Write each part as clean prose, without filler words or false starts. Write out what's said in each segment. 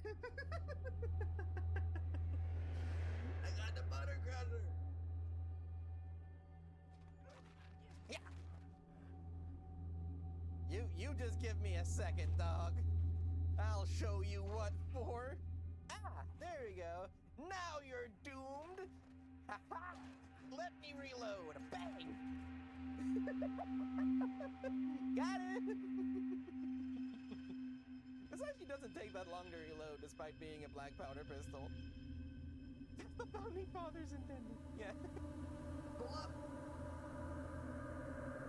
I got the butter crusher. Yeah. You just give me a second, dog. I'll show you what for. Ah, there we go. Now you're doomed. Ha ha! Let me reload. Bang! Got it! This actually doesn't take that long to reload despite being a black powder pistol. That's the founding fathers intended. Yeah. Pull up.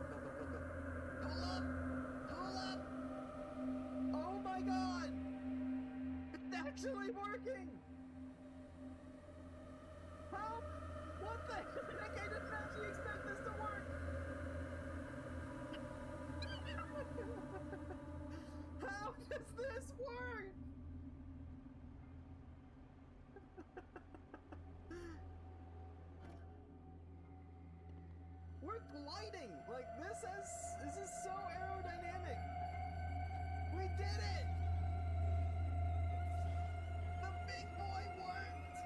Go, go, go, go. Pull up. Pull up. Oh my god. It's actually working. How? What the heck? I didn't actually expect this to work. How does this work? We're gliding! Like, this is so aerodynamic! We did it! The big boy worked!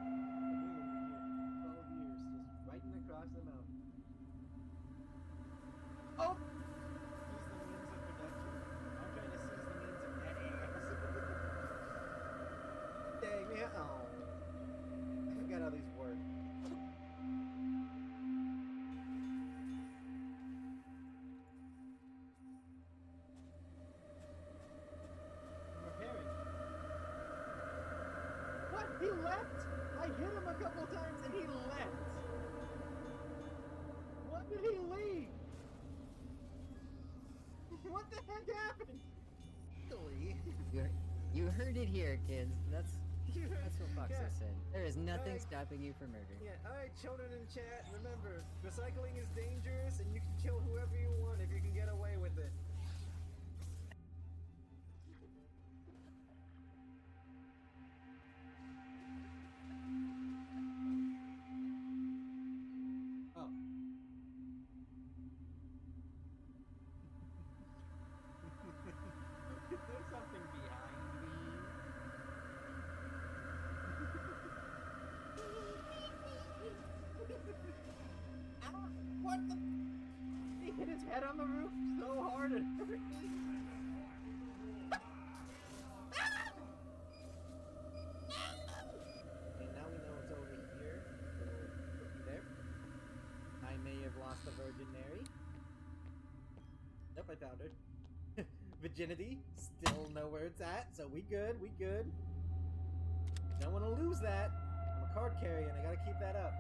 We're over here, 12 years, just riding across the mountain. Oh! Use the means of production. I'm trying to seize the means of that ass. Dang man, oh. I forgot how these work. I'm repairing. What? He left? I hit him a couple times and he left. What did he leave? What the heck happened? You heard it here, kids. That's what Fox has said. There is nothing stopping you from murder. Yeah, alright, children in chat, remember, recycling is dangerous and you can kill whoever you want if you can get away with it. Oh. There's something behind me. Ah, what the? He hit his head on the roof so hard it hurt. And now we know it's over here. Little cookie there. I may have lost the Virgin Mary. Nope, I found her. Virginity, still know where it's at, so we good, we good. Don't want to lose that. I'm a card carrier and I gotta keep that up.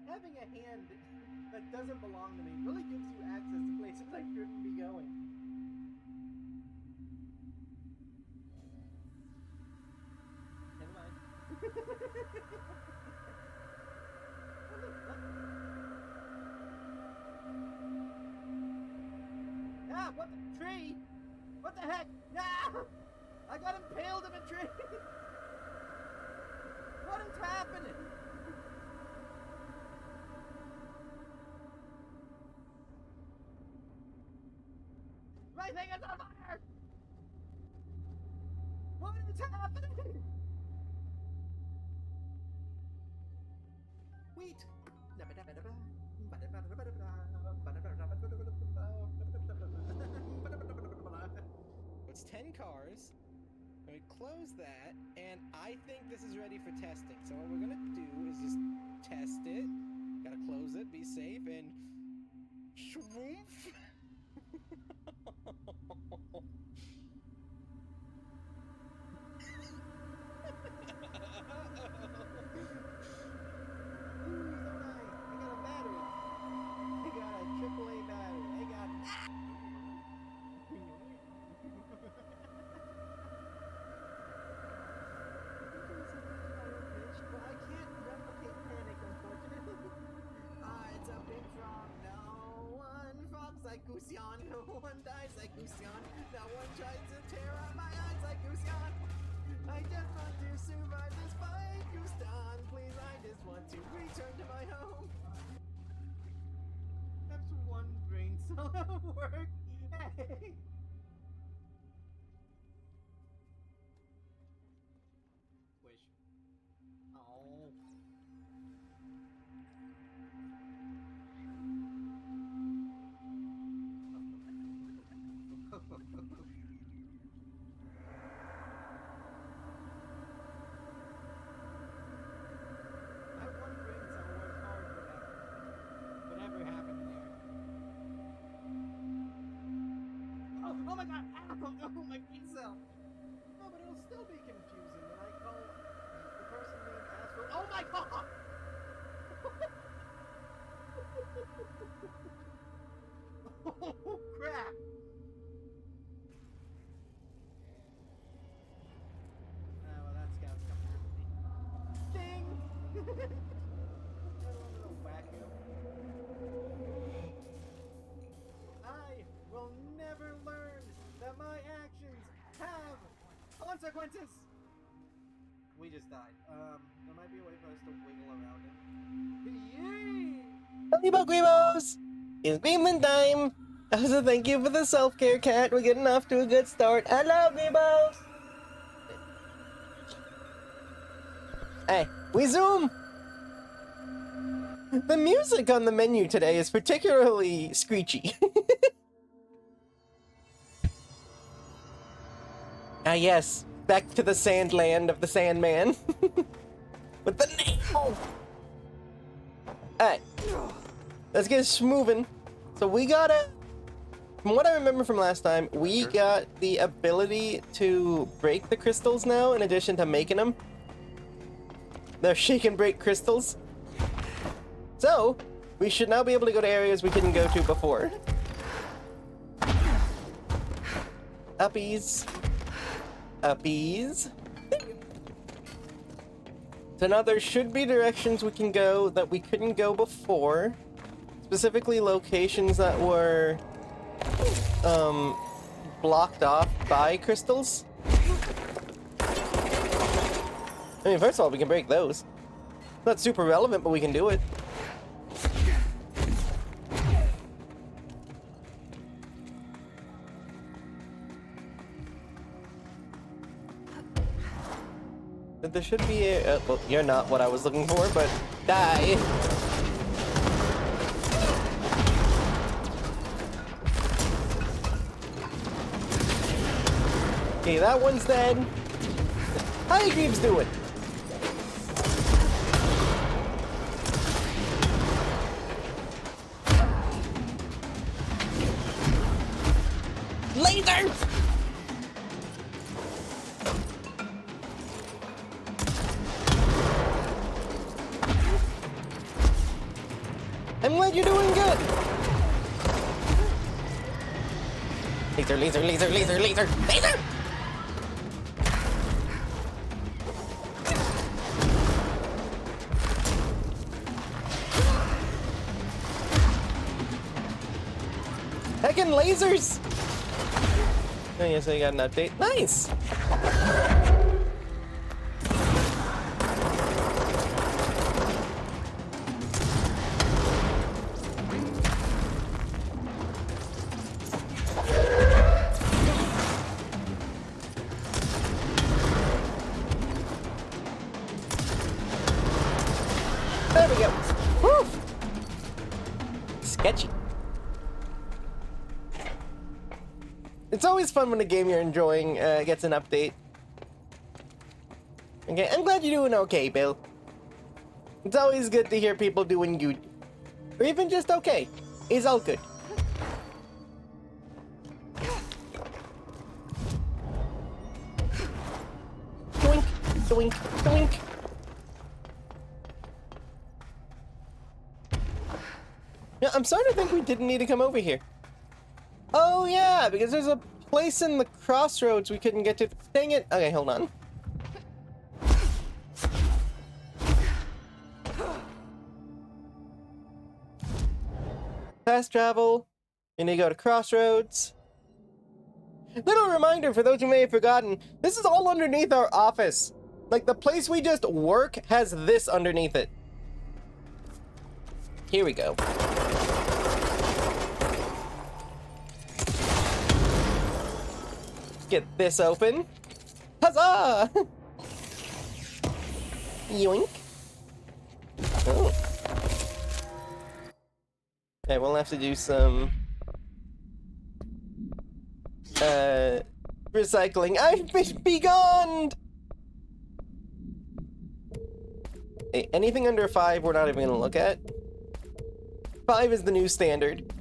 Having a hand that doesn't belong to me really gives you access to places I shouldn't be going. Never mind. Ah, what the tree? What the heck? Ah! I got impaled in a tree! What is happening? My thing is on fire! What is happening? Wheat! It's 10 cars. We close that, and I think this is ready for testing. So what we're gonna do is just test it. Gotta close it, be safe, and shroomf. Ooh, so nice. I got a battery. I got a AAA battery. I got. But I can't replicate panic, unfortunately. Ah, it's a big frog. No. like Gusion. No one dies like Gusion. No one tries to tear out my eyes like Gusion. I just want to survive this fight, Gusion. Please, I just want to return to my home. That's one brain cell at work. Hey. Wish. Oh. That one brain cell worked hard for that. Whatever happened there. Oh my god! Oh my brain cell! No, but it'll still be confusing when I call the person named Astro. Oh my god! Oh crap! Well, that scout's coming after me. Ding! Another one of the wacko. I will never learn that my actions have consequences! We just died. There might be a way for us to wiggle around it. Yay! Hello, Grimos! It's Beamman time! So thank you for the self-care, cat. We're getting off to a good start. Hello, Grimos! Hey, we zoom! The music on the menu today is particularly screechy. Ah yes, back to the sand land of the Sandman. With the name! Alright, let's get this moving. So we gotta, from what I remember from last time, we got the ability to break the crystals now, in addition to making them. They're shake and break crystals. So, we should now be able to go to areas we couldn't go to before. Uppies. Uppies. So now there should be directions we can go that we couldn't go before. Specifically locations that were blocked off by crystals. I mean, first of all, we can break those. Not super relevant, but we can do it. There should be a... well, you're not what I was looking for, but... Die! Okay, that one's dead. How you Greaves doing? Laser! I'm glad you're doing good. Laser, laser, laser, laser, laser, laser! Heckin' lasers! Oh yes, I got an update. Nice! There we go. Woo! Sketchy. It's always fun when a game you're enjoying gets an update. Okay, I'm glad you're doing okay, Bill. It's always good to hear people doing good. Or even just okay. It's all good. Doink, doink, doink. Yeah, I'm starting to think we didn't need to come over here. Oh yeah, because there's a place in the crossroads we couldn't get to. Dang it. Okay, hold on. Fast travel. You need to go to Crossroads. Little reminder for those who may have forgotten, this is all underneath our office. Like, the place we just work has this underneath it. Here we go. Get this open. Huzzah! Yoink. Oh. Okay, we'll have to do some recycling. I've been begone! Hey, anything under 5 we're not even gonna look at. 5 is the new standard.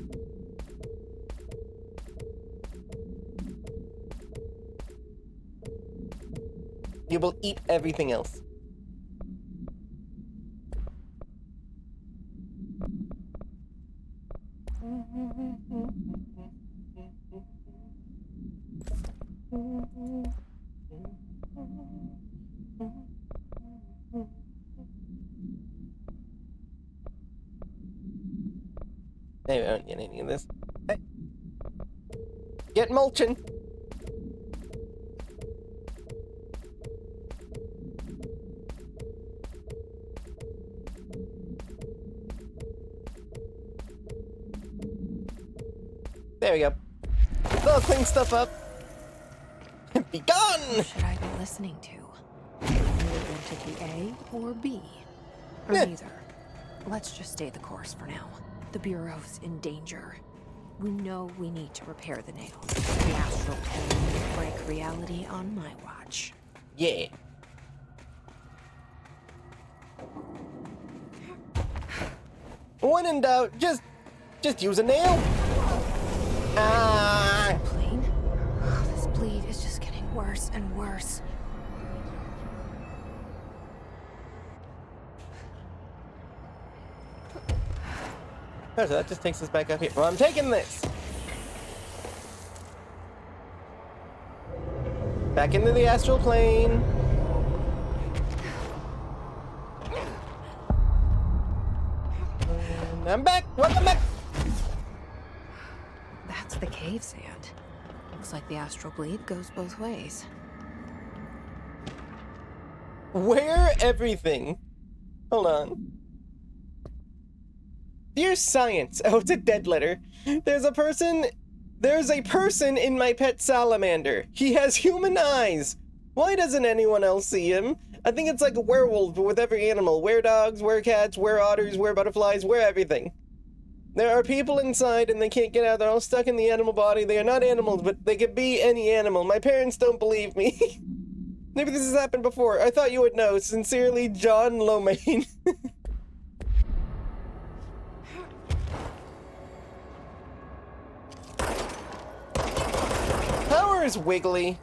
You will eat everything else. Maybe I don't get any of this. Hey. Get mulching! There we go. That'll clean stuff up. Be gone! Who should I be listening to? Move into the A or B? Or neither. Let's just stay the course for now. The Bureau's in danger. We know we need to repair the nails. The astral plane will break reality on my watch. Yeah. When in doubt, just use a nail. Ah! Plane? This bleed is just getting worse and worse. Oh, so that just takes us back up here. Well, I'm taking this. Back into the astral plane. And I'm back. Welcome back. That's the cave sand. Looks like the astral bleed goes both ways. Where everything? Hold on. Dear Science. Oh, it's a dead letter. There's a person in my pet salamander. He has human eyes. Why doesn't anyone else see him? I think it's like a werewolf, but with every animal. Were-dogs, were-cats, were-otters, were-butterflies, were-everything. There are people inside and they can't get out. They're all stuck in the animal body. They are not animals, but they could be any animal. My parents don't believe me. Maybe this has happened before. I thought you would know. Sincerely, John Lomain. Power is wiggly.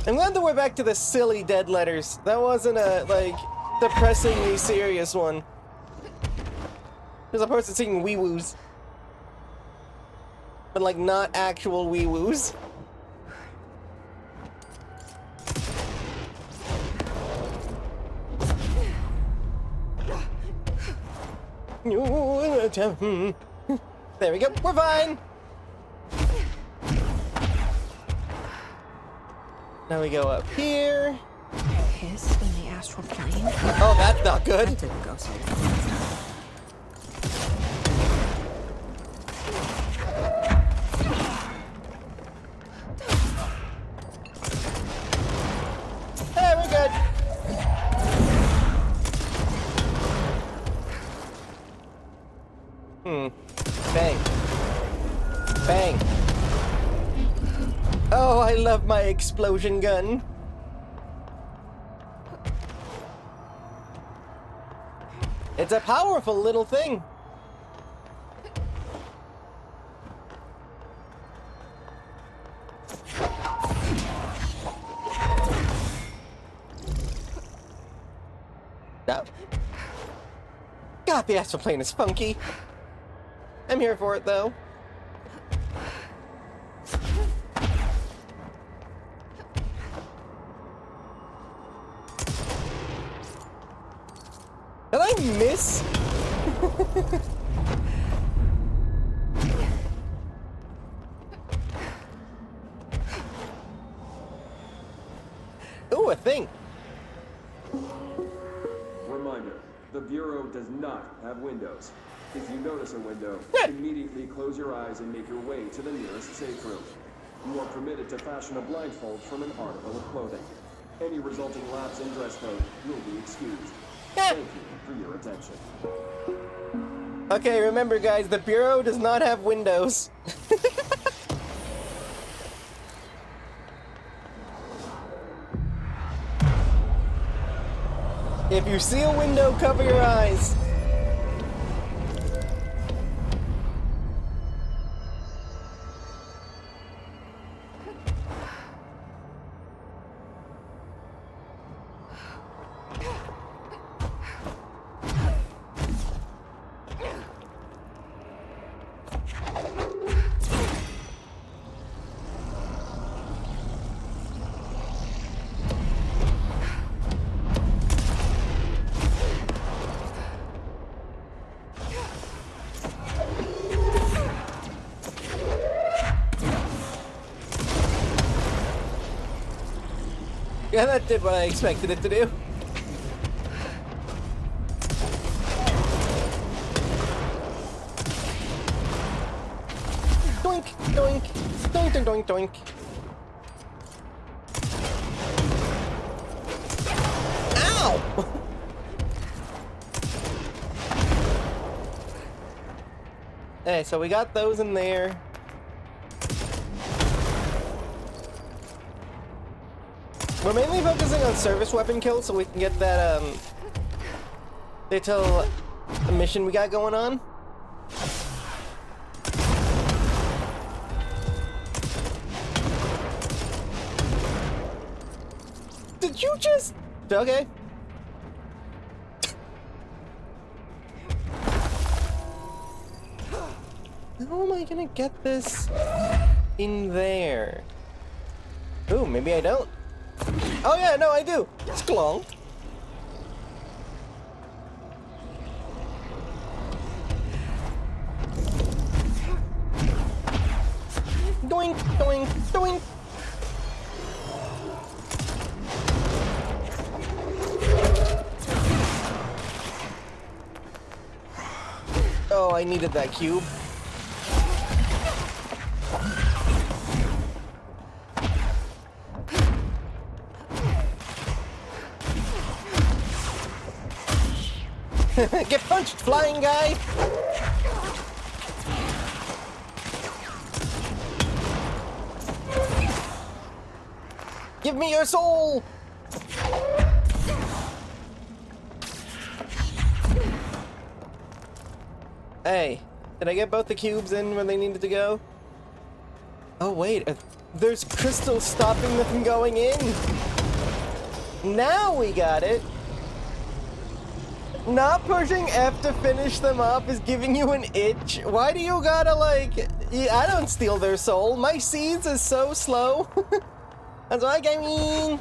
I'm glad that we're back to the silly dead letters. That wasn't a, like, depressingly serious one. There's a person singing wee-woos. But, like, not actual wee-woos. There we go. We're fine. Now we go up here. Hiss in the astral plane? Oh, that's not good. That didn't go so well. Hey, we're good. Bang. Bang. Oh, I love my explosion gun. It's a powerful little thing. No. God, the astral plane is funky. I'm here for it, though. Did I miss? Ooh, a thing. Reminder, the Bureau does not have windows. If you notice a window, immediately close your eyes and make your way to the nearest safe room. You are permitted to fashion a blindfold from an article of clothing. Any resulting lapse in dress code will be excused. Thank you for your attention. Okay, remember guys, the Bureau does not have windows. If you see a window, cover your eyes. Yeah, that did what I expected it to do. Doink, doink, doink, doink, doink, doink. Ow! Hey, so we got those in there. We're mainly focusing on service weapon kills so we can get that, little mission we got going on. Did you just... Okay. How am I gonna get this in there? Ooh, maybe I don't. Oh yeah, no, I do. Sklong. Doink, doink, doink. Oh, I needed that cube. Get punched, flying guy! Give me your soul! Hey, did I get both the cubes in where they needed to go? Oh wait, there's crystals stopping them from going in! Now we got it! Not pushing F to finish them up is giving you an itch. Why do you gotta, like... I don't steal their soul. My seeds is so slow. That's what I mean.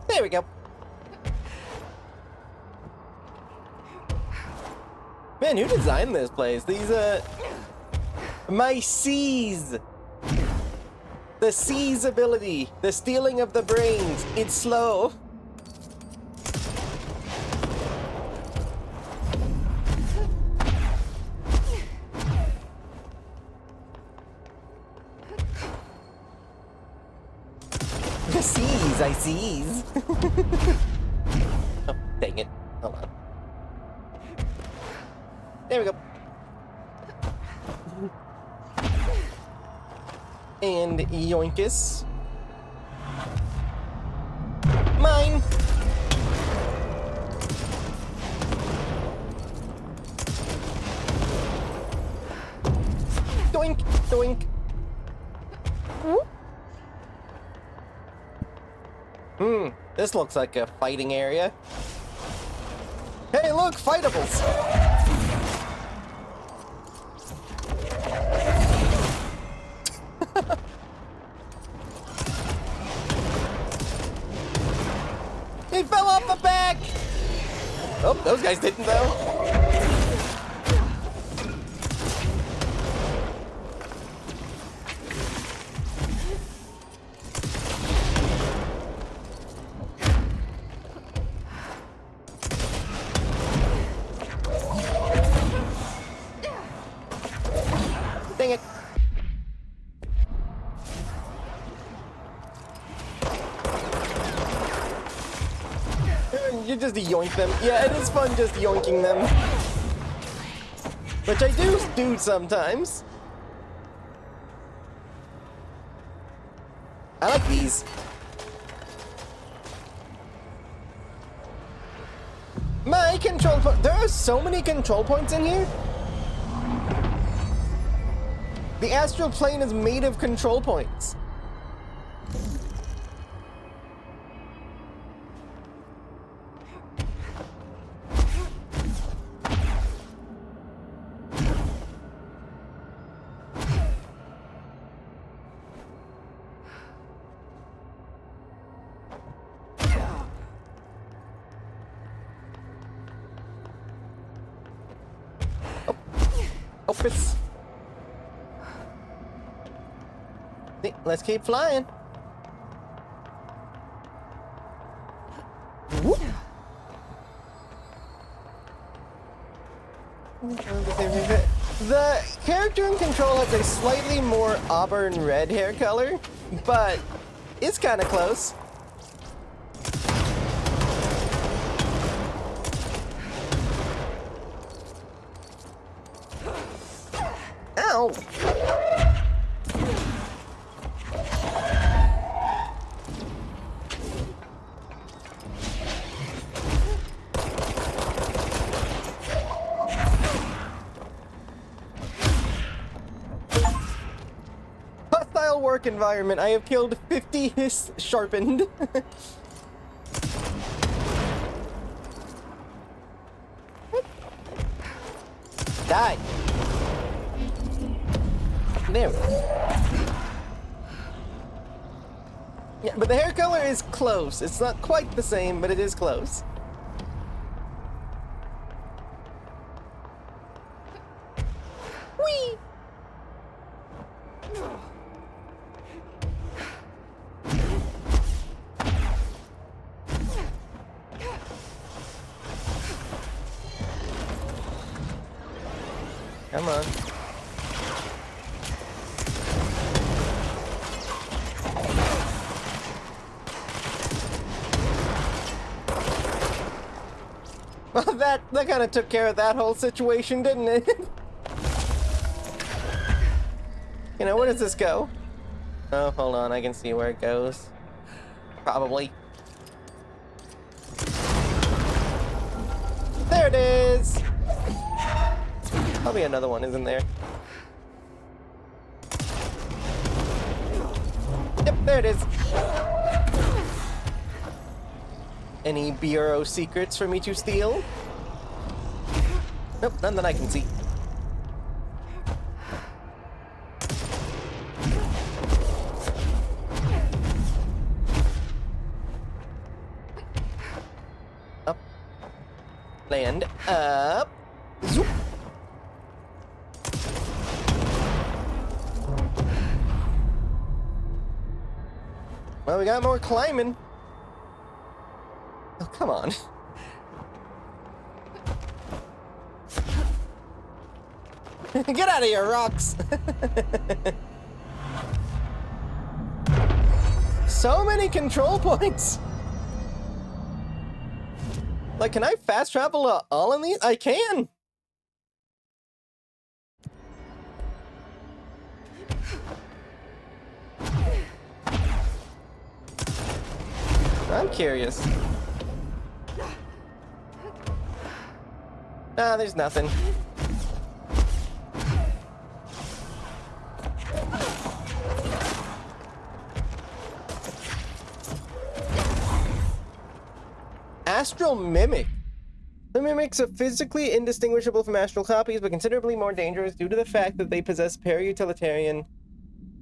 There we go. Man, who designed this place? These, my C's. The C's ability. The stealing of the brains. It's slow. The C's, I sees. Oh, dang it. Hold on. There we go. And yoinkus. Mine. Doink, doink. Hmm. This looks like a fighting area. Hey, look, fightables! He fell off the back! Oh, those guys didn't though. Dang it. You just yoink them. Yeah, it is fun just yoinking them. Which I do sometimes. I like these. My control point. There are so many control points in here. The astral plane is made of control points. Opus. Let's keep flying. Whoop. The character in Control has a slightly more auburn red hair color, but it's kind of close. Ow! Hostile work environment. I have killed 50 hiss sharpened. Die. There we go. Yeah, but the hair color is close. It's not quite the same, but it is close. Whee! Come on. Well, that kind of took care of that whole situation, didn't it? You know, where does this go? Oh, hold on, I can see where it goes. Probably. There it is! Probably another one, isn't there? Yep, there it is. Any bureau secrets for me to steal? Nope, none that I can see. Up. Land. Up. Zoop. Well, we got more climbing. Oh, come on. Get out of here, rocks! So many control points! Like, can I fast travel all in these? I can! I'm curious. Nah, there's nothing. astral mimic. The mimics are physically indistinguishable from astral copies, but considerably more dangerous due to the fact that they possess para-utilitarian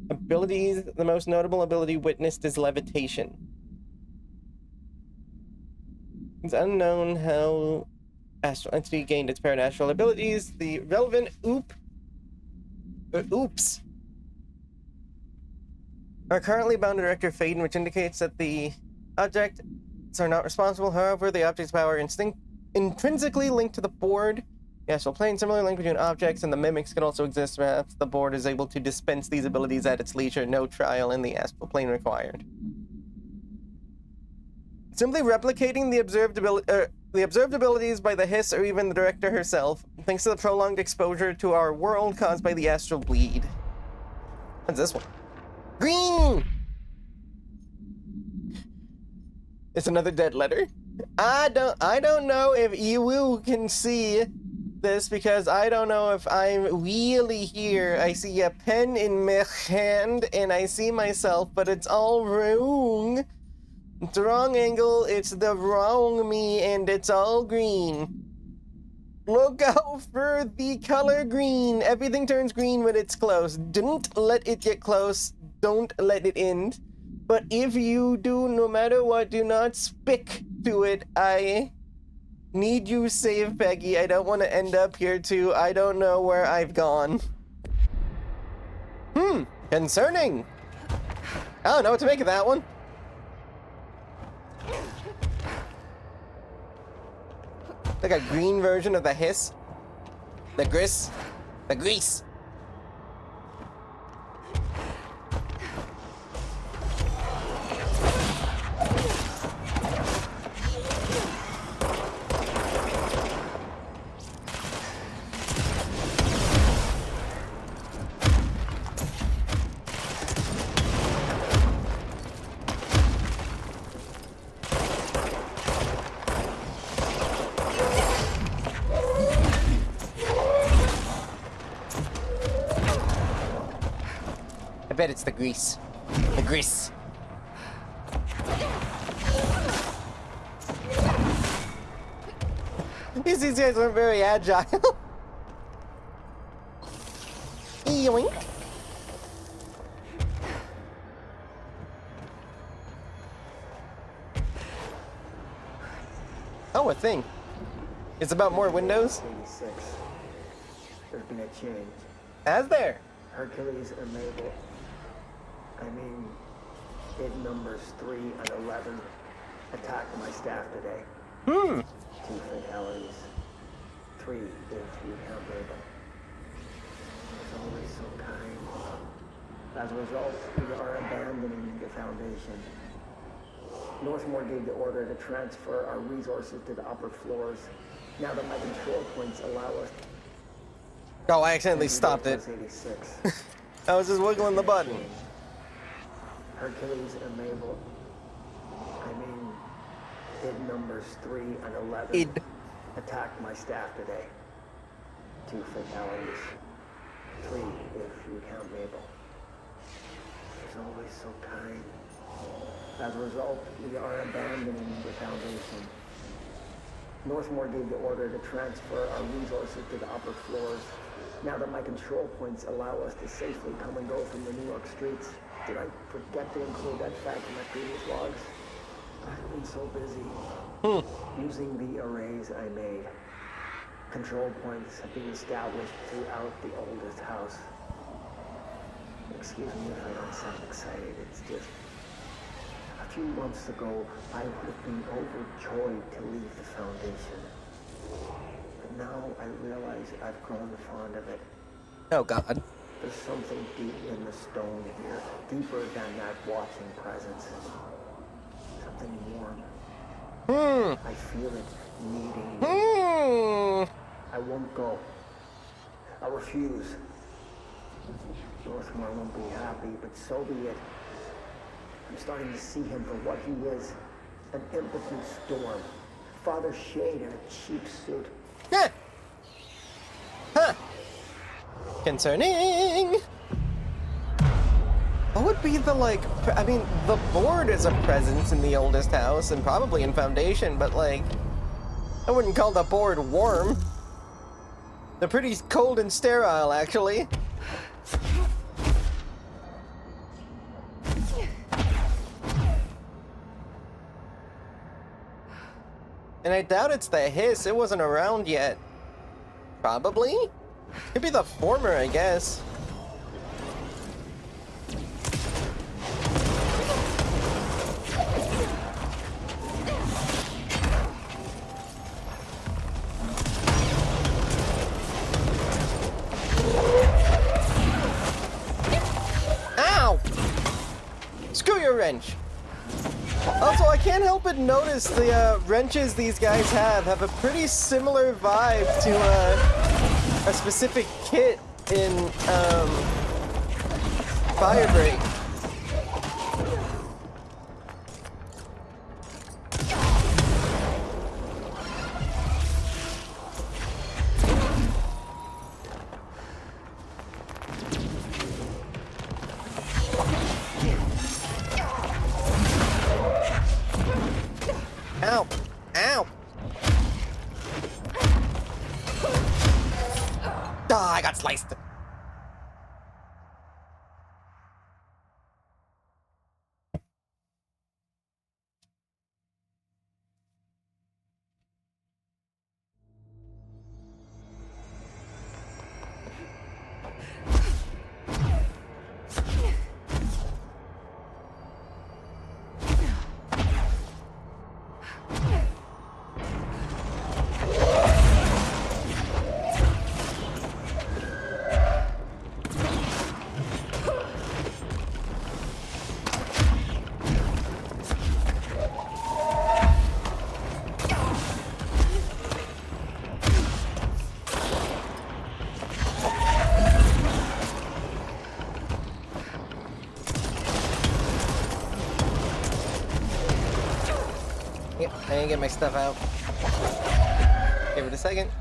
abilities. The most notable ability witnessed is levitation. It's unknown how astral entity gained its paranastral abilities. The relevant oops are currently bound to Director Faden, which indicates that the objects are not responsible. However, the object's power intrinsically linked to the board. The astral plane, similar link between objects and the mimics can also exist. Perhaps the board is able to dispense these abilities at its leisure. No trial in the astral plane required. Simply replicating the observed abilities by the hiss or even the director herself, thanks to the prolonged exposure to our world caused by the astral bleed. What's this one? Green! It's another dead letter. I don't know if you can see this because I don't know if I'm really here. I see a pen in my hand and I see myself, but it's all wrong. It's the wrong angle, it's the wrong me, and it's all green. Look out for the color green. Everything turns green when it's close. Don't let it get close. Don't let it end. But if you do, no matter what, do not stick to it. I need you save, Peggy. I don't want to end up here too. I don't know where I've gone. Concerning. I don't know what to make of that one. Like a green version of the hiss. The grease. I bet it's the grease. The grease. These guys aren't very agile. Yoink. Oh, a thing. It's about more windows? 86. There's been a change. As there. Hercules and Mabel. It numbers 3 and 11. Attacked my staff today. 2 fatalities. 3 if you count Mabel. It's always so kind. As a result, we are abandoning the Foundation. Northmore gave the order to transfer our resources to the upper floors. Now that my control points allow us. Oh, I accidentally stopped it. 86. I was just wiggling the button. Hercules and Mabel. It numbers 3 and 11. Id. Attacked my staff today. 2 fatalities. 3 if you count Mabel. She's always so kind. As a result, we are abandoning the Foundation. Northmore gave the order to transfer our resources to the upper floors. Now that my control points allow us to safely come and go from the New York streets, did I forget to include that fact in my previous logs? I've been so busy using the arrays I made. Control points have been established throughout the oldest house. Excuse me if I don't sound excited, it's just... A few months ago, I would have been overjoyed to leave the Foundation. But now I realize I've grown fond of it. Oh, God. There's something deep in the stone here, deeper than that watching presence. Something warm. I feel it needing me. I won't go. I refuse. Northmore won't be happy, but so be it. I'm starting to see him for what he is. An impotent storm. Father Shade in a cheap suit. Concerning. What would be the, like, I mean, the board is a presence in the oldest house and probably in Foundation, but, like, I wouldn't call the board warm. They're pretty cold and sterile, actually. And I doubt it's the hiss. It wasn't around yet. Probably? Could be the former, I guess. Ow! Screw your wrench. Also, I can't help but notice the wrenches these guys have a pretty similar vibe to a specific kit in Firebreak. Ow! Ow! Ah, I got sliced. Yep, I didn't get my stuff out. Give it a second.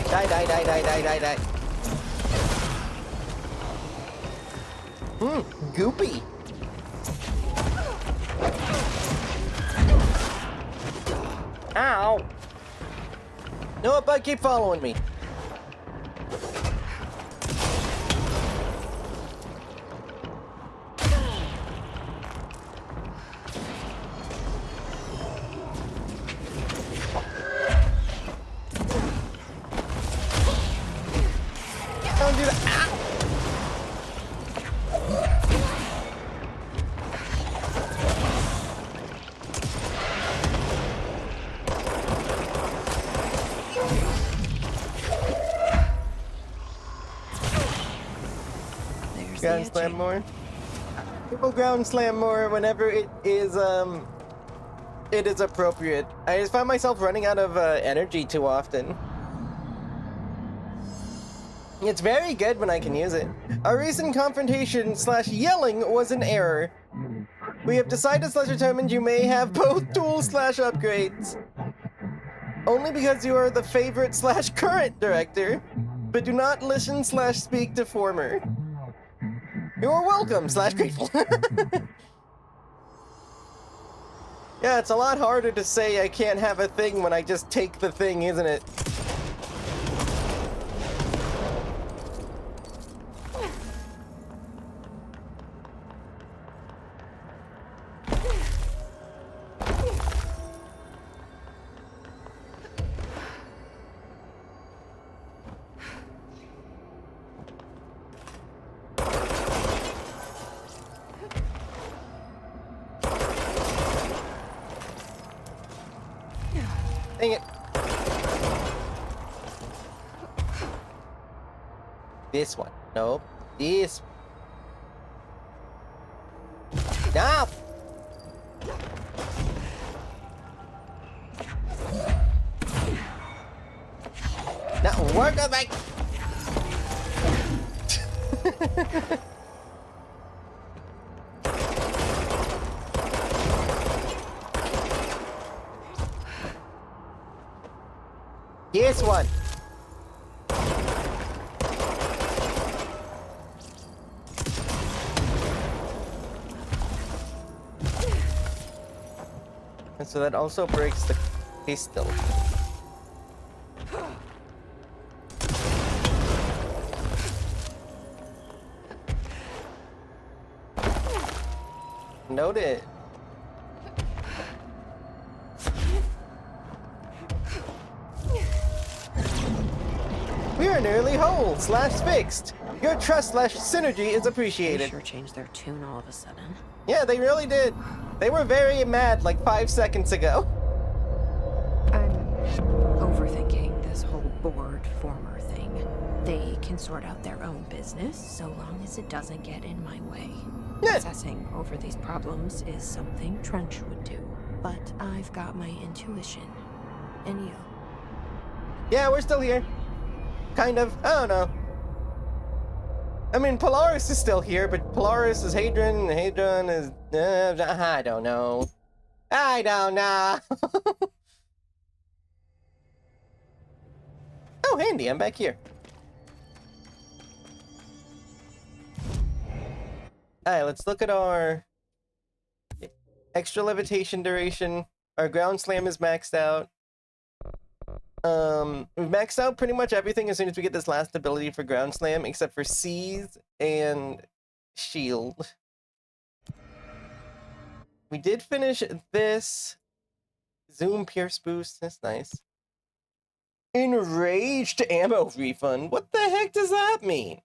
Die, die, die, die, die, die, die. Goopy. Ow. No, bud, keep following me. Don't do that. Ow. There's Ground the slam etching. more. People ground slam more whenever it is appropriate. I just find myself running out of energy too often. It's very good when I can use it. Our recent confrontation / yelling was an error. We have decided / determined you may have both tools / upgrades. Only because you are the favorite / current director, but do not listen / speak to former. You are welcome / grateful. Yeah, it's a lot harder to say I can't have a thing when I just take the thing, isn't it? Dang it. This one. No. This one. No! Now work on my... Here's one. And so that also breaks the pistol. Noted. We are nearly whole / fixed. Your trust / synergy is They appreciated. sure changed their tune all of a sudden. Yeah, they really did. They were very mad like 5 seconds ago. I'm overthinking this whole board former thing. They can sort out their own business so long as it doesn't get in my way. Yeah. Obsessing over these problems is something Trench would do, but I've got my intuition. And you? Yeah, we're still here. Kind of. I don't know. I mean, Polaris is still here, but Polaris is Hadron, and Hadron is... I don't know. I don't know. Oh, handy. I'm back here. Alright, let's look at our extra levitation duration. Our ground slam is maxed out. We've maxed out pretty much everything as soon as we get this last ability for ground slam, except for seize and shield. We did finish this zoom pierce boost. That's nice. Enraged ammo refund. What the heck does that mean?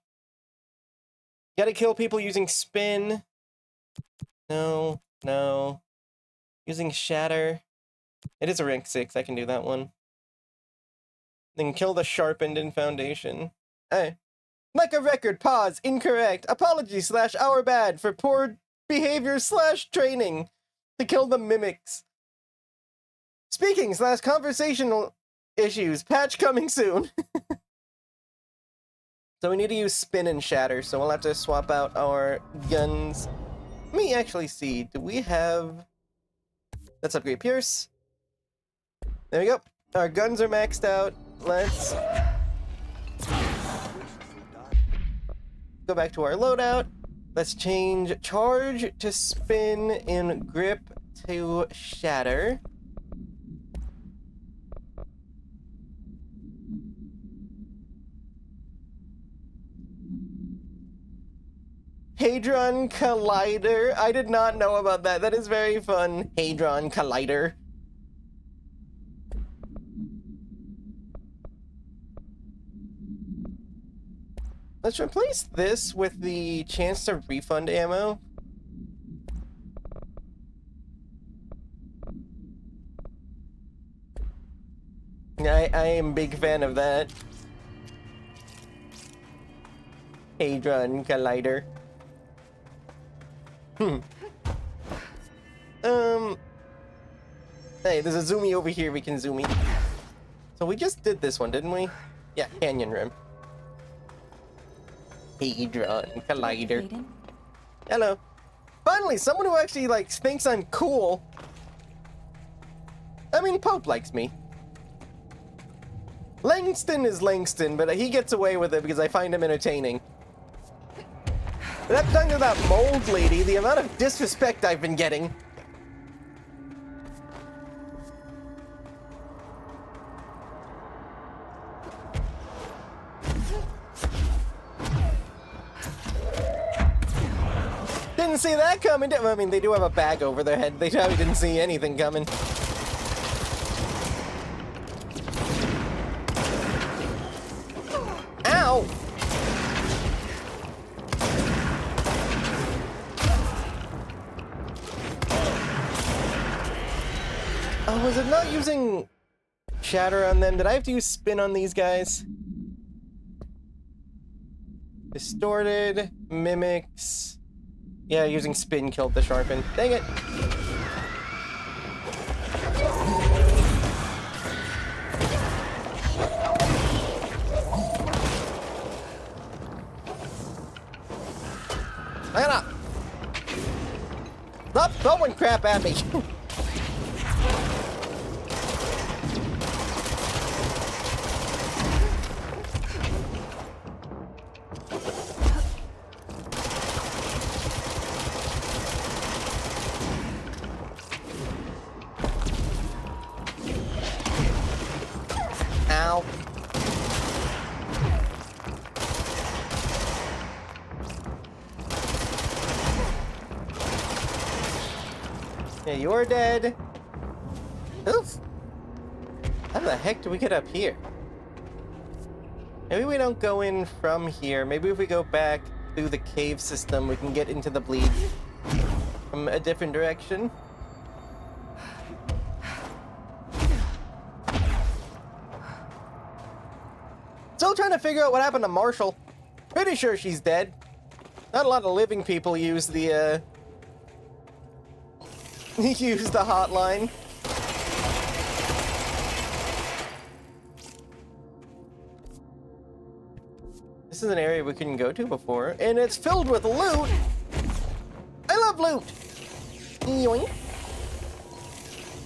Gotta kill people using spin. No, no. Using shatter. It is a rank 6. I can do that one. Then kill the sharpened in foundation. Hey. Like a record, pause, incorrect. Apology / our bad for poor behavior / training to kill the mimics. Speaking / conversational issues. Patch coming soon. So we need to use spin and shatter, so we'll have to swap out our guns. Let me actually see. Do we have... Let's upgrade Pierce. There we go. Our guns are maxed out. Let's go back to our loadout. Let's change charge to spin and grip to shatter. Hadron Collider. I did not know about that. That is very fun. Hadron Collider. Let's replace this with the chance to refund ammo. I am a big fan of that. Hadron Collider. Hey, there's a zoomy over here we can zoomy. So we just did this one, didn't we? Yeah, Canyon Rim. Hadron Collider. Aiden? Hello. Finally, someone who actually, like, thinks I'm cool. I mean, Pope likes me. Langston is Langston, but he gets away with it because I find him entertaining. But I'm talking about Mold Lady, the amount of disrespect I've been getting. Didn't see that coming. I mean, they do have a bag over their head. They probably didn't see anything coming. Ow! Oh, was it not using shatter on them? Did I have to use spin on these guys? Distorted, mimics. Yeah, using spin killed the sharpen. Dang it! Hang on! Stop throwing crap at me! Ow. Yeah, you're dead. Oof. How the heck do we get up here? Maybe we don't go in from here. Maybe if we go back through the cave system, we can get into the bleed from a different direction. Still trying to figure out what happened to Marshall. Pretty sure she's dead. Not a lot of living people use the, use the hotline. This is an area we couldn't go to before, and it's filled with loot! I love loot! Yoink.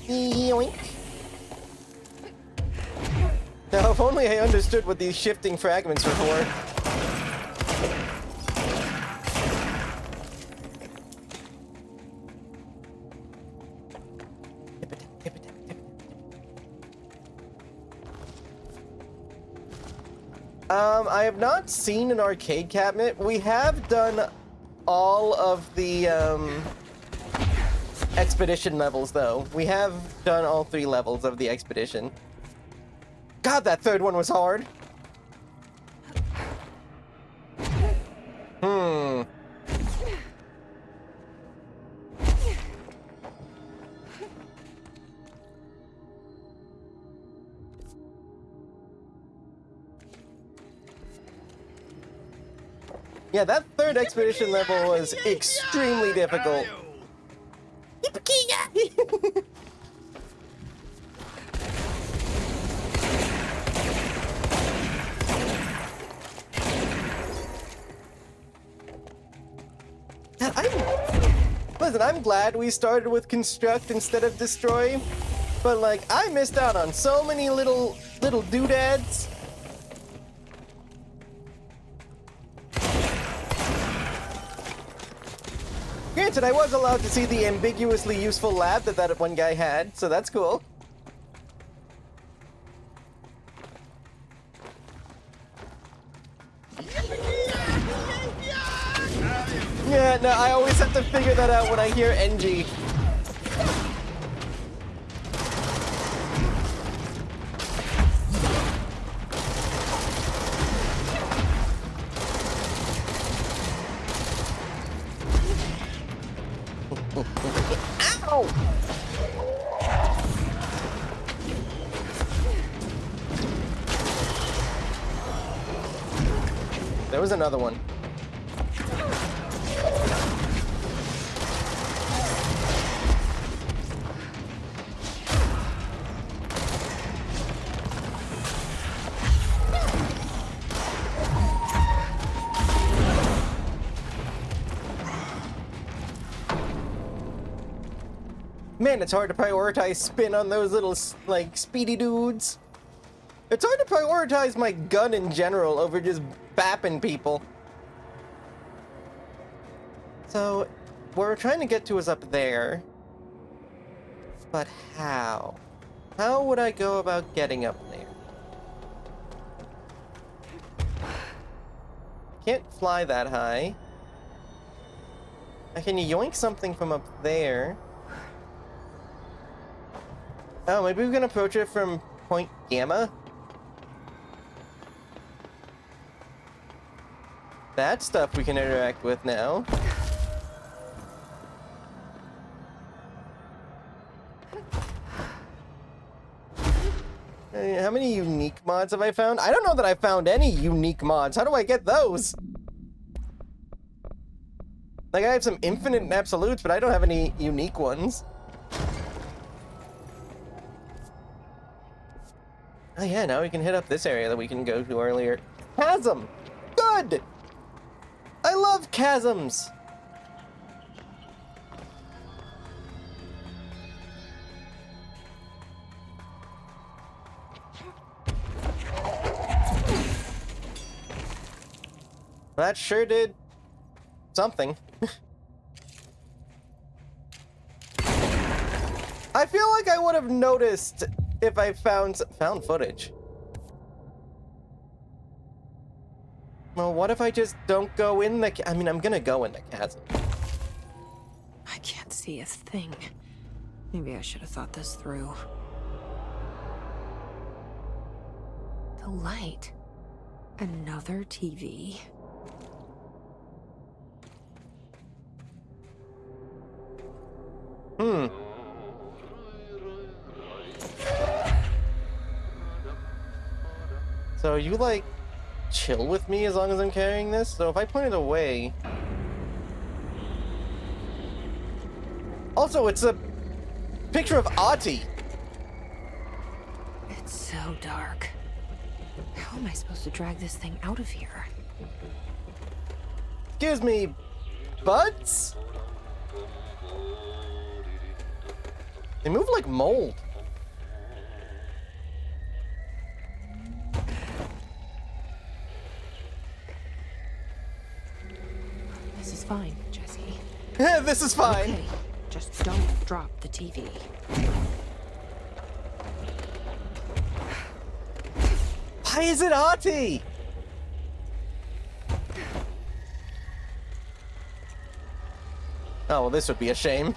Yoink. Now, if only I understood what these shifting fragments were for. I have not seen an arcade cabinet. We have done all of the expedition levels, though. We have done all 3 levels of the expedition. God, that third one was hard. Yeah, that third expedition level was extremely difficult. Listen, I'm glad we started with construct instead of destroy, but like, I missed out on so many little doodads. Granted, I was allowed to see the ambiguously useful lab that one guy had, so that's cool. Yeah, no, I always have to figure that out when I hear NG. Ow! There was another one. Man, it's hard to prioritize spin on those little, like, speedy dudes. It's hard to prioritize my gun in general over just bapping people. So, what we're trying to get to is up there. But how? How would I go about getting up there? I can't fly that high. I can yoink something from up there. Oh, maybe we can approach it from Point Gamma? That stuff we can interact with now. How many unique mods have I found? I don't know that I found any unique mods. How do I get those? Like, I have some infinite and absolutes, but I don't have any unique ones. Oh yeah, now we can hit up this area that we can go to earlier. Chasm! Good! I love chasms! That sure did something. I feel like I would have noticed if I found footage. Well, what if I just don't go in the... I mean, I'm gonna go in the chasm. I can't see a thing. Maybe I should have thought this through. The light. Another TV. So you, like, chill with me as long as I'm carrying this? So if I point it away... Also, it's a picture of Ahti. It's so dark. How am I supposed to drag this thing out of here? Excuse me, buds? They move like mold. This is fine, Jesse. This is fine. Okay, just don't drop the TV. Why is it Ahti? Oh, well, this would be a shame.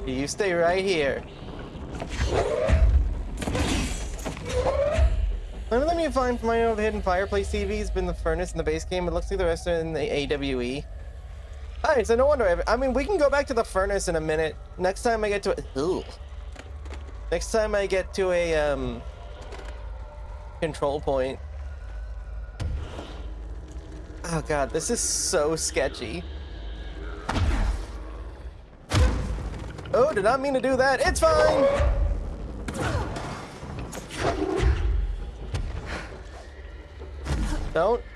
You stay right here. One of them you find from my old hidden fireplace TV has been the furnace in the base game. It looks like the rest are in the AWE. Alright, so no wonder. I mean, we can go back to the furnace in a minute. Next time I get to a... Ooh. Next time I get to a, control point. Oh god, this is so sketchy. Oh, did not mean to do that. It's fine!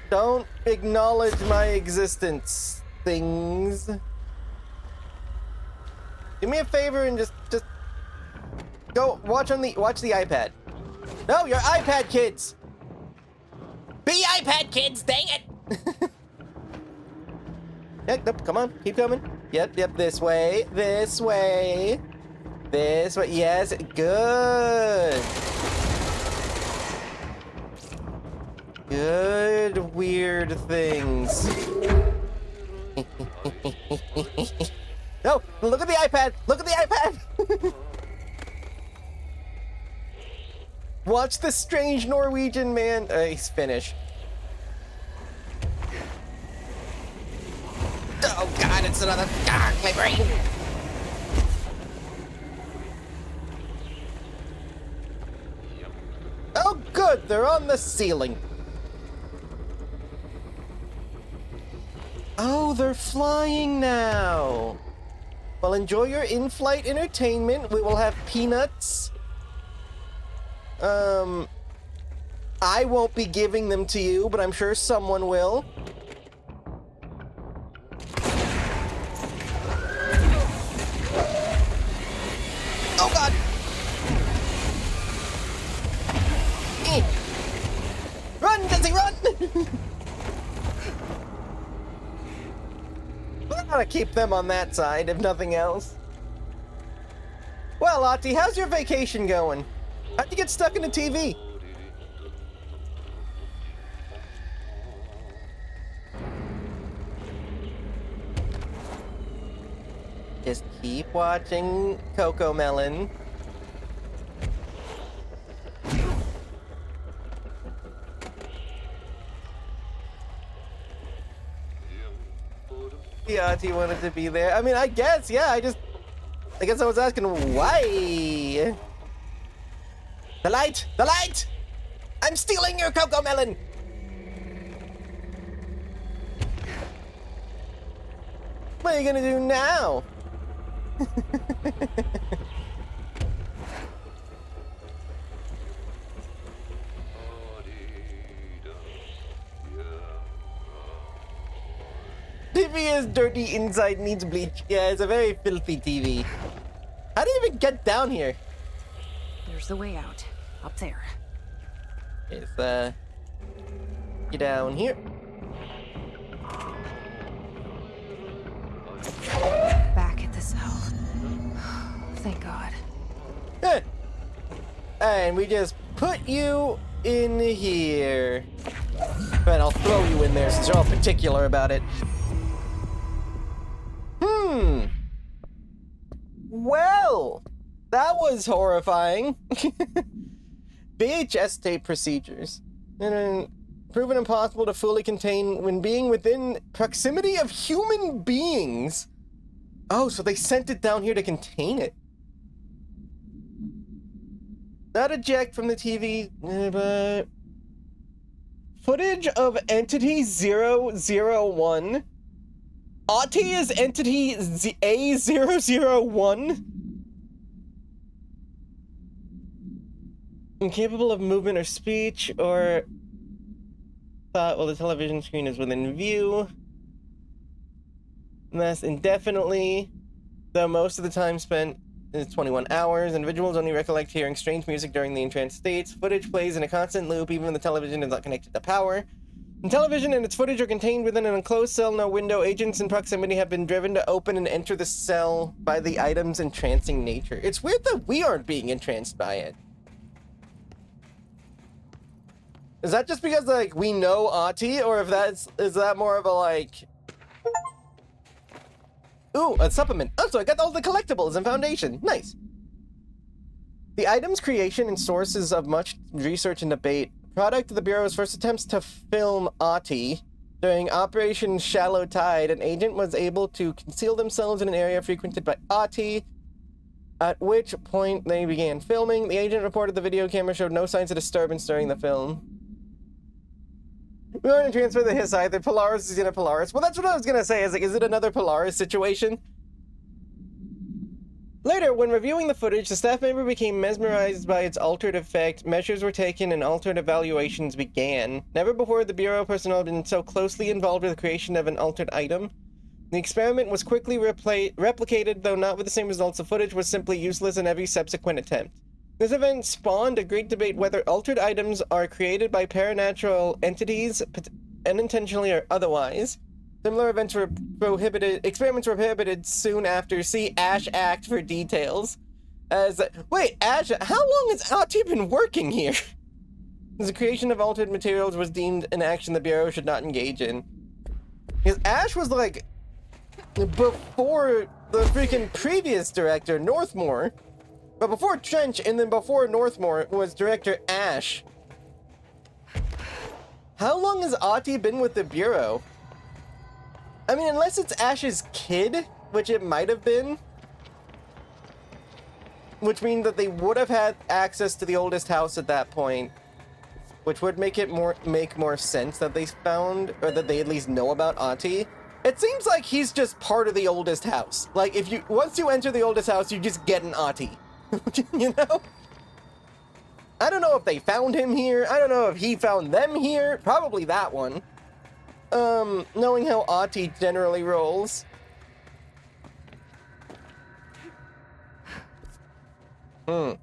Don't acknowledge my existence, things. Do me a favor and just go watch the iPad. No, your iPad kids! Be iPad kids, dang it! Yep, nope, come on, keep coming. Yep, this way, this way. This way, yes, good. Good, weird things. No, look at the iPad, look at the iPad. Watch the strange Norwegian man. He's Finnish. Oh god, it's another. Ah, my brain. Oh good, they're on the ceiling. Oh, they're flying now. Well, enjoy your in-flight entertainment. We will have peanuts. I won't be giving them to you, but I'm sure someone will. Oh god! Run, Jesse, run! I gotta keep them on that side, if nothing else. Well, Ahti, how's your vacation going? How'd you get stuck in the TV? Just keep watching Coco Melon. The Ahti wanted to be there. I mean, I guess, yeah, I guess I was asking why. The light! The light! I'm stealing your Coco Melon! What are you gonna do now? TV is dirty inside, needs bleach. Yeah, it's a very filthy TV. How do you even get down here? There's the way out. Up there. It's, get down here. Thank God. Eh. And we just put you in here. But I'll throw you in there since you're all particular about it. Well, that was horrifying. VHS tape procedures. Proven impossible to fully contain when being within proximity of human beings. Oh, so they sent it down here to contain it. Not eject from the TV, but... Footage of Entity 001. Ati is Entity A001. Incapable of movement or speech, or thought while the television screen is within view. Lasts indefinitely, though most of the time spent is 21 hours. Individuals only recollect hearing strange music during the entranced states. Footage plays in a constant loop even when the television is not connected to power. The television and its footage are contained within an enclosed cell, no window. Agents in proximity have been driven to open and enter the cell by the item's entrancing nature. It's weird that we aren't being entranced by it. Is that just because, like, we know Ati, or if is that more of a, like... Ooh, a supplement. Oh, so I got all the collectibles and foundation. Nice. The item's creation and sources of much research and debate. Product of the Bureau's first attempts to film Ati. During Operation Shallow Tide, an agent was able to conceal themselves in an area frequented by Ati, at which point they began filming. The agent reported the video camera showed no signs of disturbance during the film. We want to transfer the hiss either. Polaris is in a Polaris. Well, that's what I was gonna say. Is like, is it another Polaris situation? Later, when reviewing the footage, the staff member became mesmerized by its altered effect. Measures were taken and altered evaluations began. Never before had the Bureau personnel been so closely involved with the creation of an altered item. The experiment was quickly replicated, though not with the same results. The footage was simply useless in every subsequent attempt. This event spawned a great debate whether altered items are created by paranatural entities, unintentionally or otherwise. Similar events were prohibited. Experiments were prohibited soon after. See Ash Act for details. Wait, Ash, how long has Ati been working here? The creation of altered materials was deemed an action the Bureau should not engage in. Because Ash was like before the freaking previous director, Northmore. But before Trench and then before Northmore was director Ash. How long has Ati been with the Bureau? I mean, unless it's Ash's kid, which it might have been. Which means that they would have had access to the oldest house at that point. Which would make more sense that they found, or that they at least know about Ati. It seems like he's just part of the oldest house. Like, once you enter the oldest house, you just get an Ati. You know? I don't know if they found him here. I don't know if he found them here. Probably that one. Knowing how Ati generally rolls. What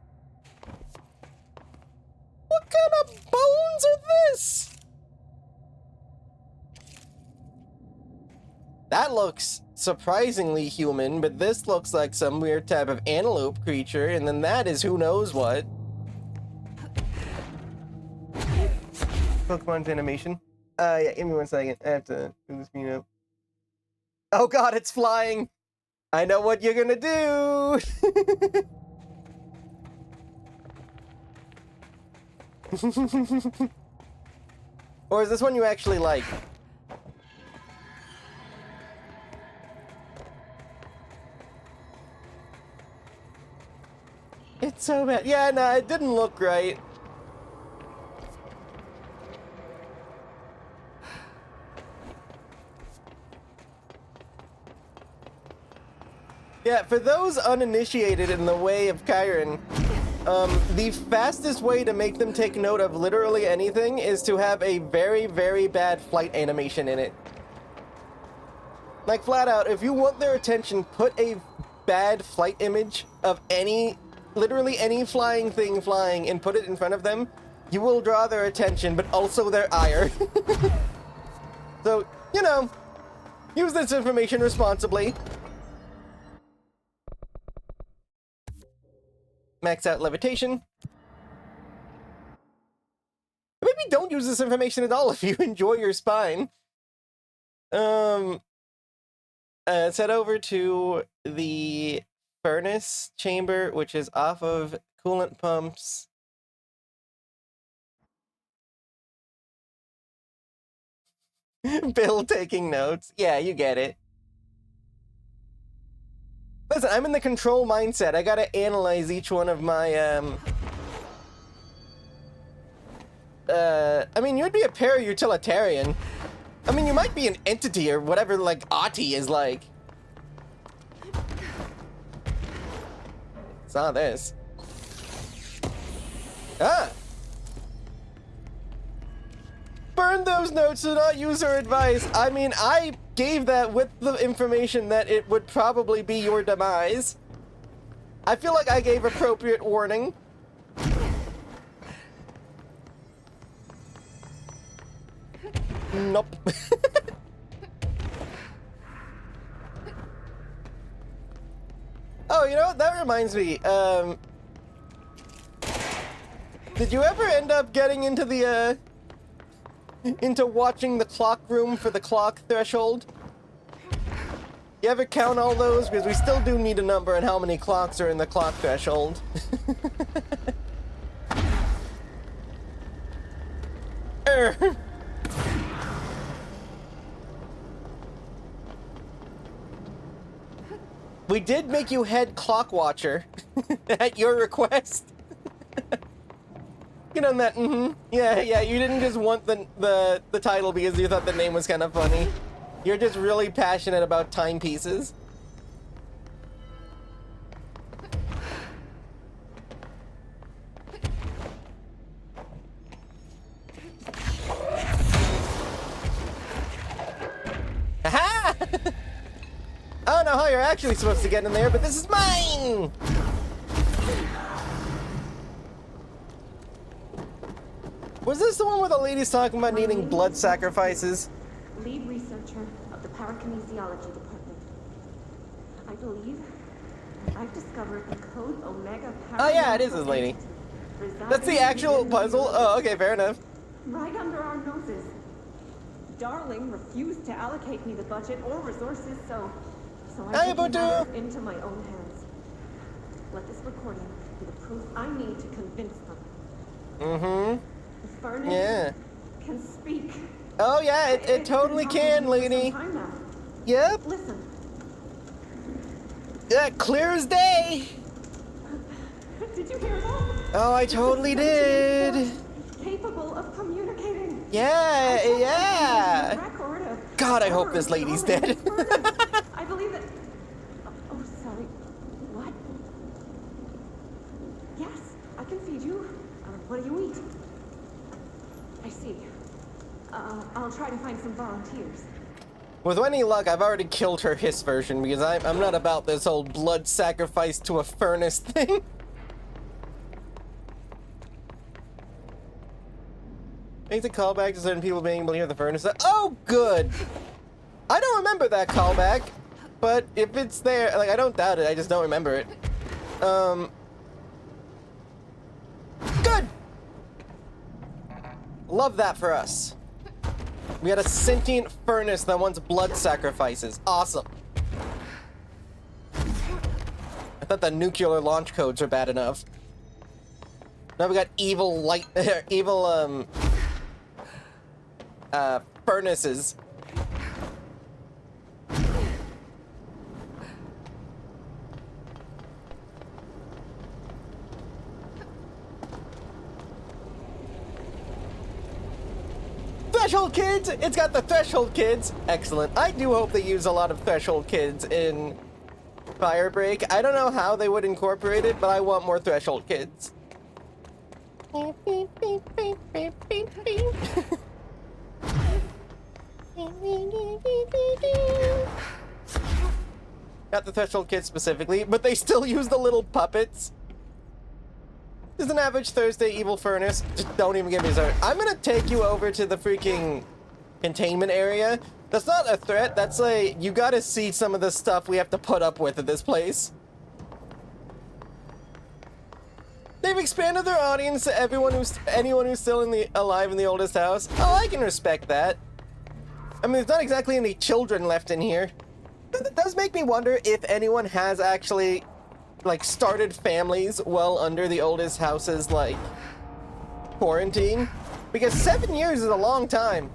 kind of bones are this? That looks surprisingly human, but this looks like some weird type of antelope creature, and then that is who knows what. Pokemon's animation. Yeah, give me 1 second. I have to do the screen up. Oh god, it's flying! I know what you're gonna do! Or is this one you actually like? It's so bad. Yeah, no, it didn't look right. Yeah, for those uninitiated in the way of Chiron, the fastest way to make them take note of literally anything is to have a very, very bad flight animation in it. Like, flat out, if you want their attention, put a bad flight image of literally any flying thing flying and put it in front of them. You will draw their attention, but also their ire. So, you know, use this information responsibly. max out levitation. Maybe don't use this information at all if you enjoy your spine. Let's head over to the furnace chamber, which is off of coolant pumps. Bill taking notes. Yeah, you get it. Listen, I'm in the control mindset. I gotta analyze each one of my, I mean, you'd be a para-utilitarian. I mean, you might be an entity or whatever, like, Ati is like. Saw this. Ah! Burn those notes, do not use her advice. I mean, I gave that with the information that it would probably be your demise. I feel like I gave appropriate warning. Nope. Oh, you know what? That reminds me. Did you ever end up getting into the, into watching the clock room for the clock threshold? You ever count all those? Because we still do need a number on how many clocks are in the clock threshold. We did make you head clock watcher at your request. You know that, Yeah, you didn't just want the title because you thought the name was kind of funny. You're just really passionate about timepieces. Aha! I don't know how you're actually supposed to get in there, but this is mine! Was this the one where the lady's talking about needing blood sacrifices? Lead researcher of the parakinesiology department. I believe I've discovered the code Omega. Oh yeah, it is this lady. That's the actual puzzle? Oh, okay, fair enough. Right under our noses. Darling refused to allocate me the budget or resources, so I took matters into my own hands. Let this recording be the proof I need to convince them. Mm-hmm. The furnace can speak. Oh yeah, it totally can, lady. Yep. Listen. Yeah, clear as day. Did you hear that? Oh, I totally did. Capable of communicating. Yeah. God, I hope this lady's dead. I believe that. Oh, sorry. What? Yes, I can feed you. What do you eat? I see. I'll try to find some volunteers. With any luck, I've already killed her hiss version because I'm not about this whole blood sacrifice to a furnace thing. Makes a callback to certain people being able to hear the furnace. Oh, good! I don't remember that callback, but if it's there, like, I don't doubt it, I just don't remember it. Good! Love that for us. We got a sentient furnace that wants blood sacrifices. Awesome. I thought the nuclear launch codes were bad enough. Now we got evil light, evil, furnaces. Threshold Kids! It's got the Threshold Kids. Excellent. I do hope they use a lot of Threshold Kids in Firebreak. I don't know how they would incorporate it, but I want more Threshold Kids. Not the Threshold Kids specifically, but they still use the little puppets. This is an average Thursday evil furnace. Just don't even get me started. I'm gonna take you over to the freaking containment area. That's not a threat. That's like, you gotta see some of the stuff we have to put up with at this place. they've expanded their audience to anyone who's still alive in the oldest house. Oh, I can respect that. I mean, there's not exactly any children left in here. It does make me wonder if anyone has actually, like, started families well under the oldest house's, like, quarantine. Because 7 years is a long time.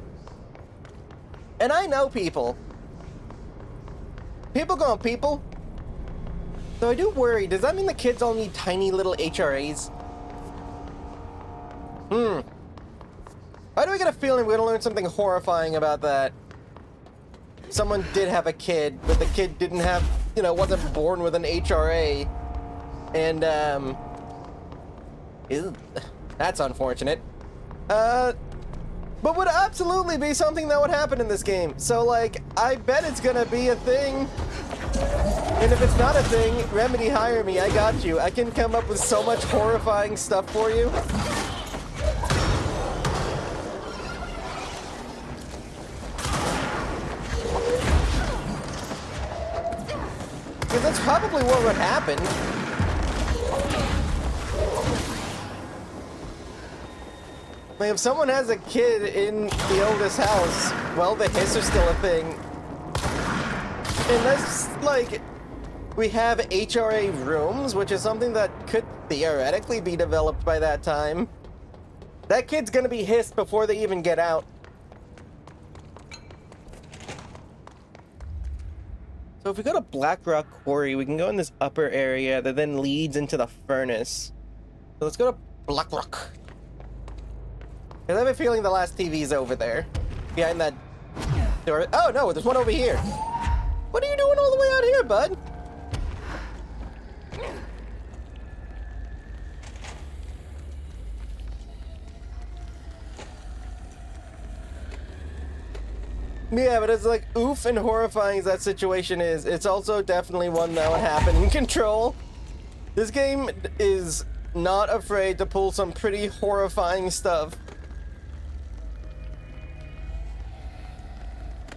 And I know people. People going people. So I do worry, does that mean the kids all need tiny little HRAs? Why do I get a feeling we're gonna learn something horrifying about that? Someone did have a kid, but the kid didn't have, you know, wasn't born with an HRA. And, ew, that's unfortunate. But would absolutely be something that would happen in this game. So, like, I bet it's gonna be a thing. And if it's not a thing, Remedy, hire me. I got you. I can come up with so much horrifying stuff for you. Because that's probably what would happen. Like, if someone has a kid in the oldest house, well, the hiss are still a thing. And that's, like, we have HRA rooms, which is something that could theoretically be developed by that time. That kid's gonna be hissed before they even get out. So if we go to Blackrock Quarry, we can go in this upper area that then leads into the furnace. So let's go to Blackrock. I have a feeling the last TV is over there. Behind that door. Oh no, there's one over here. What are you doing all the way out here, bud? Yeah, but it's like, oof and horrifying as that situation is, it's also definitely one that would happen in Control. This game is not afraid to pull some pretty horrifying stuff.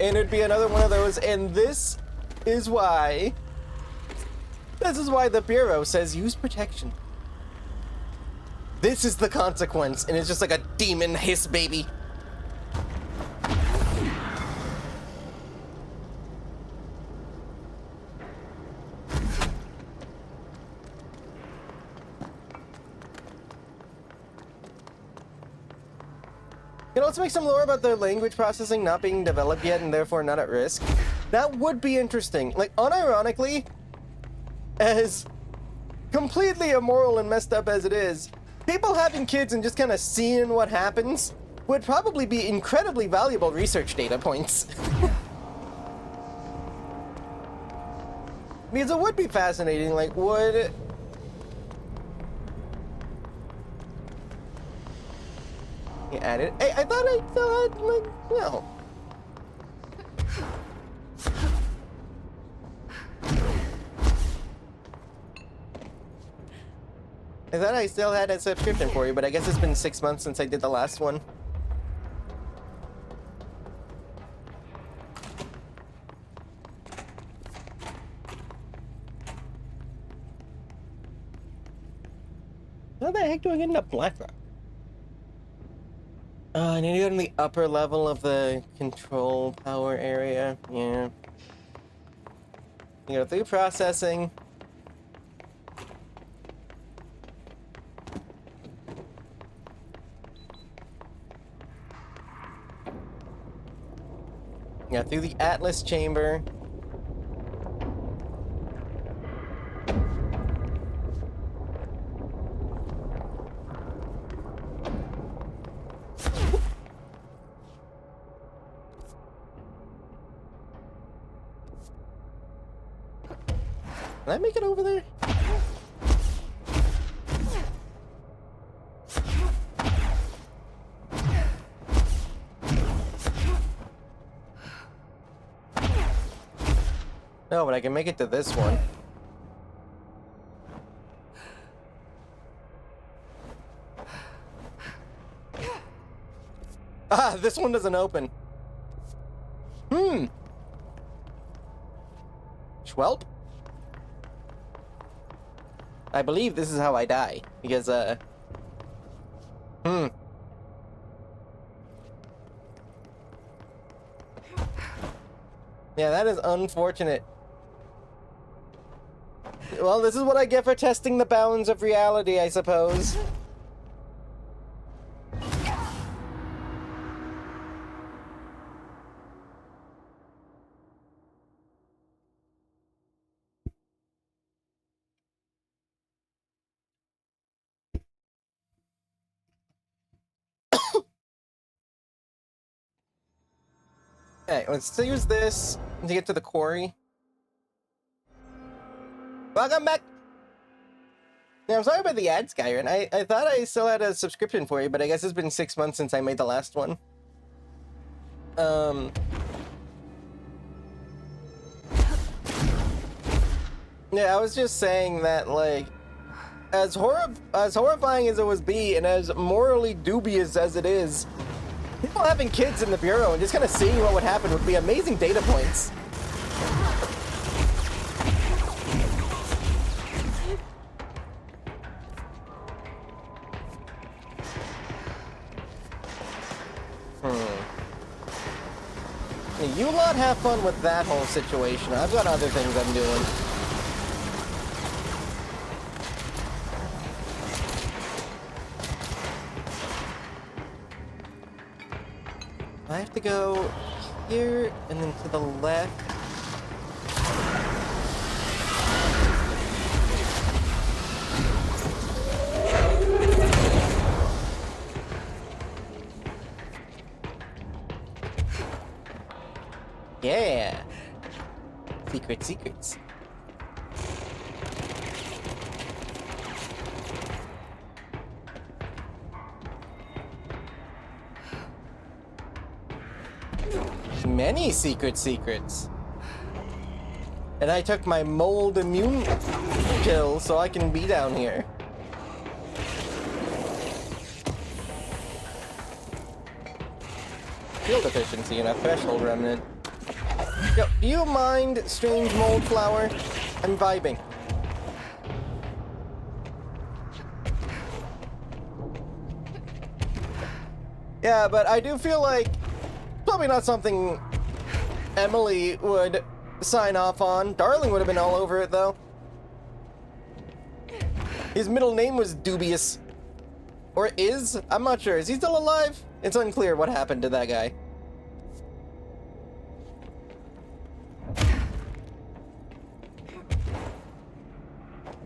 And it'd be another one of those, and this is why the Bureau says use protection. This is the consequence, and it's just like a demon hiss baby. You know, let's make some lore about the language processing not being developed yet and therefore not at risk. That would be interesting. Like, unironically, as completely immoral and messed up as it is, people having kids and just kind of seeing what happens would probably be incredibly valuable research data points. Because it would be fascinating, like, would... added. Hey, I thought I still had my... No. I thought I still had a subscription for you, but I guess it's been 6 months since I did the last one. How the heck do I get into Blackrock? I need to go to the upper level of the control power area. Yeah. You go through processing. Yeah, through the Atlas chamber. Can I make it over there? No, but I can make it to this one. Ah, this one doesn't open. Schwelp? I believe this is how I die. Because, Yeah, that is unfortunate. Well, this is what I get for testing the bounds of reality, I suppose. Okay, let's use this to get to the quarry. Welcome back! Yeah, I'm sorry about the ads, Skyrim. I thought I still had a subscription for you, but I guess it's been 6 months since I made the last one. Yeah, I was just saying that, like, as horrifying as it was be, and as morally dubious as it is, people having kids in the Bureau and just kind of seeing what would happen would be amazing data points. You lot have fun with that whole situation. I've got other things I'm doing. I have to go here and then to the left. Yeah. Secrets. Many secrets. And I took my mold immune pill so I can be down here. Field efficiency and a threshold remnant. Yo, do you mind, strange mold flower? I'm vibing. Yeah, but I do feel like probably not something Emily would sign off on. Darling would have been all over it, though. His middle name was Dubious. Or is? I'm not sure. Is he still alive? It's unclear what happened to that guy.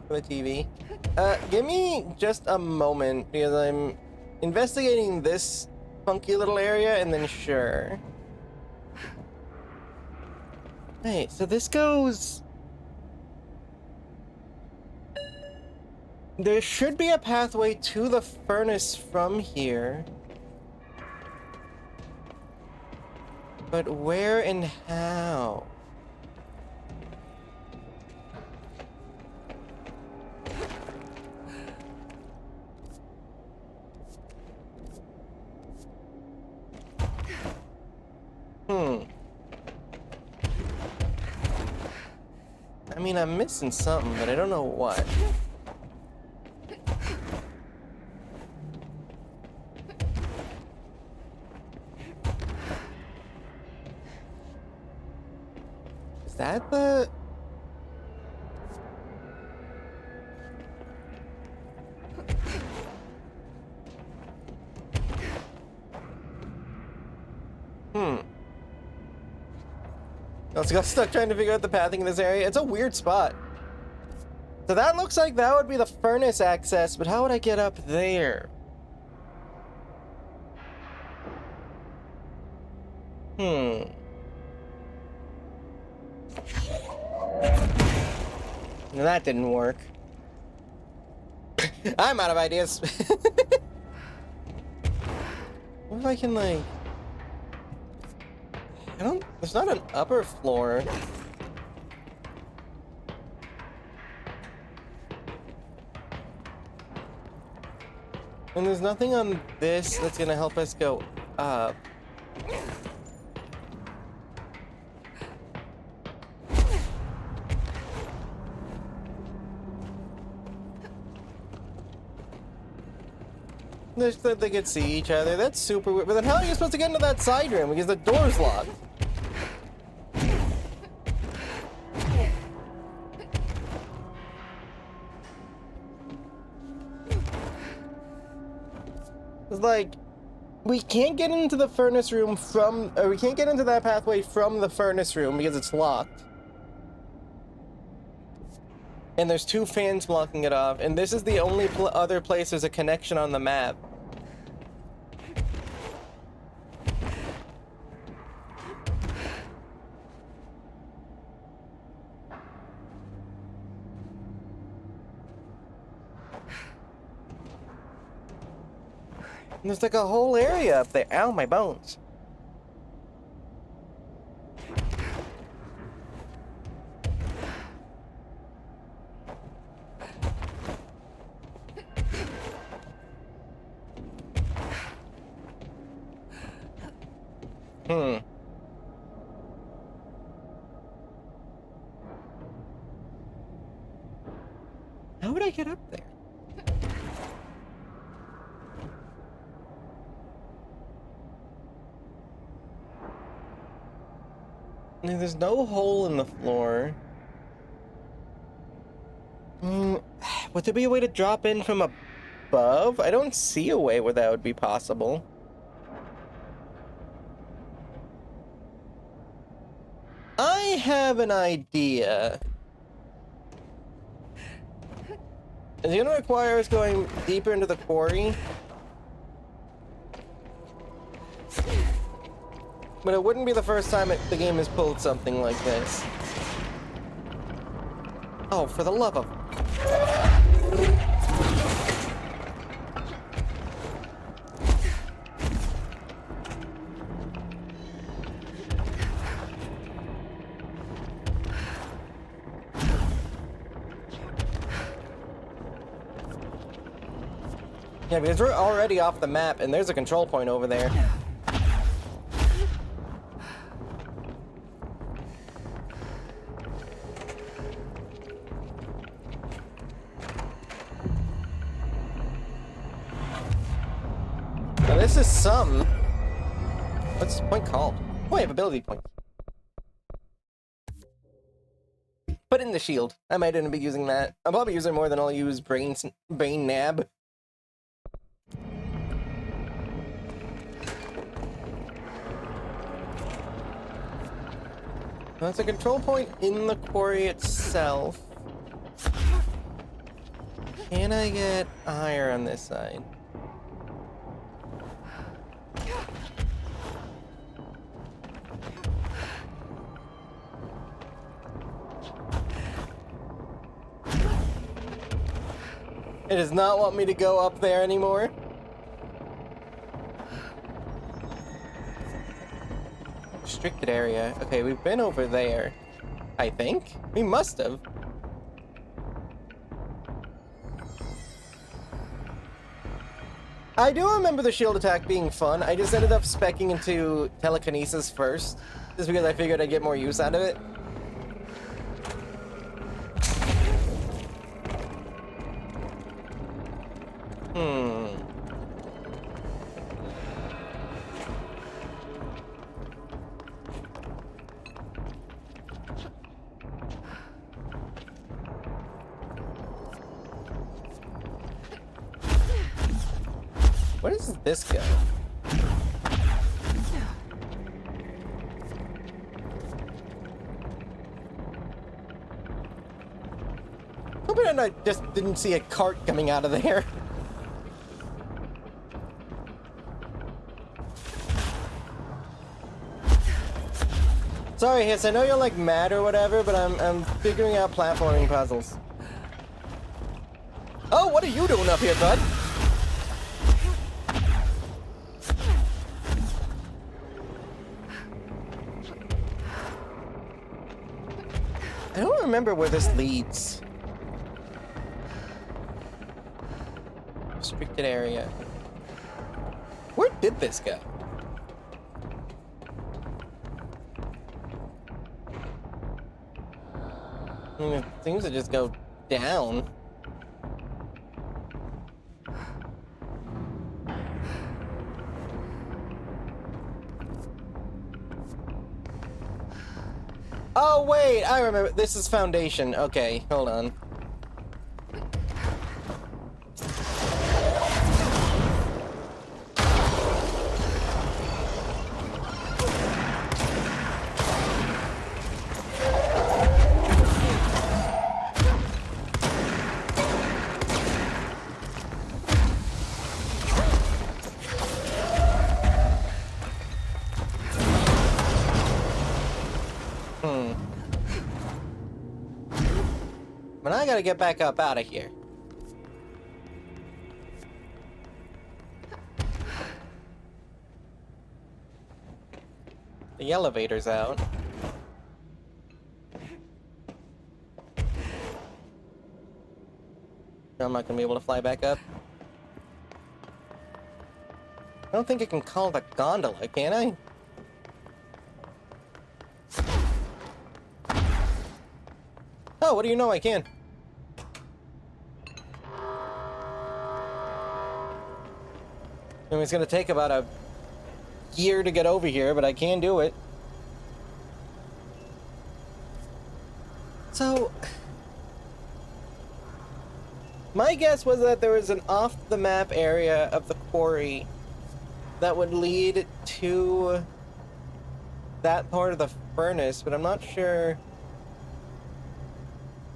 The TV. Give me just a moment, because I'm investigating this funky little area, and then sure. Hey, so this goes... There should be a pathway to the furnace from here. But where and how? I mean, I'm missing something, but I don't know what. Is that the... I got stuck trying to figure out the pathing in this area. It's a weird spot. So that looks like that would be the furnace access, but how would I get up there? That didn't work. I'm out of ideas. What if I can, like... There's not an upper floor. And there's nothing on this that's gonna help us go up. Just that they could see each other. That's super weird. But then how are you supposed to get into that side room? Because the door's locked. It's like, we can't get into the furnace room from, or we can't get into that pathway from the furnace room because it's locked. And there's 2 fans blocking it off, and this is the only other place there's a connection on the map. And there's like a whole area up there. Ow, my bones. How would I get up there? There's no hole in the floor. Would there be a way to drop in from above? I don't see a way where that would be possible. I have an idea. Is it going to require us going deeper into the quarry? But it wouldn't be the first time the game has pulled something like this. Oh, for the love of... Yeah, because we're already off the map, and there's a control point over there. Now this is some... What's this point called? Oh, I have ability points. Put in the shield. I might end up using that. I'll probably use it more than I'll use brain nab. That's a control point in the quarry itself. Can I get higher on this side? It does not want me to go up there anymore. Restricted area. Okay, we've been over there. I think. We must have. I do remember the shield attack being fun. I just ended up speccing into telekinesis first. Just because I figured I'd get more use out of it. Where does this go? Hoping I just didn't see a cart coming out of there. Sorry, Hiss, I know you're like mad or whatever, but I'm figuring out platforming puzzles. Oh, what are you doing up here, bud? I don't remember where this leads. Restricted area. Where did this go? I mean, it seems to just go down. Oh, wait, I remember. This is Foundation. Okay, hold on. But I gotta get back up out of here. The elevator's out. I'm not gonna be able to fly back up. I don't think I can call the gondola, can I? Oh, what do you know? I can. I mean, it's gonna take about a year to get over here, but I can do it. So, my guess was that there was an off-the-map area of the quarry that would lead to that part of the furnace, but I'm not sure.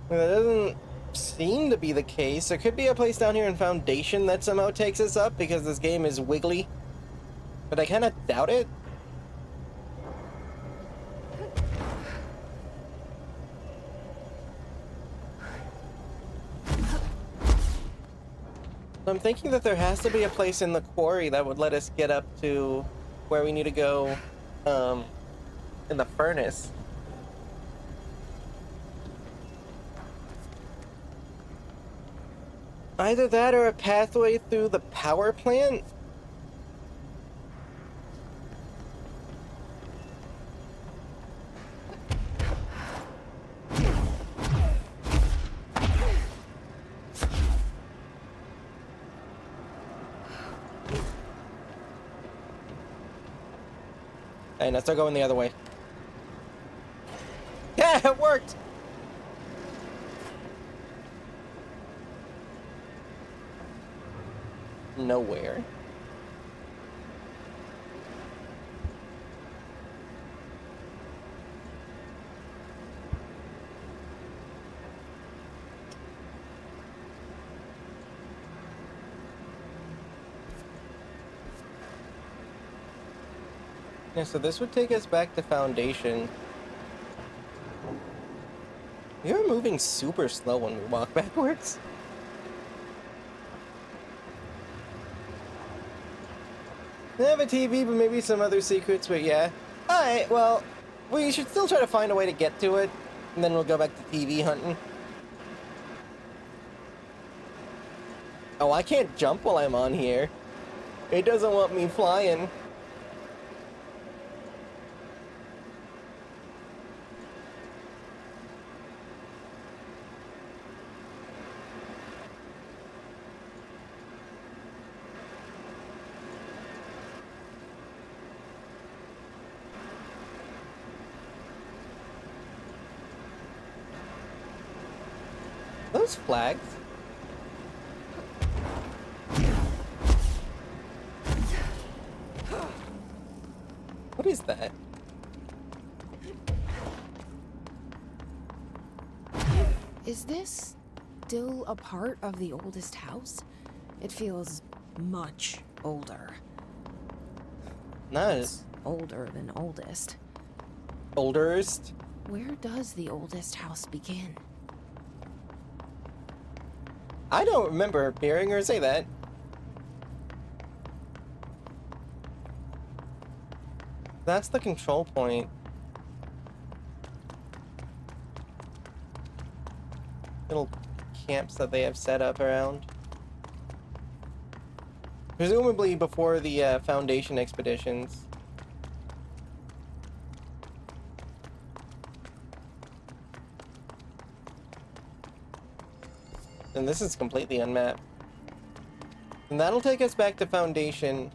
That doesn't seem to be the case. There could be a place down here in Foundation that somehow takes us up because this game is wiggly, but I kind of doubt it. I'm thinking that there has to be a place in the quarry that would let us get up to where we need to go in the furnace. Either that or a pathway through the power plant? Hey, now start going the other way. Yeah, it worked! Nowhere. Yeah, so this would take us back to Foundation. You're moving super slow when we walk backwards. I have a TV, but maybe some other secrets, but yeah. Alright, well, we should still try to find a way to get to it, and then we'll go back to TV hunting. Oh, I can't jump while I'm on here. It doesn't want me flying. Those flags? What is that? Is this still a part of the oldest house? It feels much older. Nice. Older than oldest. Olderst? Where does the oldest house begin? I don't remember hearing her say that. That's the control point. Little camps that they have set up around. Presumably before the Foundation expeditions. And this is completely unmapped. And that'll take us back to Foundation.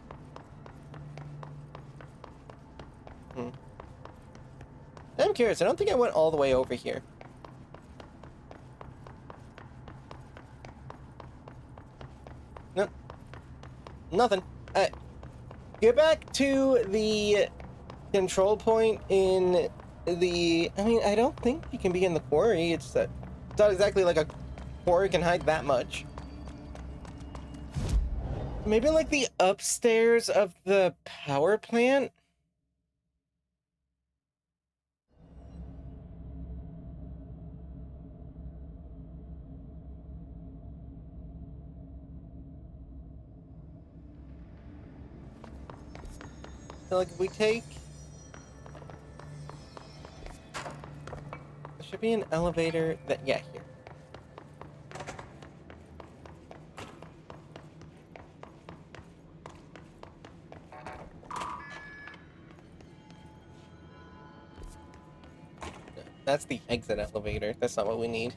I'm curious. I don't think I went all the way over here. Nope. Nothing. Get back to the control point in the... I mean, I don't think you can be in the quarry. It's not exactly like a quarry can hide that much. Maybe like the upstairs of the power plant? So, like, if we take... There should be an elevator that... Yeah, here. That's the exit elevator. That's not what we need.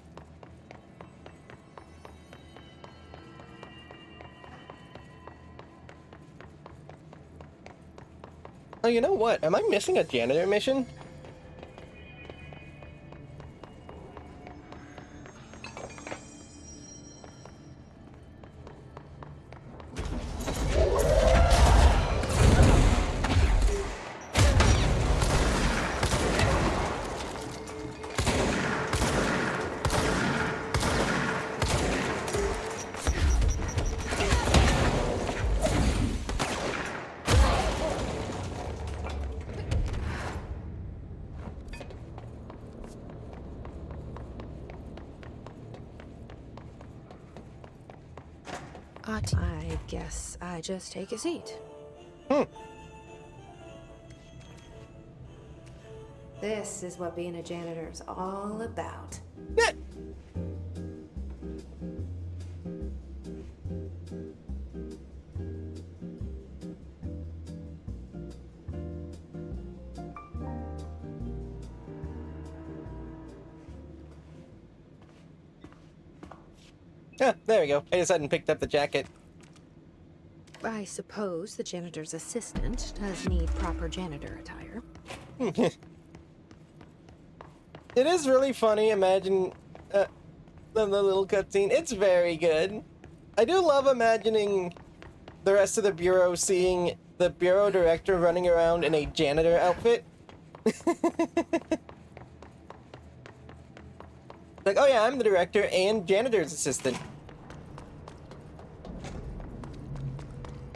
Oh, you know what? Am I missing a janitor mission? I guess I just take a seat. This is what being a janitor's all about. Yeah, there we go. I just hadn't picked up the jacket. I suppose the janitor's assistant does need proper janitor attire. It is really funny. Imagine the little cutscene. It's very good. I do love imagining the rest of the Bureau seeing the Bureau Director running around in a janitor outfit. Like, oh yeah, I'm the director and janitor's assistant.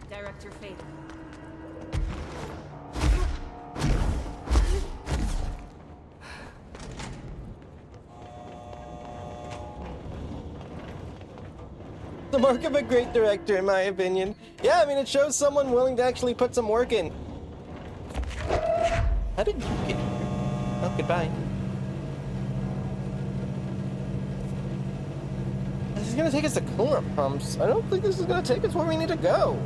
Director Faith. The mark of a great director, in my opinion. Yeah, I mean, it shows someone willing to actually put some work in. How did you get here? Oh, goodbye. This is gonna take us to coolant pumps. I don't think this is gonna take us where we need to go.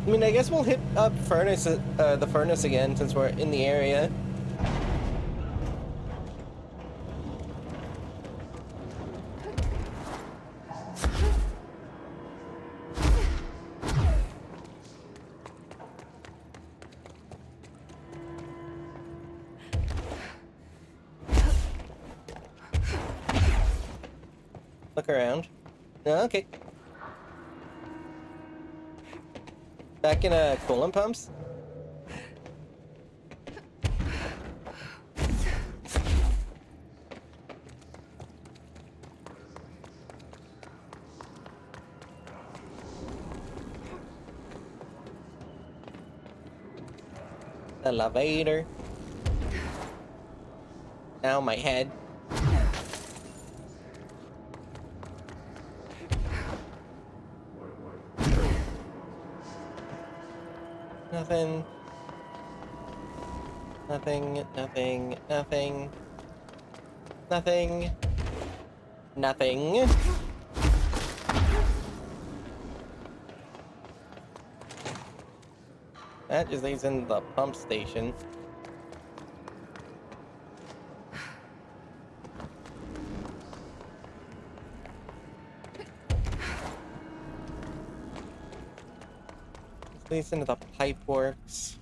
I mean, I guess we'll hit up the furnace again since we're in the area. Look around. Oh, okay. Back in coolant pumps? Elevator. Now my head. Nothing. Nothing, nothing, nothing. Nothing. Nothing. That just leads into the pump station. Leads into the pipe works.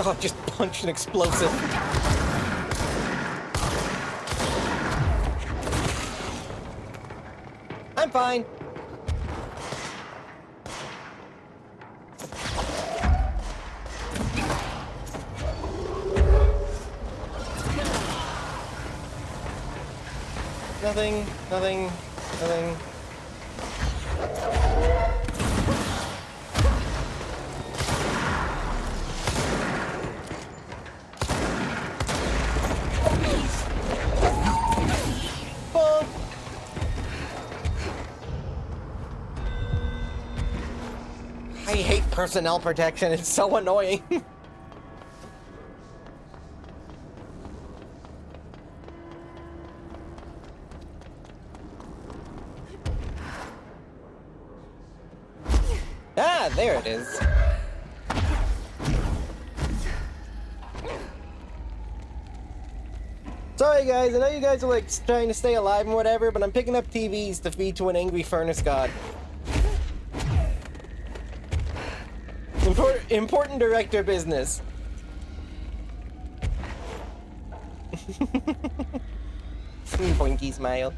God, just punched an explosive. I'm fine. Nothing, nothing, nothing. Bonk. I hate personnel protection, it's so annoying. Ah, there it is. Sorry guys, I know you guys are like trying to stay alive and whatever, but I'm picking up TVs to feed to an angry furnace god. Important director business. Boinky smile.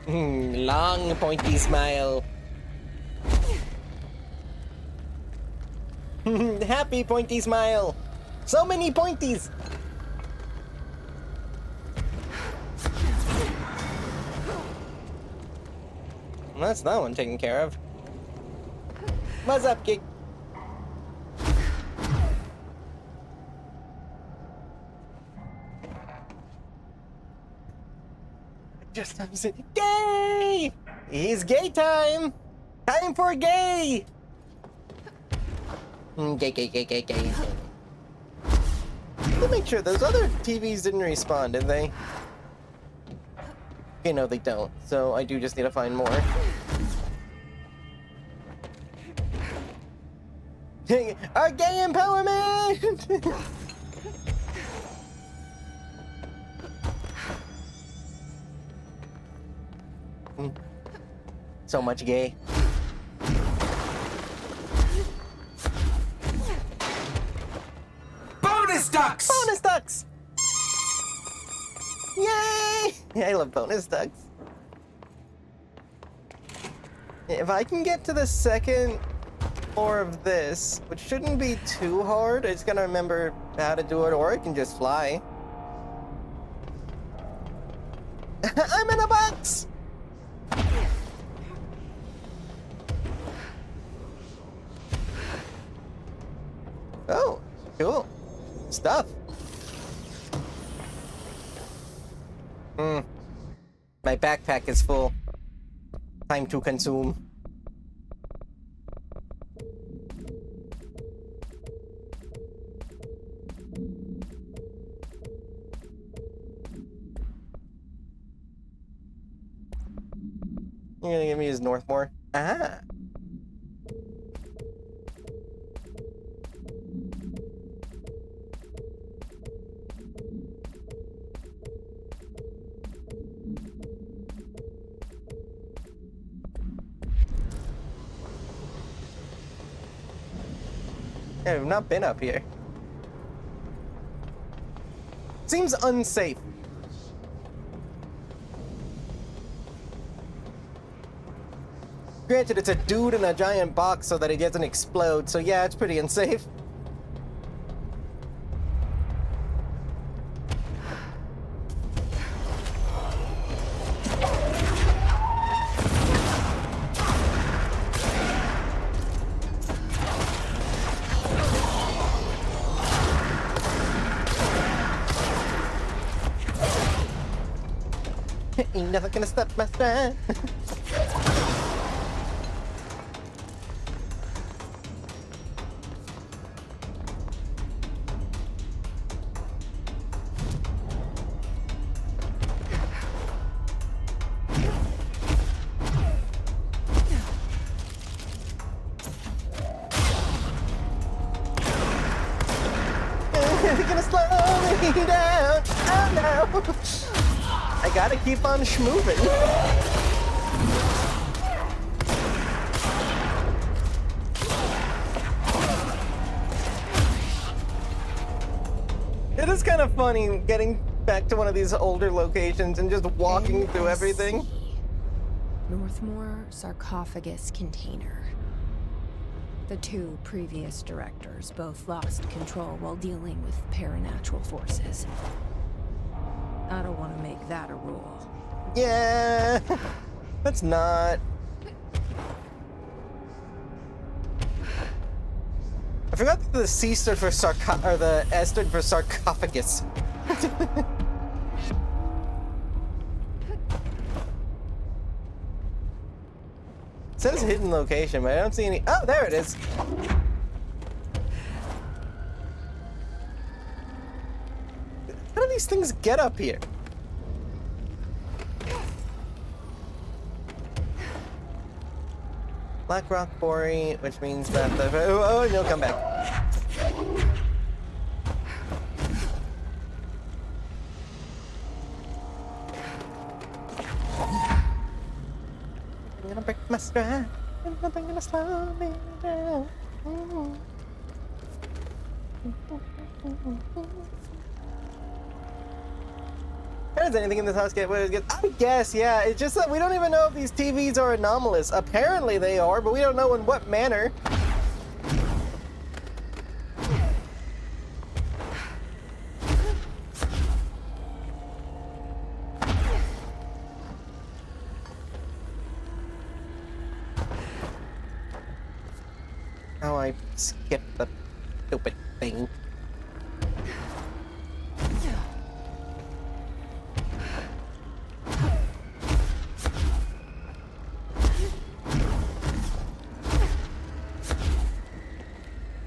Long pointy smile. Happy pointy smile. So many pointies. Well, that's that one taken care of. What's up, Geek? Just I'm saying, gay! It's gay time! Time for gay! Gay, gay, gay, gay, gay. Let me make sure those other TVs didn't respawn, did they? Okay, no, they don't. So I do just need to find more. Our gay empowerment! So much gay. Bonus ducks! Bonus ducks! Yay! I love bonus ducks. If I can get to the second floor of this, which shouldn't be too hard, I just gotta remember how to do it, or I can just fly. I'm in a box! Oh, cool. Stuff. My backpack is full. Time to consume. You're gonna give me his Northmore? Ah. Yeah, we've not been up here. Seems unsafe. Granted, it's a dude in a giant box so that it doesn't explode, so yeah, it's pretty unsafe. Ain't nothing gonna stop my stride. It's gonna slow me down. Oh no. I gotta keep on schmoving. It is kind of funny getting back to one of these older locations and just walking through everything. Northmore sarcophagus container. The two previous directors both lost control while dealing with paranatural forces. I don't want to make that a rule. Yeah, that's not. I forgot that the C stood for or the S stood for sarcophagus. It says hidden location, but I don't see any. Oh, there it is. How do these things get up here? Black Rock Quarry, which means that the... Oh, and he'll come back. I'm gonna break my stride, and nothing gonna slow me down. Does anything in this house get? I guess, yeah. It's just that we don't even know if these TVs are anomalous. Apparently they are, but we don't know in what manner. How I skipped the stupid thing.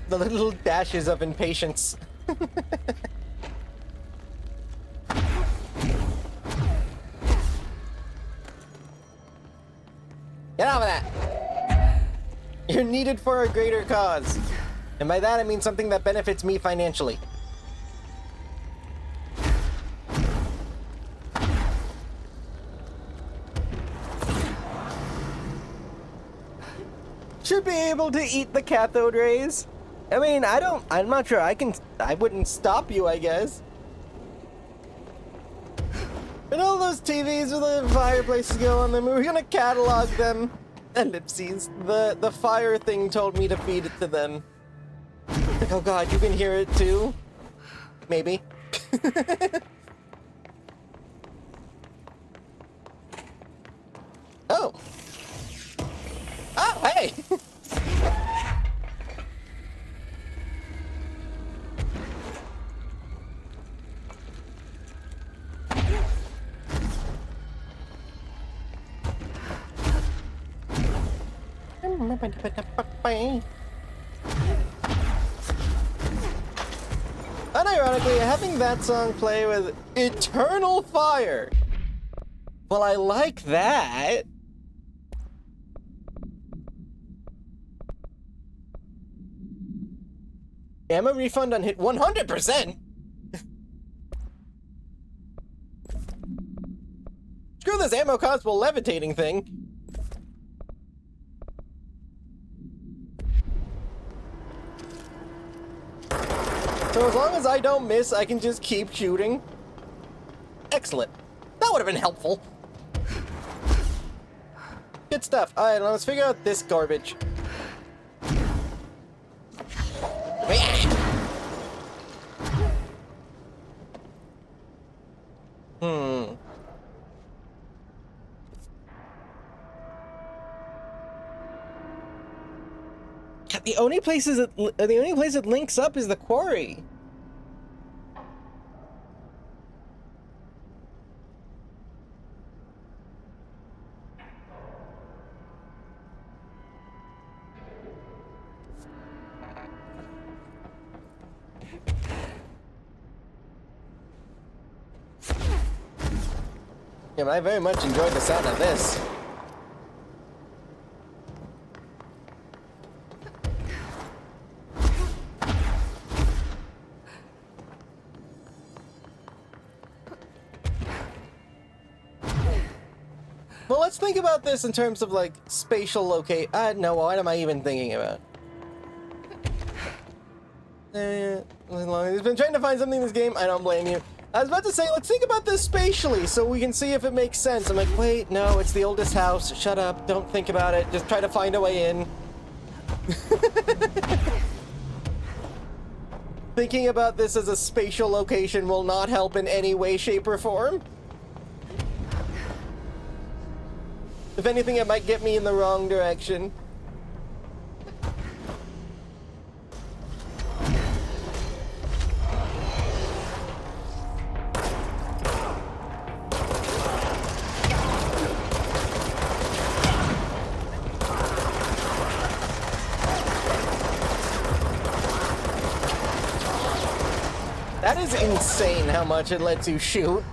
The little dashes of impatience. Get off of that! You're needed for a greater cause. And by that I mean something that benefits me financially. Should be able to eat the cathode rays. I mean, I'm not sure I wouldn't stop you, I guess. And all those TVs with the fireplaces go on them, we're gonna catalog them. Ellipses. The fire thing told me to feed it to them. Like, oh god, you can hear it too? Maybe. Oh. Oh, hey! Unironically, having that song play with Eternal Fire. Well, I like that. Ammo refund on hit 100%. Screw this ammo cost while levitating thing. So as long as I don't miss, I can just keep shooting. Excellent. That would have been helpful. Good stuff. Alright, let's figure out this garbage. The only place it links up is the quarry. Yeah, but I very much enjoyed the sound of this. Well, let's think about this in terms of, like, spatial locate. No, what am I even thinking about? He's been trying to find something in this game. I don't blame you. I was about to say, let's think about this spatially so we can see if it makes sense. I'm like, wait, no, it's the oldest house. Shut up. Don't think about it. Just try to find a way in. Thinking about this as a spatial location will not help in any way, shape, or form. If anything, it might get me in the wrong direction. That is insane how much it lets you shoot.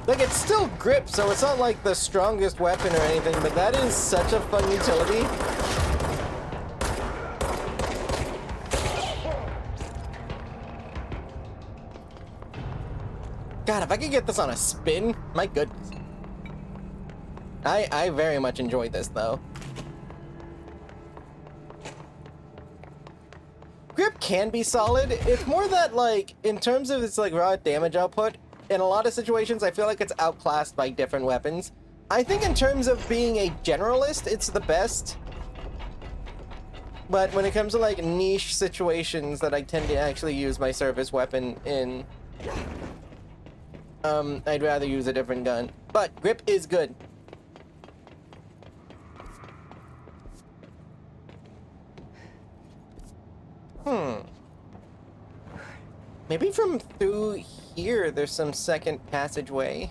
Like, it's still grip, so it's not like the strongest weapon or anything, but that is such a fun utility. God, if I could get this on a spin, my goodness. I very much enjoyed this, though. Grip can be solid. It's more that, like, in terms of its, like, raw damage output, in a lot of situations, I feel like it's outclassed by different weapons. I think in terms of being a generalist, it's the best. But when it comes to, like, niche situations that I tend to actually use my service weapon in, I'd rather use a different gun. But grip is good. Maybe from through here, there's some second passageway.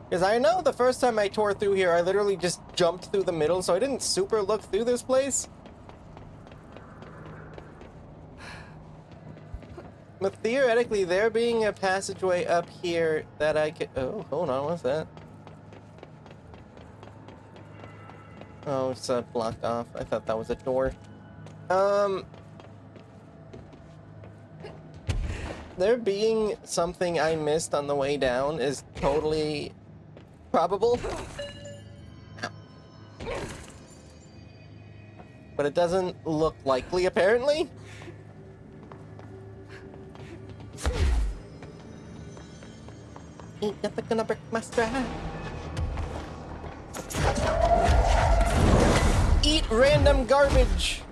Because I know the first time I tore through here, I literally just jumped through the middle, so I didn't super look through this place. But theoretically, there being a passageway up here that I could... Oh, hold on, what's that? Oh, it's blocked off. I thought that was a door. There being something I missed on the way down is totally probable. But it doesn't look likely, apparently. Ain't nothing gonna break my stride. Eat random garbage.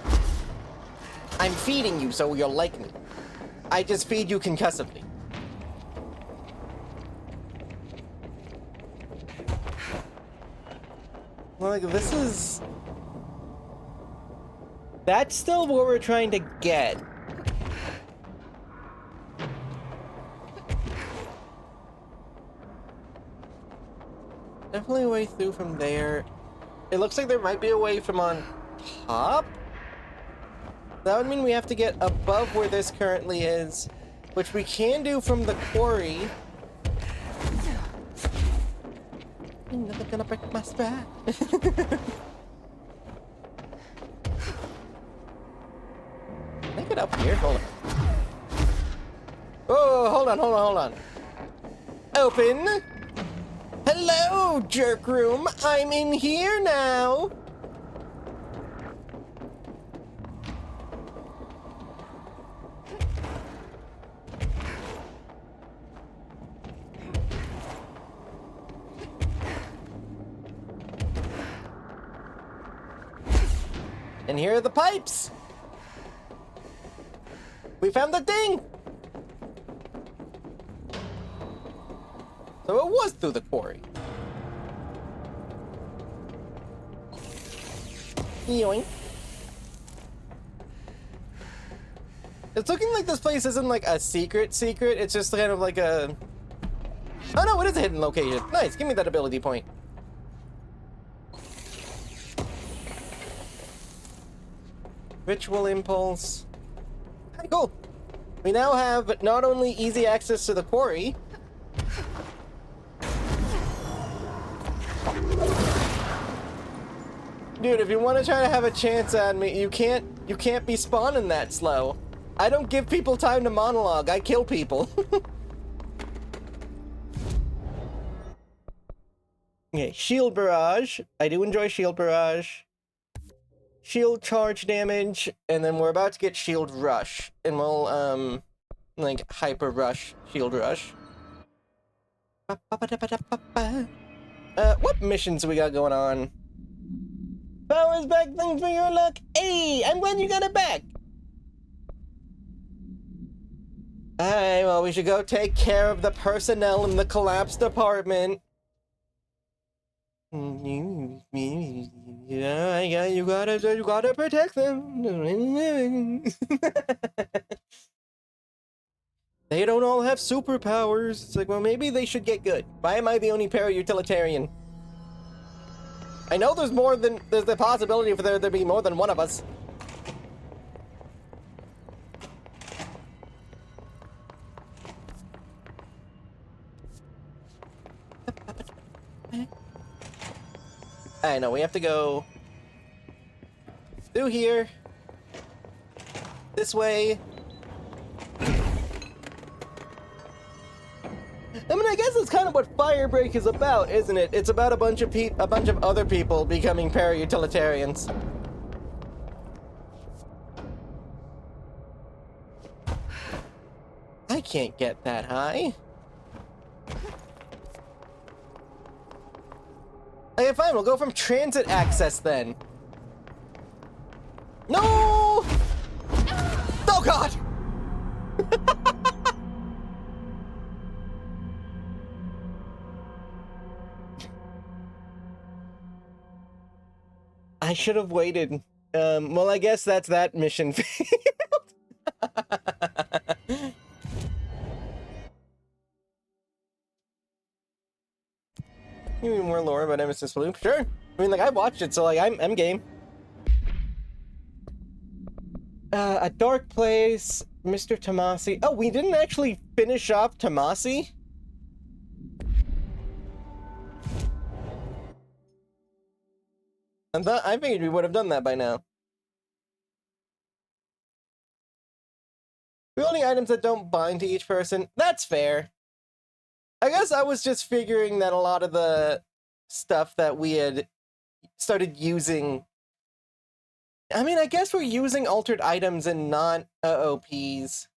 I'm feeding you so you'll like me. I just feed you concussively. Like, this is... That's still what we're trying to get. Definitely a way through from there. It looks like there might be a way from on top. That would mean we have to get above where this currently is, which we can do from the quarry. Ain't nothing gonna break my stride. Make it up here. Hold on. Oh, hold on. Open. Hello, jerk room. I'm in here now. And here are the pipes. We found the thing. So it was through the quarry. Yoink. It's looking like this place isn't like a secret. It's just kind of like a... Oh no, it is a hidden location. Nice, give me that ability point. Ritual impulse. Okay, cool. We now have not only easy access to the quarry, Dude, if you want to try to have a chance at me, you can't be spawning that slow. I don't give people time to monologue. I kill people. Okay, shield barrage. I do enjoy shield barrage. Shield charge damage, and then we're about to get shield rush, and we'll like hyper rush, shield rush. What missions we got going on? Powers back things for your luck. Hey, I'm glad you got it back. Alright, well, we should go take care of the personnel in the collapsed apartment. Yeah, you gotta protect them. They don't all have superpowers. It's like, well, maybe they should get good. Why am I the only para-utilitarian? I know there's the possibility for there to be more than one of us. I know, we have to go through here, this way. I mean, I guess that's kind of what Firebreak is about, isn't it? It's about a bunch of other people becoming para-utilitarians. I can't get that high. Okay, fine, we'll go from transit access then. No! Oh god! I should have waited. Well, I guess that's that mission failed. You mean more lore about Nemesis Loop? Sure. I mean, like, I watched it, so, like, I'm game. A Dark Place, Mr. Tomasi. Oh, we didn't actually finish off Tomasi? I figured we would have done that by now. Building items that don't bind to each person. That's fair. I guess I was just figuring that a lot of the stuff that we had started using... I mean, I guess we're using altered items and not OPs.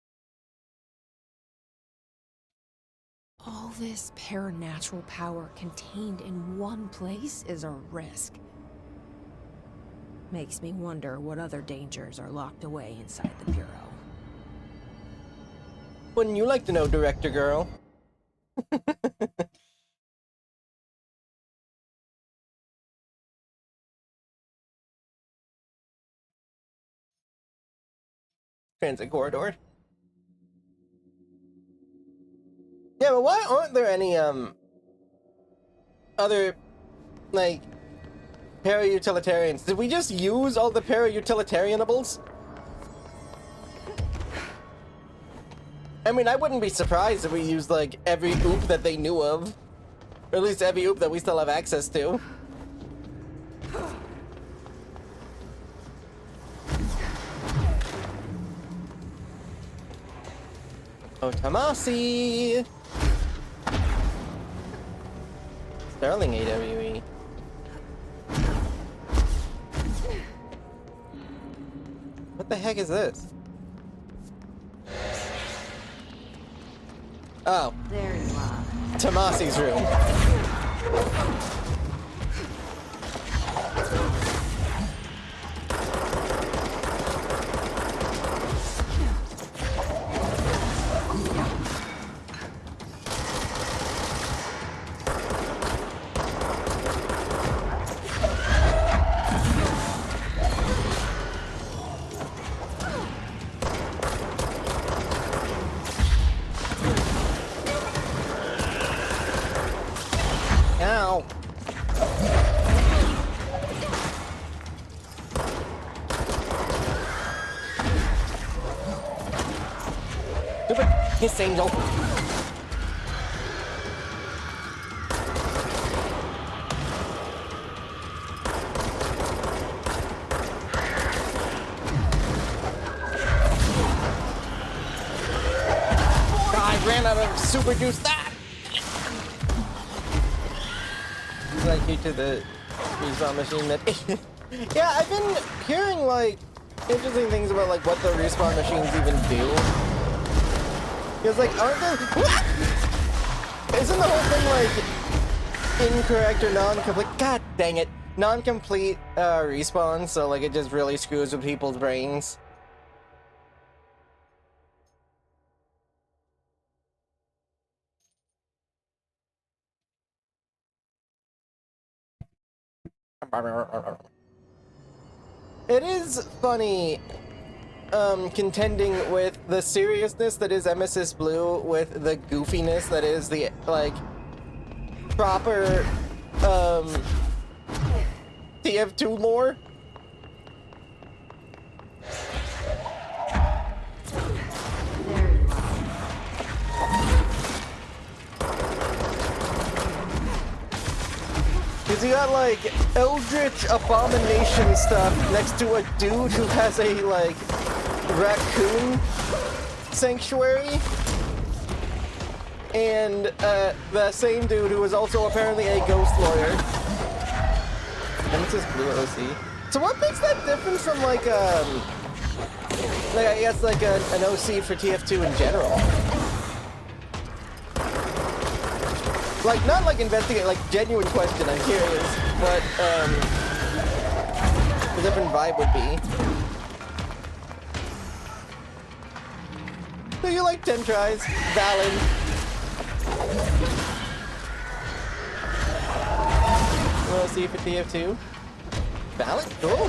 All this paranatural power contained in one place is a risk. Makes me wonder what other dangers are locked away inside the Bureau. Wouldn't you like to know, Director Girl? Transit corridor. Yeah, but why aren't there any, other, like, para-utilitarians? Did we just use all the para-utilitarianables? I mean, I wouldn't be surprised if we used, like, every oop that they knew of. Or at least every oop that we still have access to. Oh, Tomasi! Sterling AWE. What the heck is this? Oh. There you are. Tomasi's room. Ow. Stupid hiss angel. out of super juice. Ah! Thank you to the respawn machine that... Yeah, I've been hearing, like, interesting things about, like, what the respawn machines even do. Because, like, aren't there... Isn't the whole thing, like, incorrect or non-complete? God dang it. Non-complete respawn, so, like, it just really screws with people's brains. It is funny, contending with the seriousness that is MSS Blue with the goofiness that is the, like, proper, TF2 lore. Because you got, like, Eldritch Abomination stuff next to a dude who has a, like, raccoon sanctuary. And, the same dude who is also apparently a ghost lawyer. And it's just Blue OC. So what makes that different from, like, I guess, like, an OC for TF2 in general? Like, not like investigate, like, genuine question, I'm curious, what, the different vibe would be. So you like 10 tries, valid. We'll see for TF2. Valid? Cool.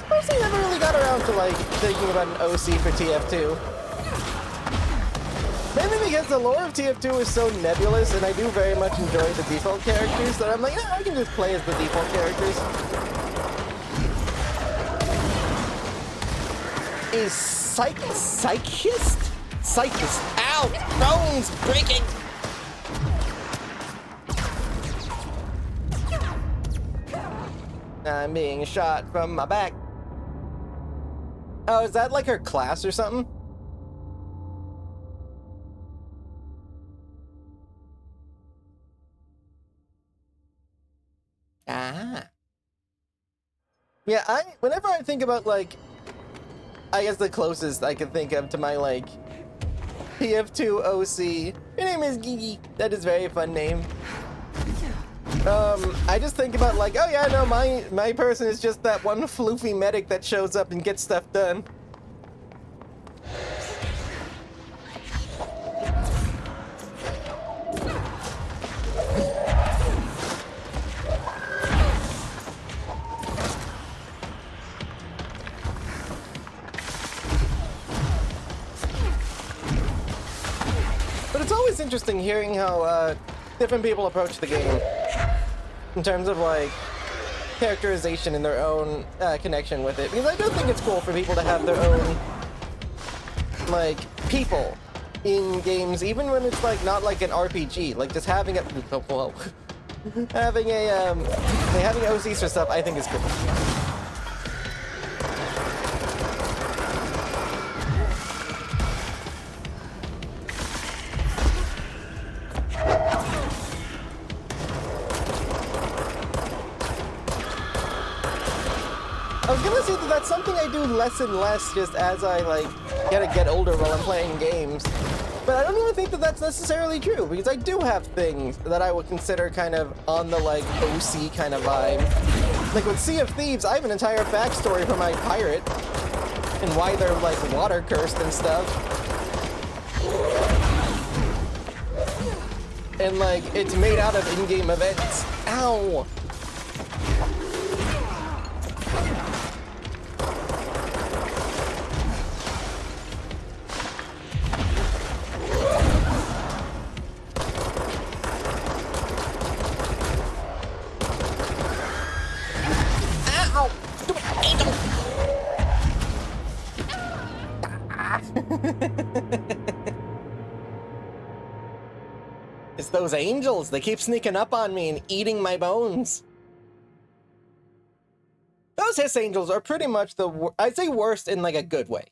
Personally, never really got around to, like, thinking about an OC for TF2. Maybe because the lore of TF2 is so nebulous, and I do very much enjoy the default characters, that I'm like, yeah, I can just play as the default characters. Is Psychist? Psychist. Ow! Bones breaking! I'm being shot from my back. Oh, is that like her class or something? Ah. Yeah, whenever I think about, like, I guess the closest I can think of to my, like, TF2 OC. Your name is Gigi. That is a very fun name. I just think about, like, oh yeah, no, my person is just that one floofy medic that shows up and gets stuff done. But it's always interesting hearing how different people approach the game in terms of, like, characterization and their own connection with it. Because I do think it's cool for people to have their own, like, people in games, even when it's, like, not like an RPG. Like, just having a... Whoa. having OCs for stuff, I think is cool. I was gonna say that that's something I do less and less just as I, like, get older while I'm playing games. But I don't even think that that's necessarily true, because I do have things that I would consider kind of on the, like, OC kind of vibe. Like with Sea of Thieves, I have an entire backstory for my pirate, and why they're, like, water cursed and stuff. And, like, it's made out of in-game events. Ow! It's those angels. They keep sneaking up on me and eating my bones. Those Hiss angels are pretty much I'd say worst in, like, a good way.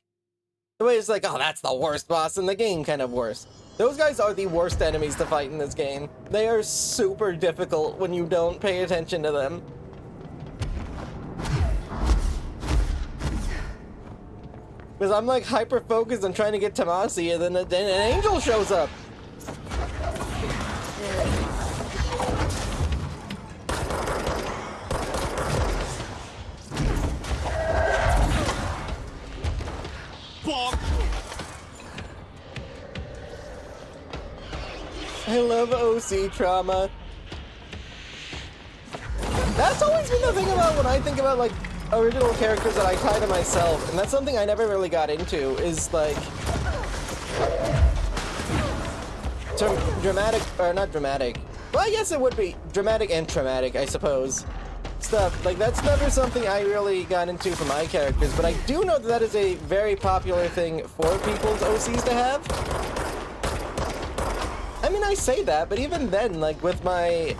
The way it's like, oh, that's the worst boss in the game, kind of worse. Those guys are the worst enemies to fight in this game. They are super difficult when you don't pay attention to them. Because I'm like hyper-focused on trying to get Tomasi, and then an angel shows up. I love OC trauma. That's always been the thing about when I think about like original characters that I tie to myself, and that's something I never really got into, is like dramatic, or not dramatic. Well, I guess it would be dramatic and traumatic, I suppose. Stuff like that's never something I really got into for my characters, but I do know that that is a very popular thing for people's OCs to have. I mean, I say that, but even then, like with my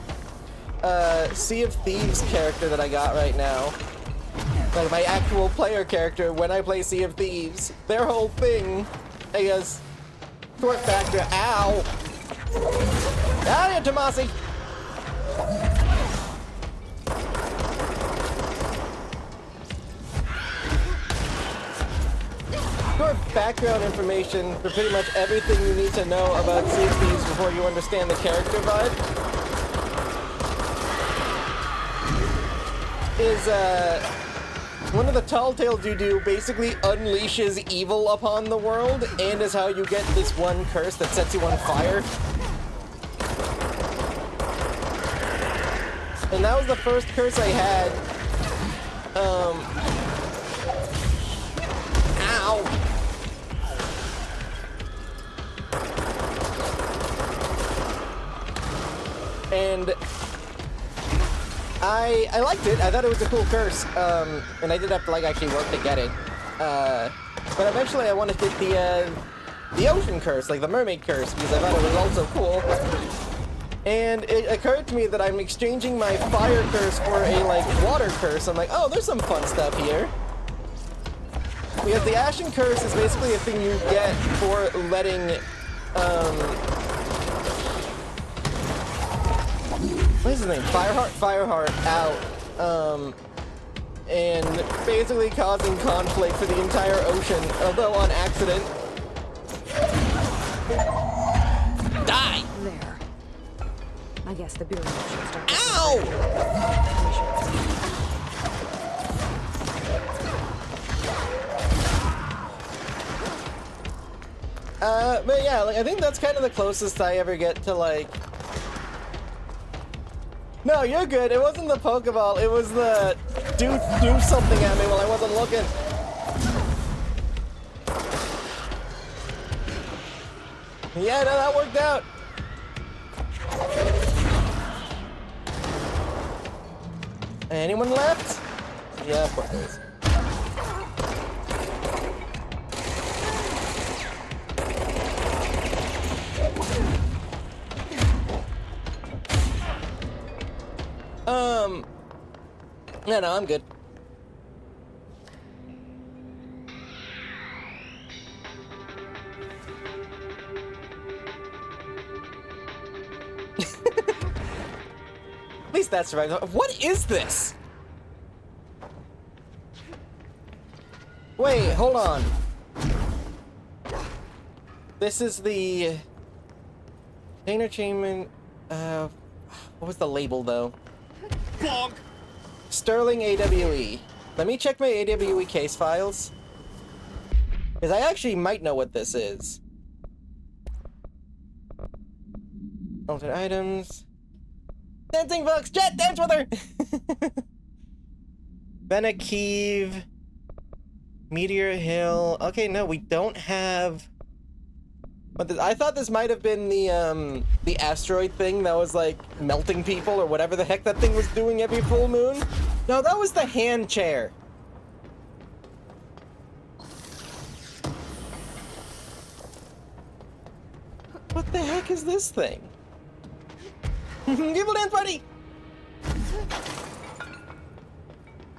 Sea of Thieves character that I got right now, like my actual player character, when I play Sea of Thieves, their whole thing, I guess, short factor, ow! Out here, Tomasi! Short background information for pretty much everything you need to know about Sea of Thieves before you understand the character vibe is, one of the tall tales you do basically unleashes evil upon the world, and is how you get this one curse that sets you on fire. And that was the first curse I had. Ow! And I liked it. I thought it was a cool curse, and I did have to like actually work to get it. But eventually I wanted to get the ocean curse, like the mermaid curse, because I thought it was also cool. And it occurred to me that I'm exchanging my fire curse for a like water curse. I'm like, oh, there's some fun stuff here. Because the ashen curse is basically a thing you get for letting what is his name? Fireheart out, and basically causing conflict for the entire ocean, although on accident. Die! There. I guess the Bureau should start. Ow! But yeah, like I think that's kind of the closest I ever get to like. No, you're good. It wasn't the Pokeball. It was the do something at me while I wasn't looking. Yeah, no, that worked out. Anyone left? Yeah, of course there is. No, I'm good. At least that survived. What is this? Wait, hold on. This is the entertainment. What was the label though? Bonk. Sterling AWE. Let me check my AWE case files. Because I actually might know what this is. Alternate items. Dancing Fox! Jet! Dance with her! Benakeev. Meteor Hill. Okay, no, we don't have... But I thought this might have been the asteroid thing that was like melting people or whatever the heck that thing was doing every full moon. No, that was the hand chair. What the heck is this thing? Evil dance party!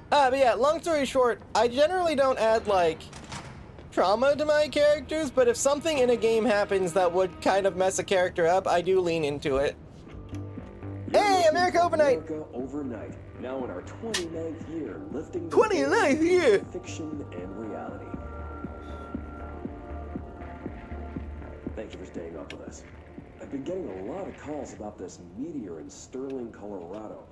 But yeah, long story short, I generally don't add like trauma to my characters, but if something in a game happens that would kind of mess a character up, I do lean into it. Hey, America Overnight! America Overnight, now in our 29th year, lifting the 29th year! fiction and reality. Thank you for staying up with us. I've been getting a lot of calls about this meteor in Sterling, Colorado.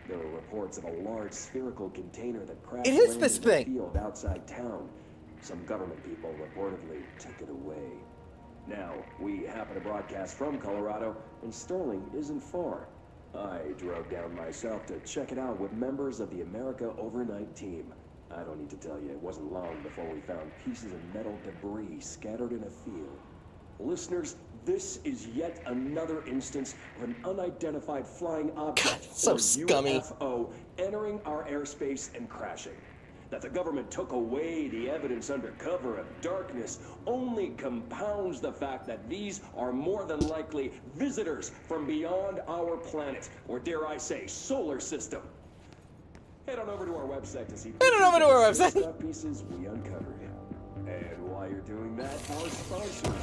There are reports of a large spherical container that crashed It is landed this in thing. a field outside town. Some government people reportedly took it away. Now, we happen to broadcast from Colorado, and Sterling isn't far. I drove down myself to check it out with members of the America Overnight team. I don't need to tell you, it wasn't long before we found pieces of metal debris scattered in a field. Listeners, this is yet another instance of an unidentified flying object, so or scummy. UFO, entering our airspace and crashing. That the government took away the evidence under cover of darkness only compounds the fact that these are more than likely visitors from beyond our planet, or dare I say, solar system. Head on over to our website to see stuff pieces we uncovered. And while you're doing that, our sponsors will be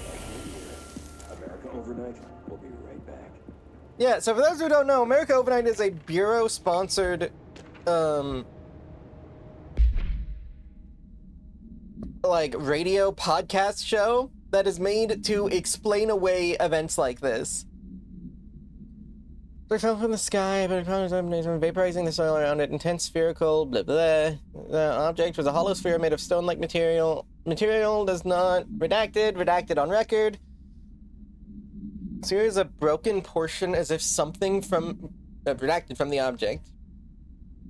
right here. America Overnight will be right back. Yeah, so for those who don't know, America Overnight is a Bureau-sponsored, like, radio podcast show that is made to explain away events like this. They fell from the sky, but it was vaporizing the soil around it. Intense spherical, blah blah. The object was a hollow sphere made of stone-like material. Material does not redacted on record. Series of broken portion as if something from redacted from the object.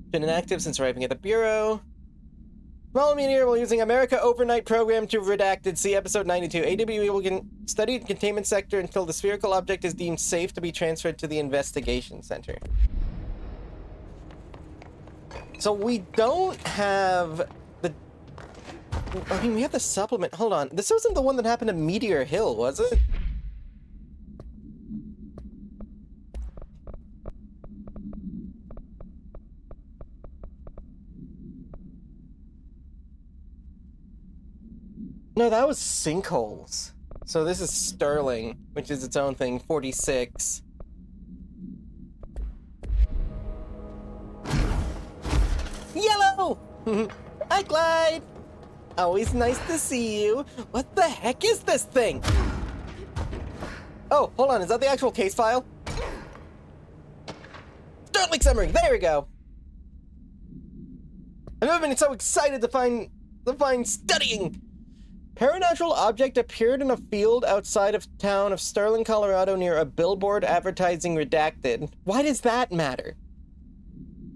Been inactive since arriving at the Bureau. Small meteor while using America Overnight program to redacted. See episode 92. AWE will study the containment sector until the spherical object is deemed safe to be transferred to the investigation center. So we don't have the... I mean, we have the supplement. Hold on. This wasn't the one that happened at Meteor Hill, was it? No, that was sinkholes. So this is Sterling, which is its own thing, 46. Yellow! Hi, Clyde! Always nice to see you. What the heck is this thing? Oh, hold on, is that the actual case file? Sterling summary, there we go! I've never been so excited to find studying! Paranatural object appeared in a field outside of town of Sterling, Colorado near a billboard advertising redacted. Why does that matter?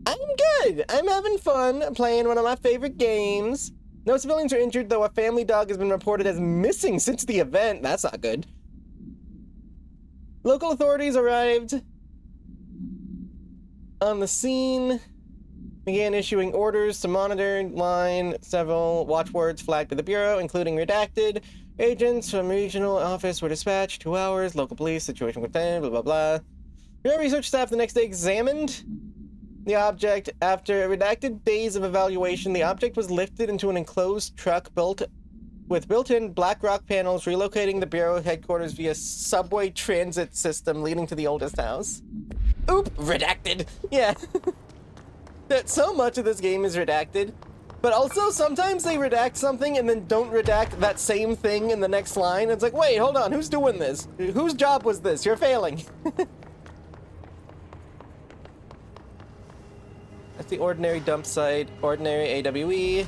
I'm good. I'm having fun playing one of my favorite games. No civilians are injured, though a family dog has been reported as missing since the event. That's not good. Local authorities arrived on the scene. Began issuing orders to monitor line. Several watchwords flagged to the Bureau, including redacted. Agents from regional office were dispatched. 2 hours. Local police, situation contained, blah, blah, blah. Bureau research staff the next day examined the object. After redacted days of evaluation, the object was lifted into an enclosed truck built with built-in black rock panels, relocating the Bureau headquarters via subway transit system leading to the oldest house. Oop! Redacted! Yeah. That so much of this game is redacted, but also sometimes they redact something and then don't redact that same thing in the next line. It's like, wait, hold on, who's doing this? Whose job was this? You're failing. That's the ordinary dump site, ordinary AWE.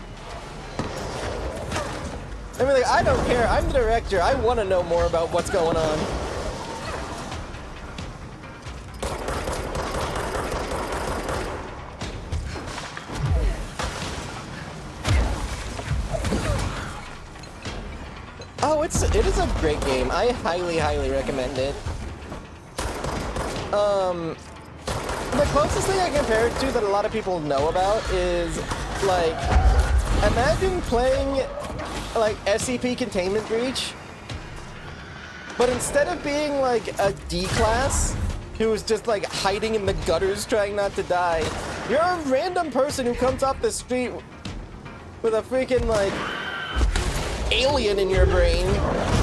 I mean, like, I don't care. I'm the director. I want to know more about what's going on. Oh, it is a great game. I highly, highly recommend it. The closest thing I compare it to that a lot of people know about is, like, imagine playing, like, SCP Containment Breach, but instead of being, like, a D-class who's just, like, hiding in the gutters trying not to die, you're a random person who comes off the street with a freaking, like, alien in your brain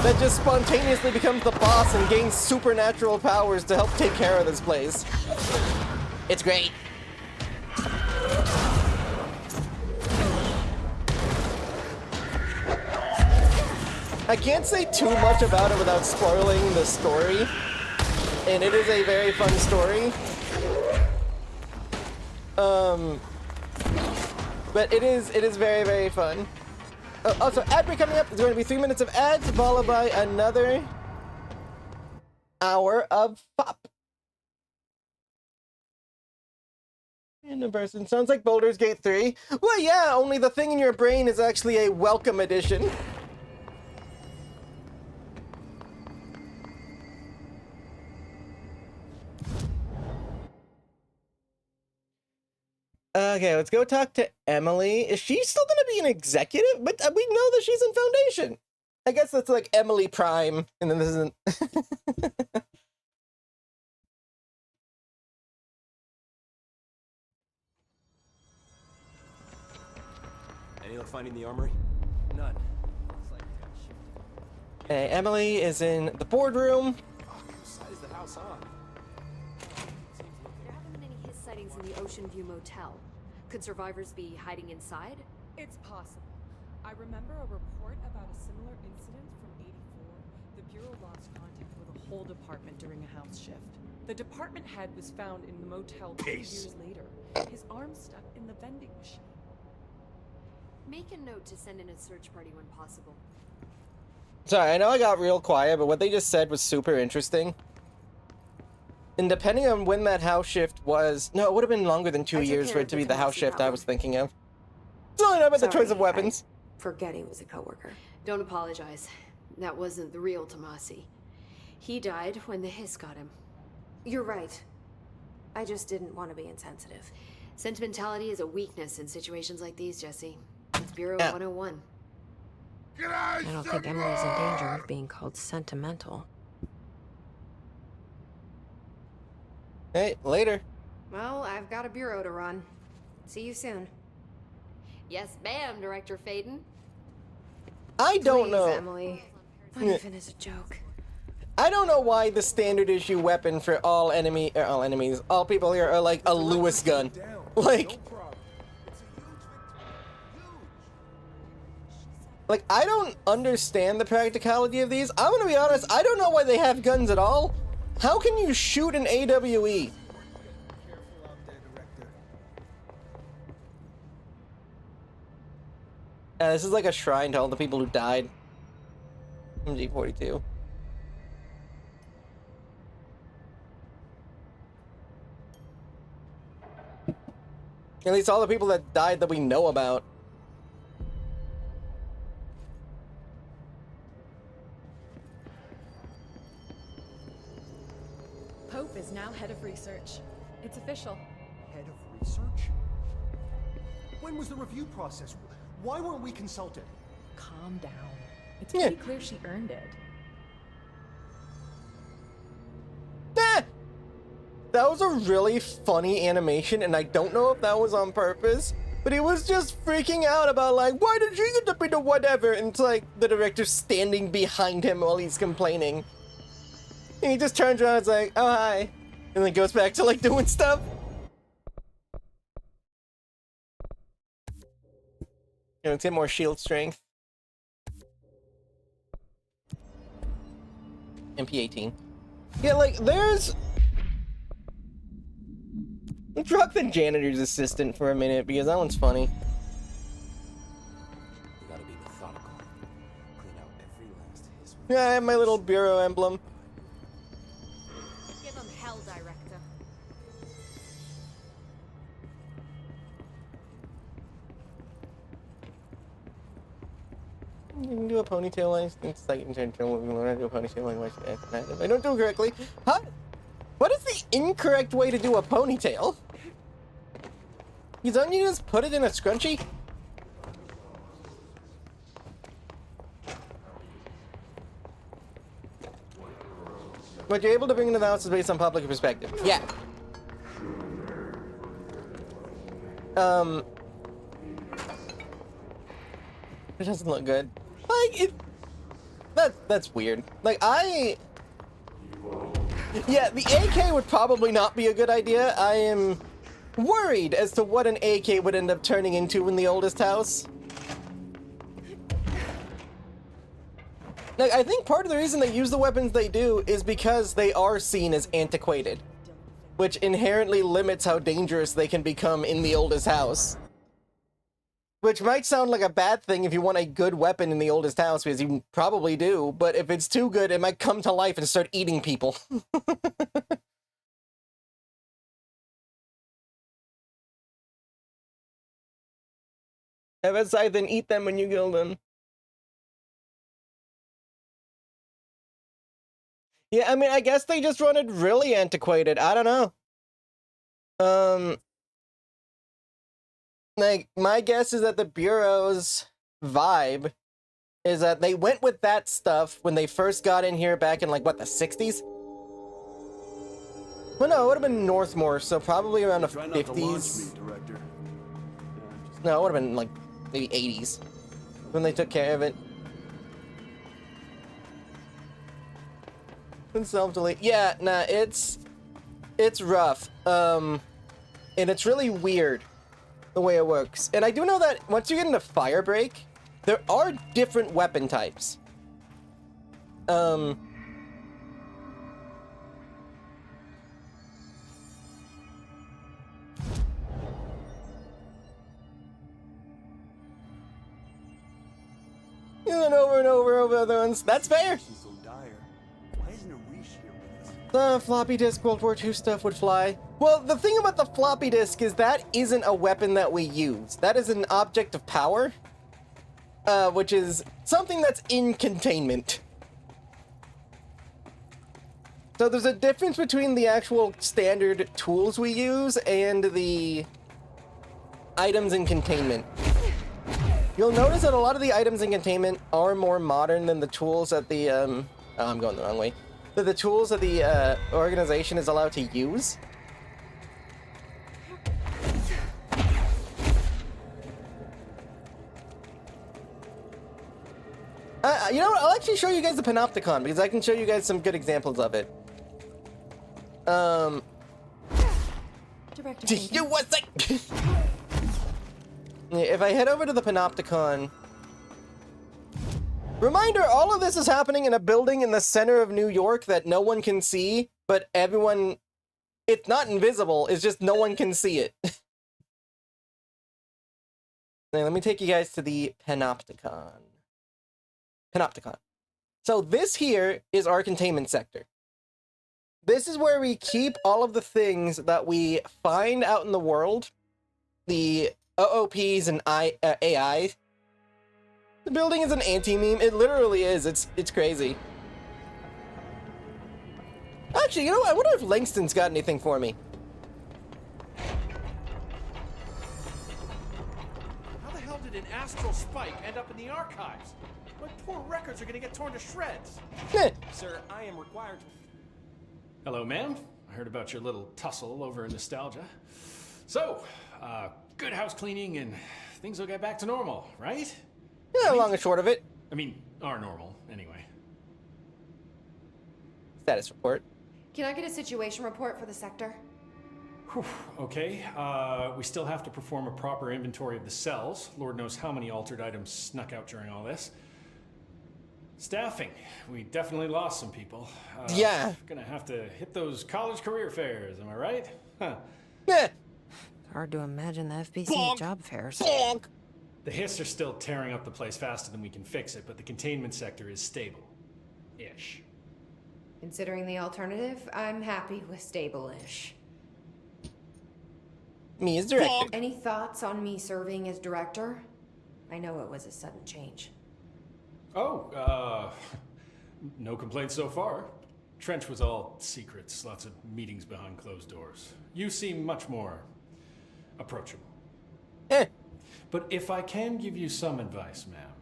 that just spontaneously becomes the boss and gains supernatural powers to help take care of this place. It's great. I can't say too much about it without spoiling the story, and it is a very fun story. But it is very, very fun. Also, ad break coming up. It's going to be 3 minutes of ads, followed by another hour of pop. Random person. Sounds like Baldur's Gate 3. Well, yeah, only the thing in your brain is actually a welcome edition. Okay, let's go talk to Emily. Is she still gonna be an executive? But we know that she's in Foundation. I guess that's like Emily Prime, and then this isn't. Any luck finding the armory? None. Okay, Emily is in the boardroom. Whose side is the house on? There haven't been any his sightings in the Ocean View Motel. Could survivors be hiding inside? It's possible. I remember a report about a similar incident from '84. The Bureau lost contact with a whole department during a house shift. The department head was found in the motel 2 years later. His arm stuck in the vending machine. Make a note to send in a search party when possible. Sorry, I know I got real quiet, but what they just said was super interesting. And depending on when that house shift was... No, it would have been longer than 2 years for it to be the house shift I was thinking of. It's only not about the choice of weapons. Forget he was a coworker. Don't apologize. That wasn't the real Tomasi. He died when the hiss got him. You're right. I just didn't want to be insensitive. Sentimentality is a weakness in situations like these, Jesse. It's Bureau 101. I don't think Emily's in danger of being called sentimental. Hey, later. Well, I've got a bureau to run. See you soon. Yes, ma'am, Director Faden. I don't Please, know. Emily. Not even as a joke. I don't know why the standard issue weapon for all people here are like a Lewis gun. Like, I don't understand the practicality of these. I'm gonna be honest, I don't know why they have guns at all. How can you shoot an AWE? This is like a shrine to all the people who died. MG42. At least all the people that died that we know about. Pope is now head of research. It's official. Head of research? When was the review process? Why weren't we consulted? Calm down. It's pretty clear she earned it. That was a really funny animation, and I don't know if that was on purpose, but he was just freaking out about, like, why did she get to be the whatever? And it's like the director standing behind him while he's complaining. And he just turns around and is like, oh, hi. And then goes back to, like, doing stuff. Let's get more shield strength. MP18. Yeah, like, there's... Drop the janitor's assistant for a minute, because that one's funny. We gotta be methodical. Clean out every last hiss. Yeah, I have my little bureau emblem. Give him hell, Director. You can do a ponytail. It's like intentional. When I do a ponytail, I don't do it correctly. Huh? What is the incorrect way to do a ponytail? Don't you just put it in a scrunchie? What you're able to bring into the house is based on public perspective. Yeah. It doesn't look good. That's weird. Like, yeah, the AK would probably not be a good idea. I am worried as to what an AK would end up turning into in the oldest house. Like, I think part of the reason they use the weapons they do is because they are seen as antiquated, which inherently limits how dangerous they can become in the oldest house. Which might sound like a bad thing if you want a good weapon in the oldest house, because you probably do, but if it's too good, it might come to life and start eating people. Have a scythe and eat them when you kill them. Yeah, I mean, I guess they just run it really antiquated. I don't know. Like, my guess is that the Bureau's vibe is that they went with that stuff when they first got in here back in, like, what, the 60s? Well, no, it would have been Northmore, so probably around the 50s. No, it would have been, like, maybe 80s when they took care of it. And self-delete. Yeah, nah, it's rough. And it's really weird the way it works. And I do know that once you get into Firebreak, there are different weapon types. And over other ones. That's fair. The floppy disk World War II stuff would fly. Well, the thing about the floppy disk is that isn't a weapon that we use. That is an object of power, which is something that's in containment. So there's a difference between the actual standard tools we use and the items in containment. You'll notice that a lot of the items in containment are more modern than the tools that the, oh, I'm going the wrong way. The tools that the organization is allowed to use. You know what? I'll actually show you guys the Panopticon, because I can show you guys some good examples of it. Director, you what? If I head over to the Panopticon... Reminder, all of this is happening in a building in the center of New York that no one can see, but everyone... It's not invisible, it's just no one can see it. Now, let me take you guys to the Panopticon. So this here is our containment sector. This is where we keep all of the things that we find out in the world. The OOPs and AI. The building is an anti-meme. It literally is. It's crazy. Actually, you know what? I wonder if Langston's got anything for me. How the hell did an astral spike end up in the archives? My poor records are gonna get torn to shreds. Sir, I am required to... Hello, ma'am. I heard about your little tussle over in Nostalgia. So, good house cleaning and things will get back to normal, right? Yeah, long and short of it. I mean, are normal, anyway. Status report. Can I get a situation report for the sector? Whew, okay, we still have to perform a proper inventory of the cells. Lord knows how many altered items snuck out during all this. Staffing. We definitely lost some people. Yeah. Gonna have to hit those college career fairs, am I right? Huh. Yeah. Hard to imagine the FBC Bonk. job fairs. Bonk. The Hiss are still tearing up the place faster than we can fix it, but the containment sector is stable-ish. Considering the alternative, I'm happy with stable-ish. Me as director. Any thoughts on me serving as director? I know it was a sudden change. Oh, no complaints so far. Trench was all secrets, lots of meetings behind closed doors. You seem much more approachable. But if I can give you some advice, ma'am,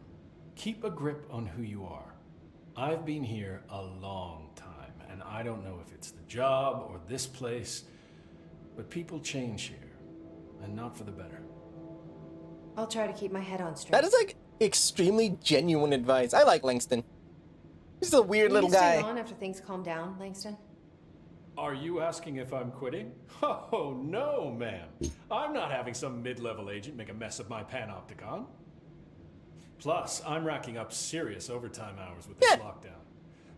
keep a grip on who you are. I've been here a long time, and I don't know if it's the job or this place, but people change here, and not for the better. I'll try to keep my head on straight. That is like extremely genuine advice. I like Langston. He's a weird Will little you stay guy. on after things calm down, Langston? Are you asking if I'm quitting? Oh, no, ma'am. I'm not having some mid-level agent make a mess of my panopticon. Plus, I'm racking up serious overtime hours with this lockdown.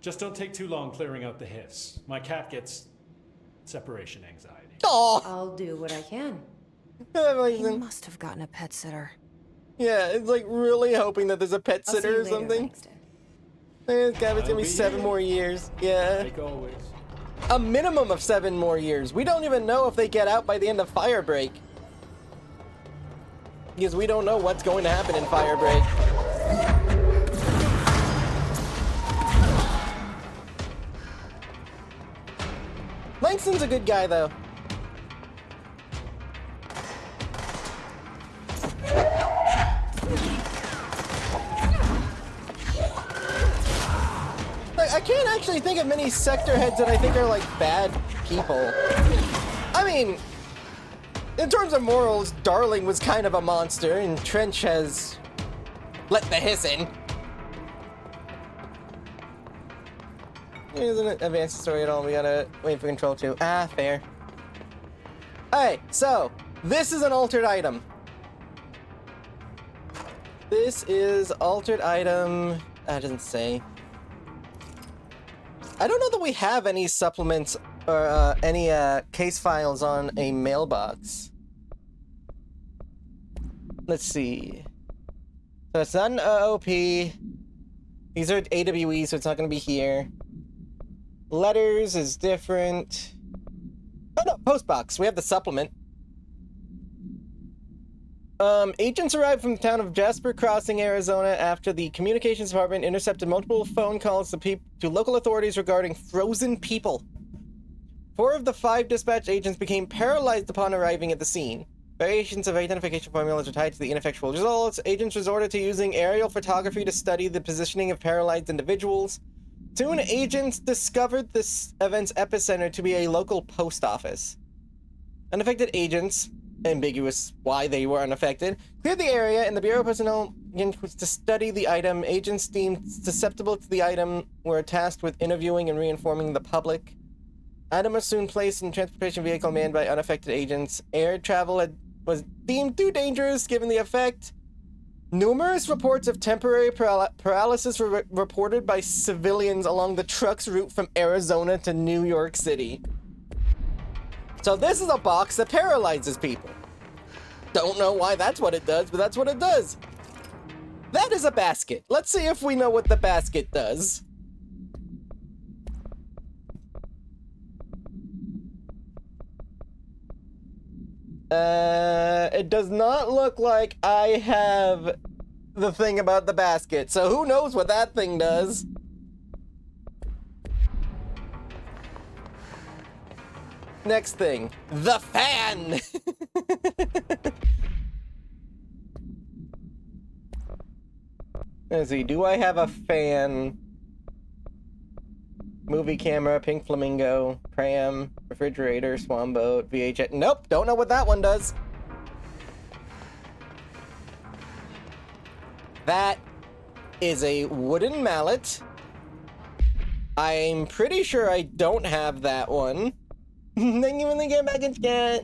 Just don't take too long clearing out the hiss. My cat gets separation anxiety. Aww. I'll do what I can. He must have gotten a pet sitter. Yeah, it's like really hoping that there's a pet I'll see sitter you or later, something. Langston. It's gonna I'll be be 7 here. more years. Yeah. Like always. A minimum of 7 more years. We don't even know if they get out by the end of Firebreak. Because we don't know what's going to happen in Firebreak. Langston's a good guy, though. Like, I can't actually think of many sector heads that I think are, like, bad people. I mean, in terms of morals, Darling was kind of a monster, and Trench has let the hiss in. Isn't it advanced story at all? We gotta wait for control 2. Ah, fair. Alright, so, this is an altered item. This is altered item... That doesn't say. I don't know that we have any supplements or any case files on a mailbox. Let's see. So it's not an OOP. These are AWE, so it's not going to be here. Letters is different. Oh no, postbox. We have the supplement. Agents arrived from the town of Jasper Crossing, Arizona after the communications department intercepted multiple phone calls to local authorities regarding frozen people. 4 of the 5 dispatch agents became paralyzed upon arriving at the scene. Variations of identification formulas are tied to the ineffectual results. Agents resorted to using aerial photography to study the positioning of paralyzed individuals. Soon, agents discovered this event's epicenter to be a local post office. Unaffected agents, ambiguous why they were unaffected, cleared the area, and the Bureau personnel began to study the item. Agents deemed susceptible to the item were tasked with interviewing and reinforming the public. Item was soon placed in a transportation vehicle manned by unaffected agents. Air travel was deemed too dangerous given the effect. Numerous reports of temporary paralysis were reported by civilians along the truck's route from Arizona to New York City. So this is a box that paralyzes people. Don't know why that's what it does, but that's what it does. That is a basket. Let's see if we know what the basket does. It does not look like I have the thing about the basket, so who knows what that thing does. Next thing, the fan! Let's see, do I have a fan? Movie camera, pink flamingo, pram, refrigerator, swan boat, VHS. Nope, don't know what that one does. That is a wooden mallet. I'm pretty sure I don't have that one. Thank you for the game package, cat.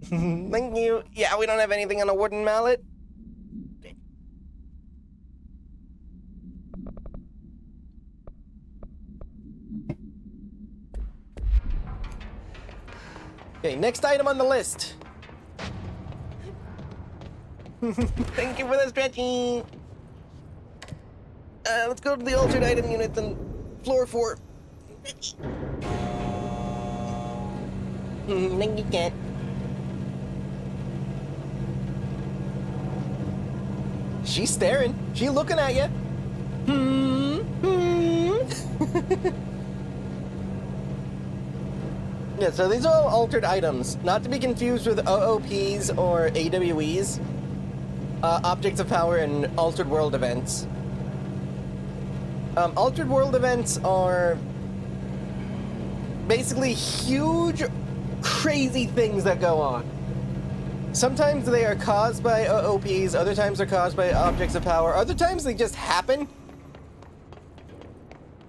Thank you. Yeah, we don't have anything on a wooden mallet. Okay, next item on the list. Thank you for the stretching. Let's go to the altered item unit on floor 4. Thank you, cat. She's staring. She's looking at you. Yeah, so these are all altered items, not to be confused with OOPs or AWEs, Objects of Power and Altered World events. Altered World events are basically huge, crazy things that go on. Sometimes they are caused by OPs, other times they're caused by objects of power, other times they just happen.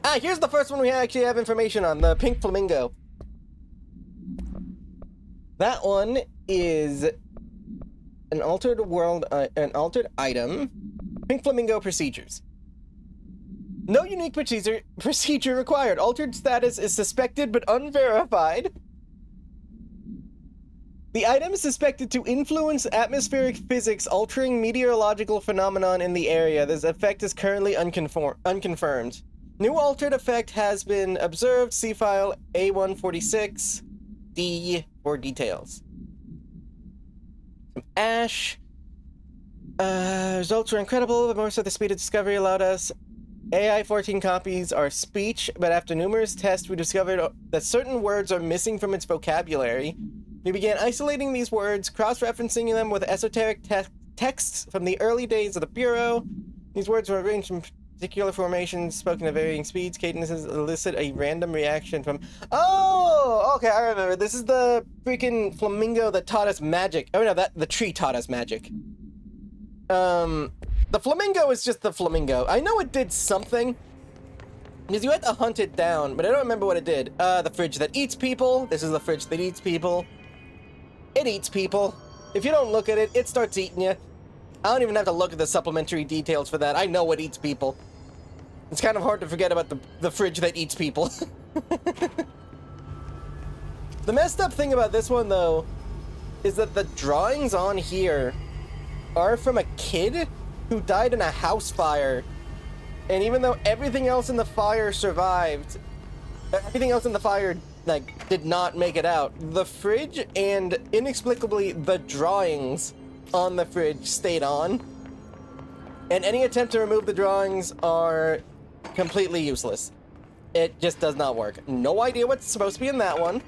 Ah, here's the first one we actually have information on, the pink flamingo. That one is an altered world, an altered item. Pink flamingo procedures. No unique procedure required. Altered status is suspected but unverified. The item is suspected to influence atmospheric physics, altering meteorological phenomenon in the area. This effect is currently unconfirmed. New altered effect has been observed. See file A146D for details. Some ash. Results were incredible, but more so the speed of discovery allowed us. AI 14 copies are speech, but after numerous tests, we discovered that certain words are missing from its vocabulary. We began isolating these words, cross-referencing them with esoteric texts from the early days of the Bureau. These words were arranged in particular formations, spoken at varying speeds, cadences, elicit a random reaction from... Oh! Okay, I remember. This is the freaking flamingo that taught us magic. Oh no, the tree taught us magic. The flamingo is just the flamingo. I know it did something, because you had to hunt it down, but I don't remember what it did. The fridge that eats people. This is the fridge that eats people. It eats people. If you don't look at it, it starts eating you. I don't even have to look at the supplementary details for that. I know it eats people. It's kind of hard to forget about the fridge that eats people. The messed up thing about this one, though, is that the drawings on here are from a kid who died in a house fire. And even though everything else in the fire survived, everything else in the fire, like, did not make it out, the fridge and inexplicably the drawings on the fridge stayed on. And any attempt to remove the drawings are completely useless. It just does not work. No idea what's supposed to be in that one.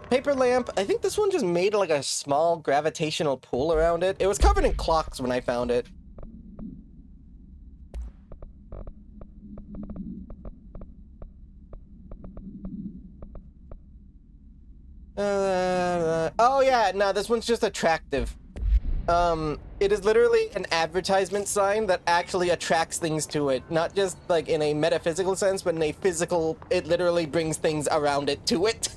Paper lamp. I think this one just made like a small gravitational pull around it. It was covered in clocks when I found it. Oh yeah, no, this one's just attractive. It is literally an advertisement sign that actually attracts things to it. Not just like in a metaphysical sense, but in a physical, it literally brings things around it to it.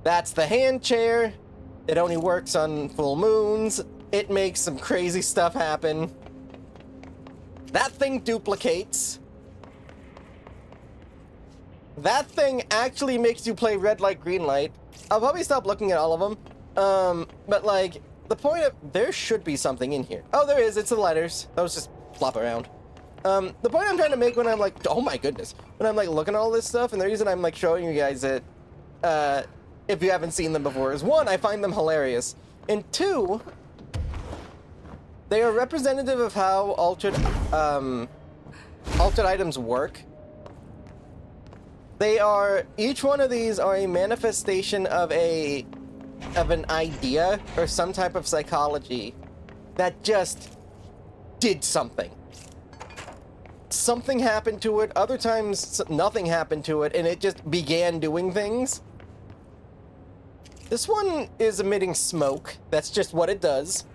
That's the hand chair. It only works on full moons. It makes some crazy stuff happen. That thing duplicates. That thing actually makes you play red light, green light. I'll probably stop looking at all of them. But like, the point of... There should be something in here. Oh, there is. It's the letters. Those just flop around. The point I'm trying to make when I'm like... Oh my goodness. When I'm like looking at all this stuff, and the reason I'm like showing you guys it, if you haven't seen them before, is one, I find them hilarious. And two, they are representative of how altered items work. They are... Each one of these are a manifestation of an idea or some type of psychology that just did something. Something happened to it, other times nothing happened to it, and it just began doing things. This one is emitting smoke. That's just what it does.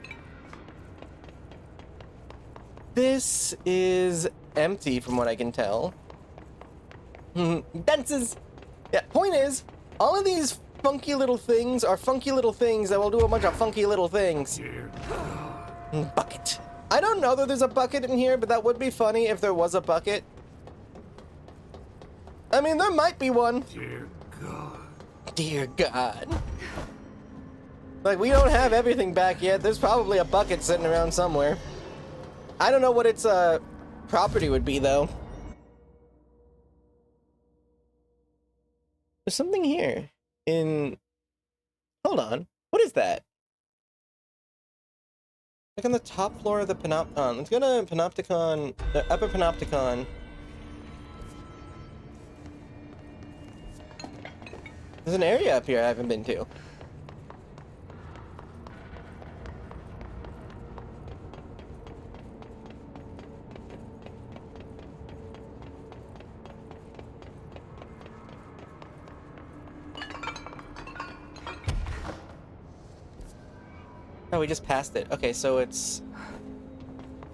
This is empty from what I can tell. Dances! Yeah, point is, all of these funky little things are funky little things that will do a bunch of funky little things. Bucket. I don't know that there's a bucket in here, but that would be funny if there was a bucket. I mean, there might be one. Dear God. Dear God. Like, we don't have everything back yet. There's probably a bucket sitting around somewhere. I don't know what its property would be, though. There's something here in... Hold on. What is that? Like on the top floor of the Panopticon. Let's go to Panopticon, the upper Panopticon. There's an area up here I haven't been to. Oh, we just passed it. Okay, so it's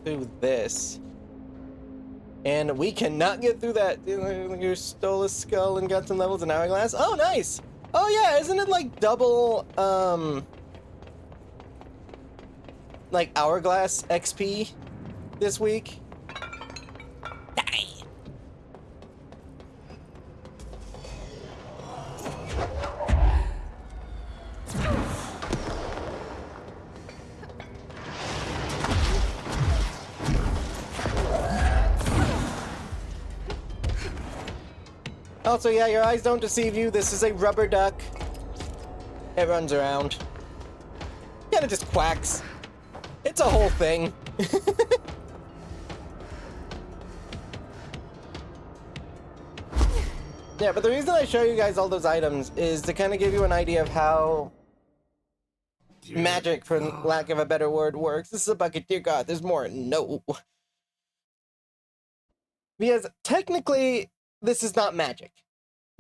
through this. And we cannot get through that. You stole a skull and got some levels in Hourglass. Oh, nice! Oh yeah, isn't it like double, like Hourglass XP this week? Also, yeah, your eyes don't deceive you. This is a rubber duck. It runs around. Kinda just quacks. It's a whole thing. Yeah, but the reason I show you guys all those items is to kind of give you an idea of how magic, for lack of a better word, works. This is a bucket. Dear God, there's more. No. Because technically, this is not magic.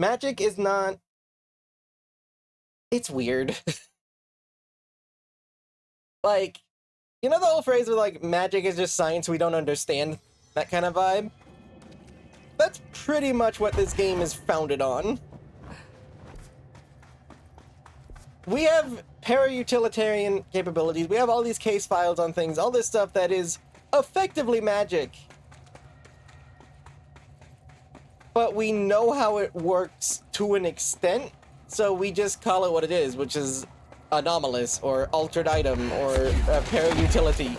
Magic is not... It's weird. Like, you know the whole phrase where, like, magic is just science we don't understand? That kind of vibe? That's pretty much what this game is founded on. We have para-utilitarian capabilities. We have all these case files on things. All this stuff that is effectively magic. But we know how it works to an extent, so we just call it what it is, which is anomalous, or altered item, or para-utility.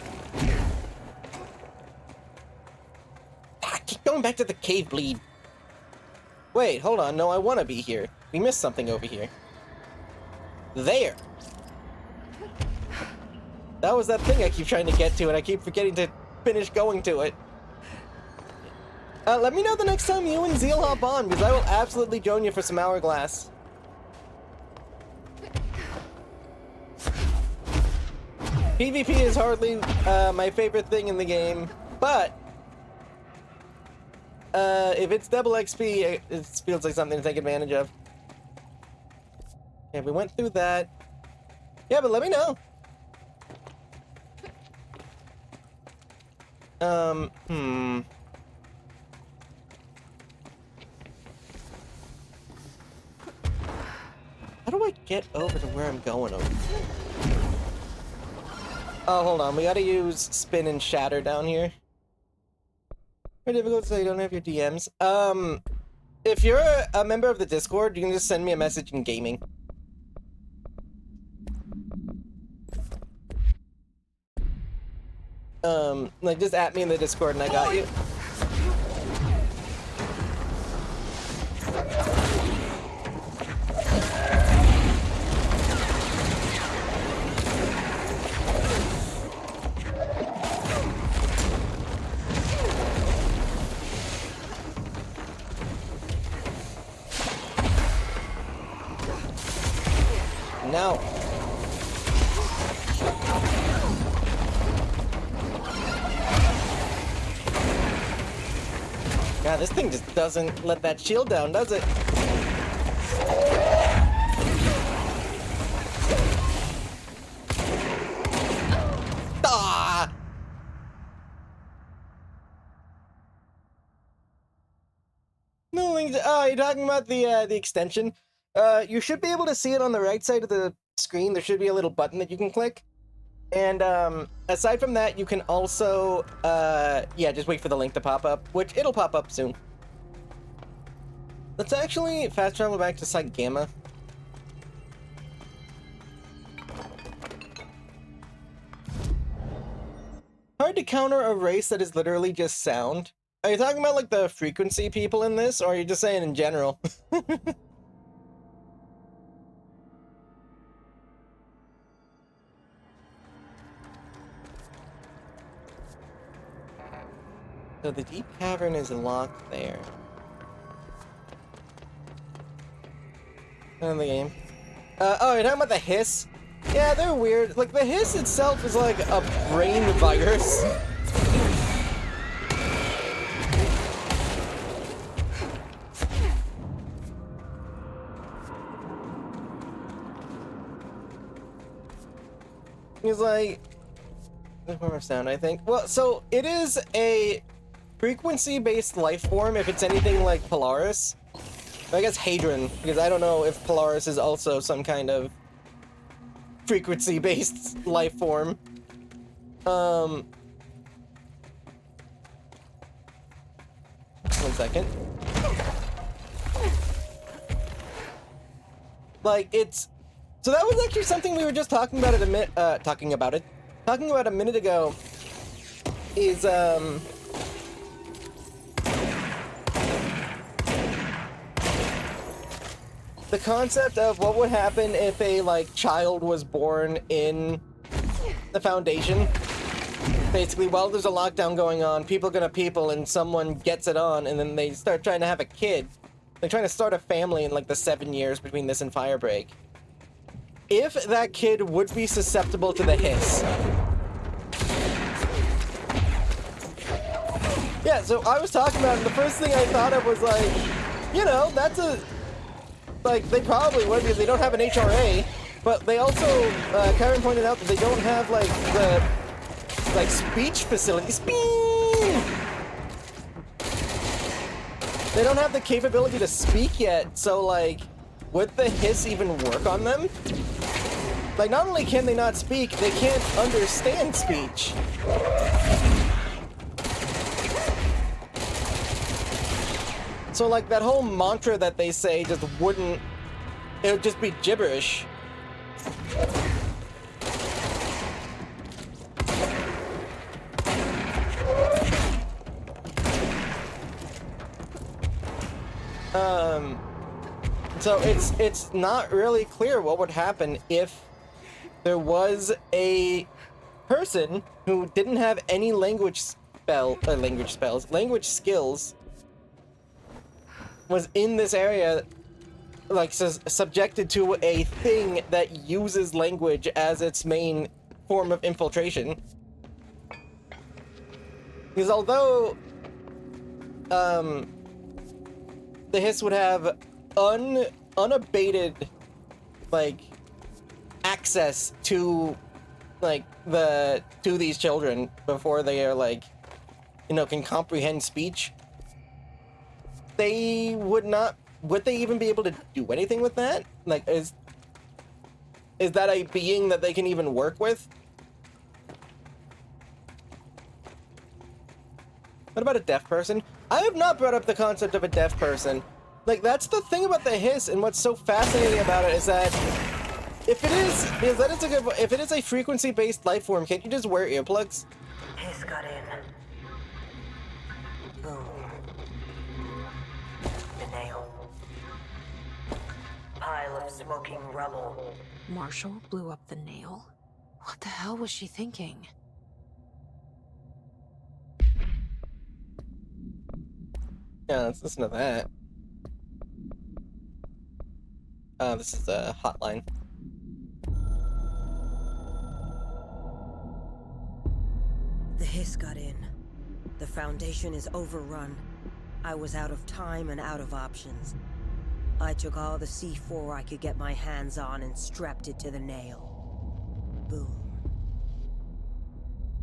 Ah, keep going back to the cave bleed. Wait, hold on, no, I want to be here. We missed something over here. There! That was that thing I keep trying to get to, and I keep forgetting to finish going to it. Let me know the next time you and Zeal hop on, because I will absolutely join you for some Hourglass. PvP is hardly my favorite thing in the game, but if it's double XP, it feels like something to take advantage of. Okay, we went through that. Yeah, but let me know. How do I get over to where I'm going over? Oh, hold on. We gotta use spin and shatter down here. Very difficult so you don't have your DMs. If you're a member of the Discord, you can just send me a message in gaming. Like, just at me in the Discord and I got you. No. God, this thing just doesn't let that shield down, does it? Ah! No, oh, you're talking about the extension? You should be able to see it on the right side of the screen. There should be a little button that you can click. And aside from that, you can also, yeah, just wait for the link to pop up, which it'll pop up soon. Let's actually fast travel back to Site Gamma. Hard to counter a race that is literally just sound. Are you talking about, like, the frequency people in this, or are you just saying in general? So the deep cavern is locked there. In the game. Oh, you're talking about the hiss? Yeah, they're weird. Like, the hiss itself is like a brain virus. He's like, form of sound, I think. Well, so it is a frequency-based life form if it's anything like Polaris. I guess Hadron, because I don't know if Polaris is also some kind of frequency-based life form. One second. Like, it's... So that was actually something we were just talking about talking about a minute ago. Is, the concept of what would happen if a, like, child was born in the Foundation. Basically, while there's a lockdown going on, people gonna people and someone gets it on, and then they start trying to have a kid. They're trying to start a family in, like, the 7 years between this and Firebreak. If that kid would be susceptible to the hiss. Yeah, so I was talking about it, and the first thing I thought of was, like, you know, that's a... Like, they probably would because they don't have an HRA, but they also, Karen pointed out that they don't have, like, the, like, speech facilities. They don't have the capability to speak yet, so, like, would the hiss even work on them? Like, not only can they not speak, they can't understand speech. So, like, that whole mantra that they say just wouldn't... It would just be gibberish. So it's not really clear what would happen if there was a person who didn't have any language skills was in this area, like, subjected to a thing that uses language as its main form of infiltration. Because although the hiss would have unabated, like, access to, like, to these children before they are, like, you know, can comprehend speech, they would they even be able to do anything with that? Like, is that a being that they can even work with? What about a deaf person? I have not brought up the concept of a deaf person. Like, that's the thing about the hiss, and what's so fascinating about it is that if it is a frequency-based life form, can't you just wear earplugs? Hiss got in. Boom. The nail. Pile of smoking rubble. Marshall blew up the nail? What the hell was she thinking? Yeah, let's listen to that. This is a hotline. The hiss got in. The Foundation is overrun. I was out of time and out of options. I took all the C4 I could get my hands on and strapped it to the nail. Boom.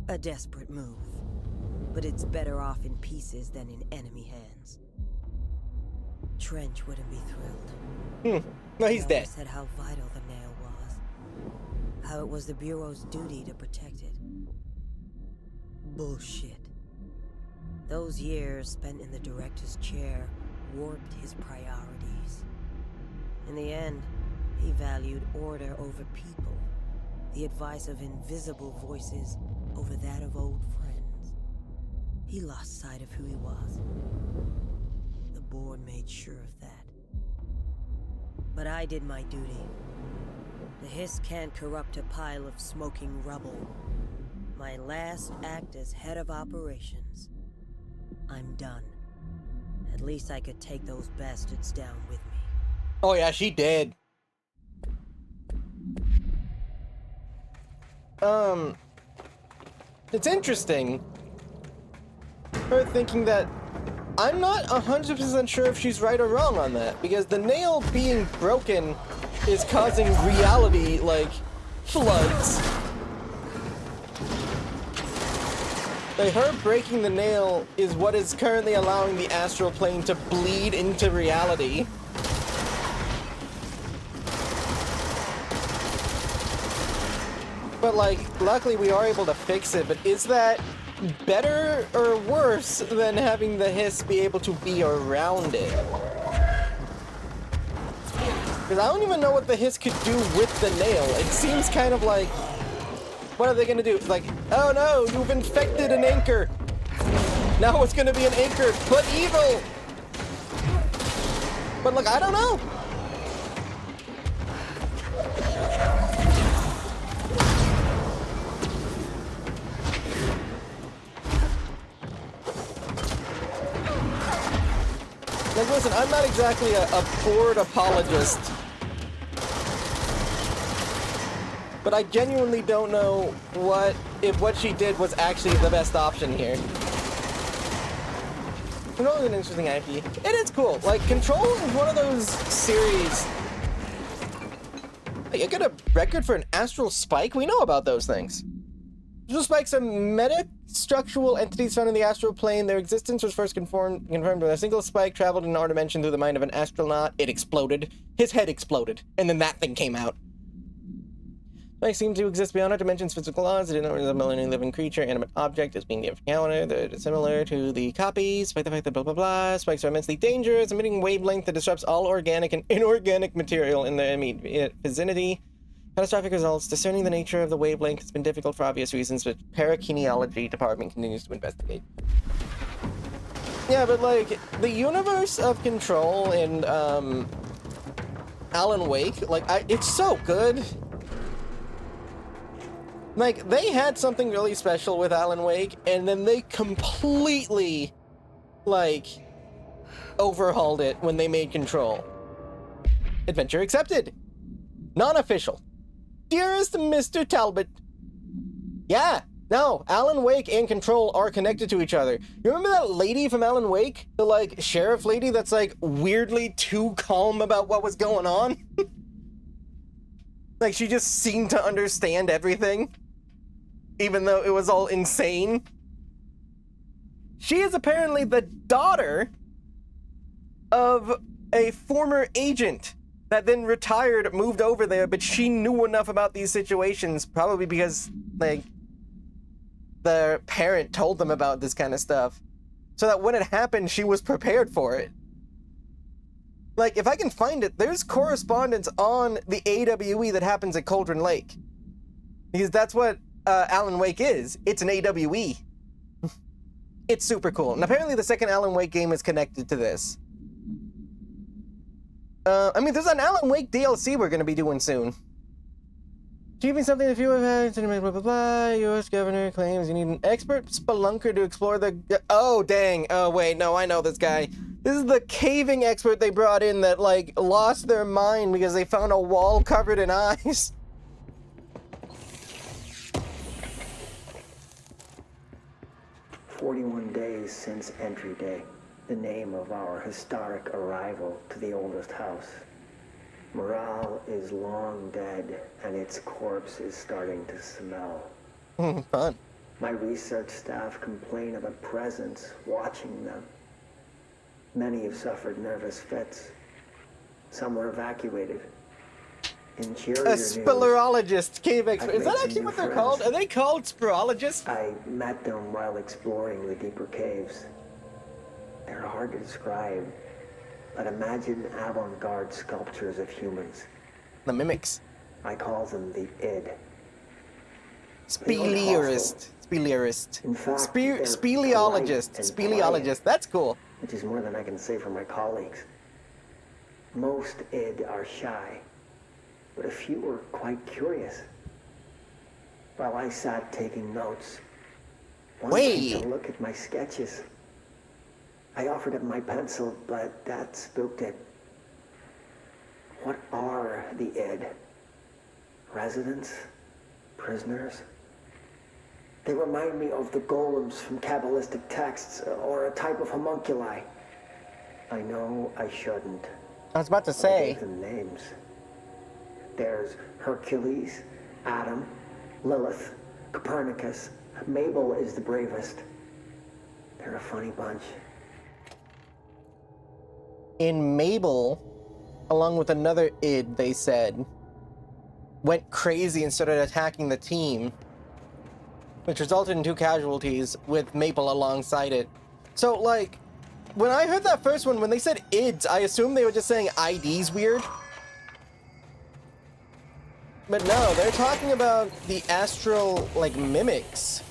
A desperate move. But it's better off in pieces than in enemy hands. Trench wouldn't be thrilled. No, he's dead. Said how vital the nail was. How it was the Bureau's duty to protect it. Bullshit. Those years spent in the director's chair warped his priorities. In the end, he valued order over people, the advice of invisible voices over that of old friends. He lost sight of who he was. The board made sure of that. But I did my duty. The hiss can't corrupt a pile of smoking rubble. My last act as head of operations. I'm done. At least I could take those bastards down with me. Oh yeah, she did. It's interesting. Her thinking that I'm not 100% sure if she's right or wrong on that, because the nail being broken is causing reality, like, floods. Like, her breaking the nail is what is currently allowing the astral plane to bleed into reality. But, like, luckily we are able to fix it, but is that better or worse than having the hiss be able to be around it? Because I don't even know what the hiss could do with the nail. It seems kind of like, what are they gonna do? Like, oh no, you've infected an anchor. Now it's gonna be an anchor, but evil. But look, I don't know. Like, listen, I'm not exactly a bored apologist. But I genuinely don't know if what she did was actually the best option here. Control is an interesting IP. It is cool. Like, Control is one of those series. Hey, you got a record for an astral spike? We know about those things. Astral spikes are meta-structural entities found in the astral plane. Their existence was first confirmed when a single spike traveled in our dimension through the mind of an astronaut. It exploded. His head exploded. And then that thing came out. Spikes seem to exist beyond our dimension's physical laws. They did not resemble any living creature, animate object as being the encounter. They're similar to the copies, despite the fact that blah blah blah. Spikes are immensely dangerous, emitting wavelength that disrupts all organic and inorganic material in their immediate vicinity. Catastrophic results. Discerning the nature of the wavelength has been difficult for obvious reasons, but parakineology department continues to investigate. Yeah, but like, the universe of Control and Alan Wake, like, it's so good. Like, they had something really special with Alan Wake, and then they completely, like, overhauled it when they made Control. Adventure accepted. Non-official. Dearest Mr. Talbot. Yeah, no, Alan Wake and Control are connected to each other. You remember that lady from Alan Wake? The, like, sheriff lady that's, like, weirdly too calm about what was going on? Like, she just seemed to understand everything, even though it was all insane. She is apparently the daughter of a former agent that then retired, moved over there, but she knew enough about these situations, probably because, like, the parent told them about this kind of stuff, so that when it happened, she was prepared for it. Like, if I can find it, there's correspondence on the AWE that happens at Cauldron Lake. Because that's what Alan Wake is. It's an AWE. It's super cool. And apparently the second Alan Wake game is connected to this. I mean, there's an Alan Wake DLC we're going to be doing soon. Achieving something that few have had, blah, blah, blah. U.S. governor claims you need an expert spelunker to explore the... Oh, dang. Oh, wait. No, I know this guy. This is the caving expert they brought in that, like, lost their mind because they found a wall covered in eyes. 41 days since entry day, the name of our historic arrival to the oldest house. Morale is long dead, and its corpse is starting to smell. Fun. My research staff complain of a presence watching them. Many have suffered nervous fits. Some were evacuated. Interior a speleologist, cave expert. Is that actually what they're called? Are they called speleologists? I met them while exploring the deeper caves. They're hard to describe, but imagine avant-garde sculptures of humans. The mimics. I call them the id. Speleologist. Speleologist. In fact, speleologist. Speleologist. That's cool. Which is more than I can say for my colleagues. Most id are shy, but a few were quite curious. While I sat taking notes, one came to look at my sketches. I offered him my pencil, but that spooked it. What are the id? Residents? Prisoners? They remind me of the golems from Kabbalistic texts, or a type of homunculi. I know I shouldn't. I was about to say. I gave them names. There's Hercules, Adam, Lilith, Copernicus, Mabel is the bravest. They're a funny bunch. In Mabel, along with another id, they said, went crazy and started attacking the team, which resulted in 2 casualties with Maple alongside it. So, like, when I heard that first one, when they said ids, I assumed they were just saying ID's weird. But no, they're talking about the astral, like, mimics.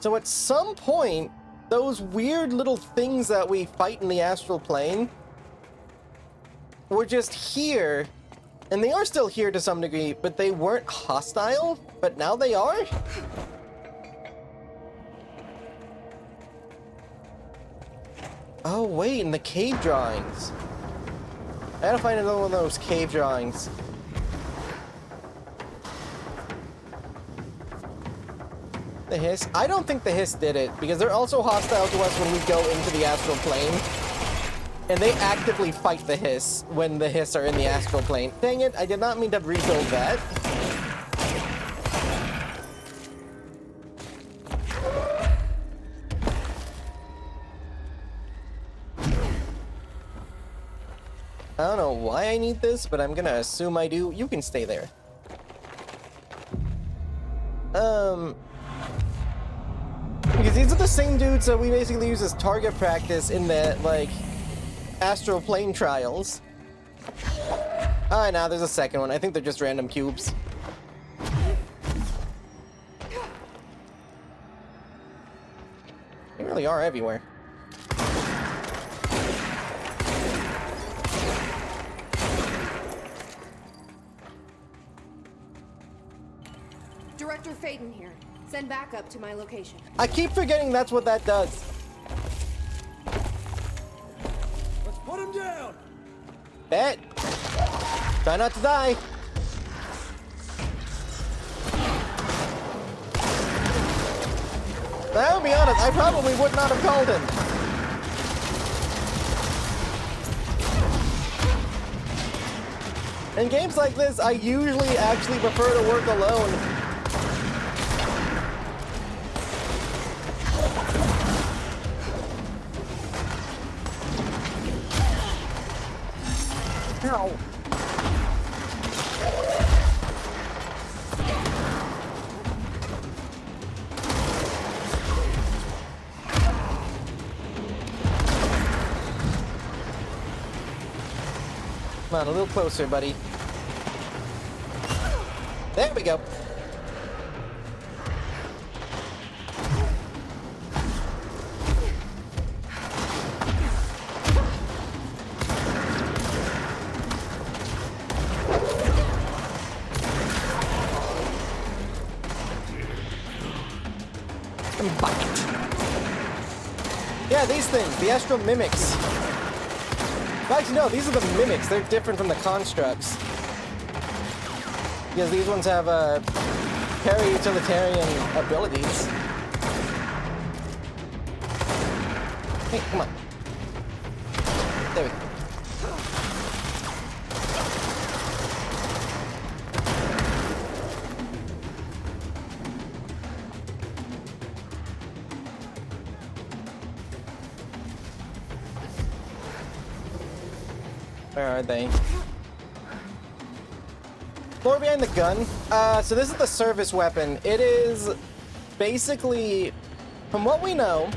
So at some point, those weird little things that we fight in the astral plane were just here, and they are still here to some degree, but they weren't hostile, but now they are? Oh wait, in the cave drawings. I gotta find another one of those cave drawings. The Hiss? I don't think the Hiss did it, because they're also hostile to us when we go into the astral plane. And they actively fight the Hiss when the Hiss are in the astral plane. Dang it, I did not mean to rebuild that. I don't know why I need this, but I'm gonna assume I do. You can stay there. Because these are the same dudes that we basically use as target practice in the, like, astral plane trials. Ah, now there's a second one. I think they're just random cubes. They really are everywhere. Director Faden here. Send backup to my location. I keep forgetting that's what that does. Let's put him down! Bet. Try not to die. I'll be honest, I probably would not have called him. In games like this, I usually actually prefer to work alone. Ow. Come on, a little closer, buddy. There we go. Yeah, these things, the astral mimics. Well, actually, no, these are the mimics. They're different from the constructs. Because these ones have para-utilitarian abilities. Hey, come on. There we go. Where are they? Floor behind the gun. So this is the service weapon. It is basically, from what we know,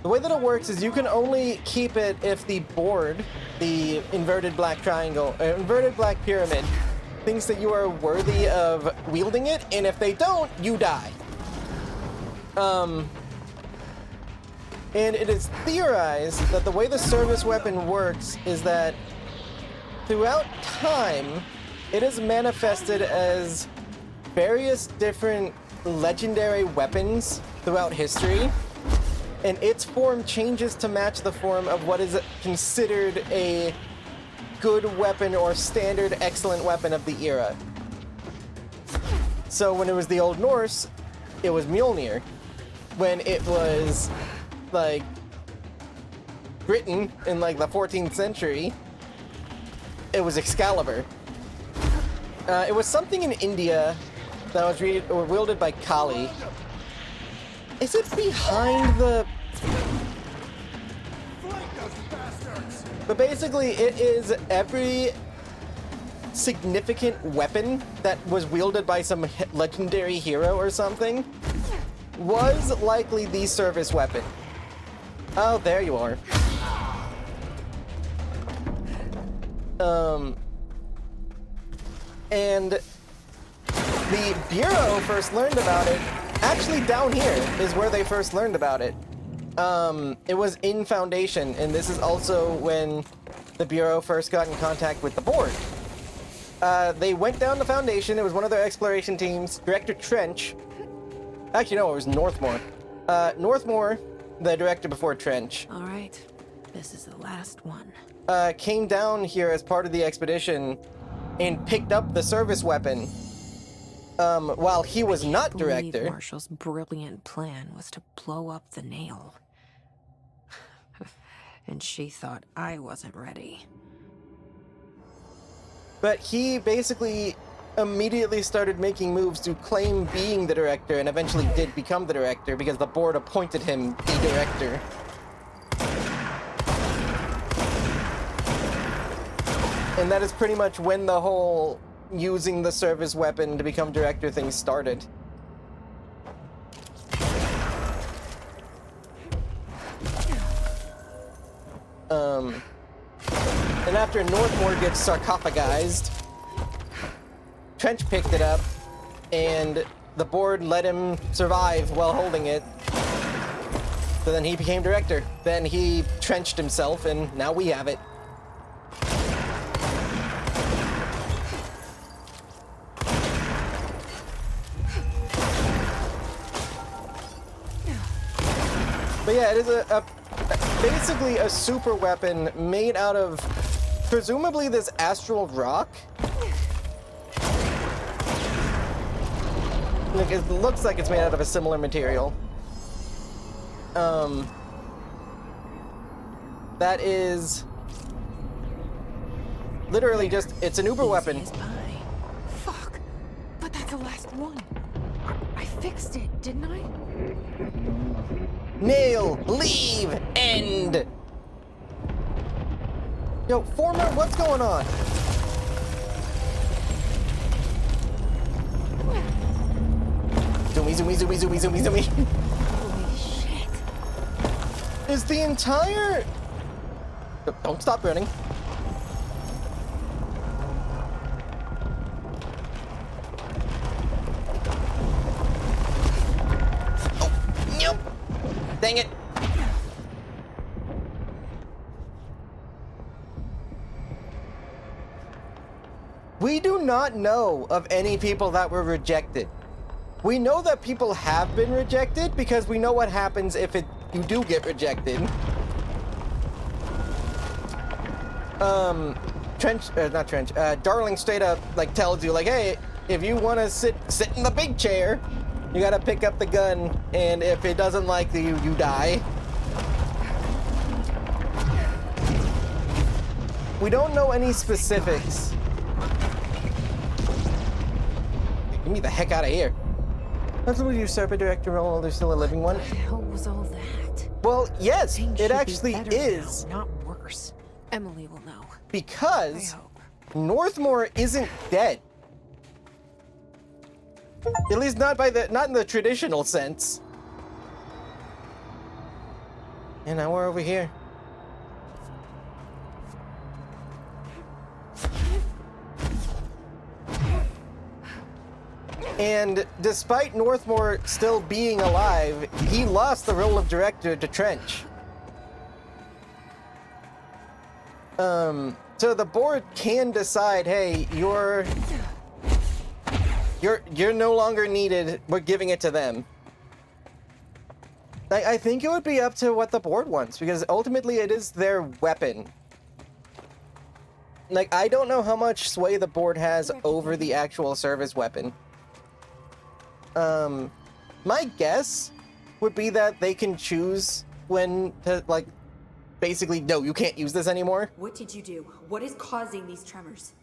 the way that it works is you can only keep it if the board, the inverted black triangle, inverted black pyramid, thinks that you are worthy of wielding it, and if they don't, you die. And it is theorized that the way the service weapon works is that throughout time, it is manifested as various different legendary weapons throughout history, and its form changes to match the form of what is considered a good weapon or standard excellent weapon of the era. So when it was the Old Norse, it was Mjolnir. When it was, like, Britain in, like, the 14th century, it was Excalibur. It was something in India, that was wielded by Kali. Is it behind the... But basically, it is every significant weapon that was wielded by some legendary hero or something was likely the service weapon. Oh, there you are. And the Bureau first learned about it. Actually, down here is where they first learned about it. It was in Foundation, and this is also when the Bureau first got in contact with the board. They went down to Foundation. It was one of their exploration teams. Director Trench. Actually, no, it was Northmore. Northmore, the director before Trench. All right, this is the last one. Came down here as part of the expedition and picked up the service weapon. While he was not director. Marshall's brilliant plan was to blow up the nail. And she thought I wasn't ready. But he basically immediately started making moves to claim being the director and eventually did become the director because the board appointed him the director. And that is pretty much when the whole using the service weapon to become director thing started. And after Northmore gets sarcophagized, Trench picked it up, and the board let him survive while holding it. So then he became director. Then he trenched himself, and now we have it. But yeah, it is basically a super weapon made out of presumably this astral rock. Like, it looks like it's made out of a similar material. That is literally just, it's an uber weapon. Fuck, but that's the last one. I fixed it, didn't I? Nail, leave, end. Yo, Former, what's going on? Zoomy, zoomy, zoomy, zoomy, zoomy, zoomy. Holy shit. Is the entire... Don't stop running. Oh, nope. Dang it. We do not know of any people that were rejected. We know that people have been rejected because we know what happens if you do get rejected. Darling straight up like tells you like, hey, if you want to sit in the big chair, you gotta pick up the gun, and if it doesn't like you, you die. We don't know any specifics. Get me the heck out of here. That's what you usurp a director role while there's still a living one. What the hell was all that? Well, yes, Things it should actually be better is. now, not worse. Emily will know. Because Northmore isn't dead. At least not in the traditional sense. And now we're over here. And despite Northmore still being alive, he lost the role of director to Trench. So the board can decide, hey, you're no longer needed, we're giving it to them. I think it would be up to what the board wants, because ultimately it is their weapon. Like, I don't know how much sway the board has over the actual service weapon. My guess would be that they can choose when to, like, basically, no, you can't use this anymore. What did you do? What is causing these tremors?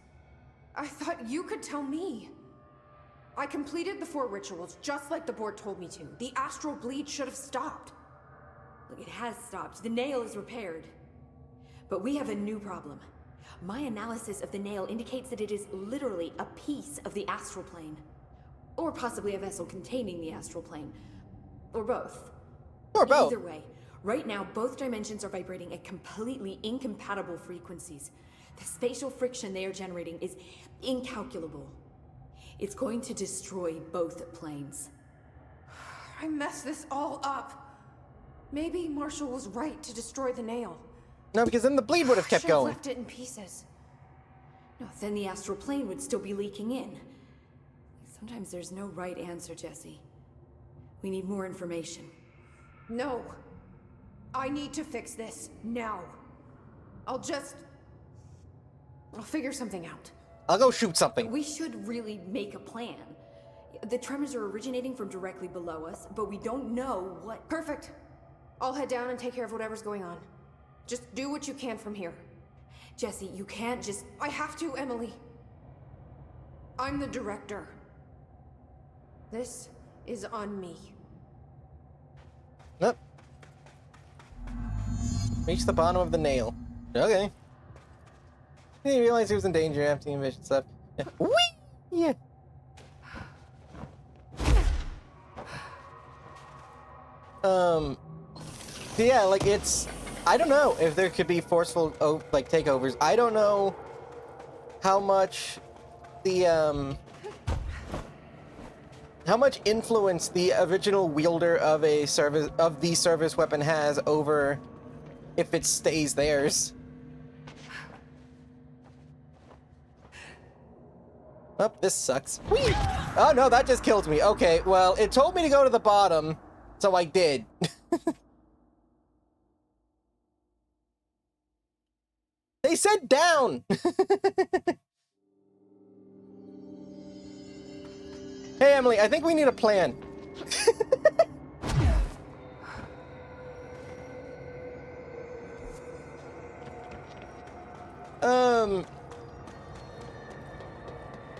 I thought you could tell me. I completed the 4 rituals just like the board told me to. The astral bleed should have stopped. Look, it has stopped. The nail is repaired. But we have a new problem. My analysis of the nail indicates that it is literally a piece of the astral plane. Or possibly a vessel containing the astral plane. Or both. Or both. Either way, right now both dimensions are vibrating at completely incompatible frequencies. The spatial friction they are generating is incalculable. It's going to destroy both planes. I messed this all up. Maybe Marshall was right to destroy the nail. No, because then the bleed would have kept Should've going. left it in pieces. No, then the astral plane would still be leaking in. Sometimes there's no right answer, Jesse. We need more information. No. I need to fix this now. I'll figure something out. I'll go shoot something. We should really make a plan. The tremors are originating from directly below us, but we don't know what... Perfect. I'll head down and take care of whatever's going on. Just do what you can from here. Jesse, you can't just... I have to, Emily. I'm the director. This is on me. Nope. Reach the bottom of the nail. Okay. He didn't realize he was in danger after the invasion stuff. Yeah. Whee! Yeah. Yeah, like it's... I don't know if there could be forceful, like, takeovers. I don't know how much the, how much influence the original wielder of the service weapon has over if it stays theirs. Oh, this sucks. Whee! Oh no, that just killed me. Okay, well, it told me to go to the bottom, so I did. They said down! Hey, Emily, I think we need a plan.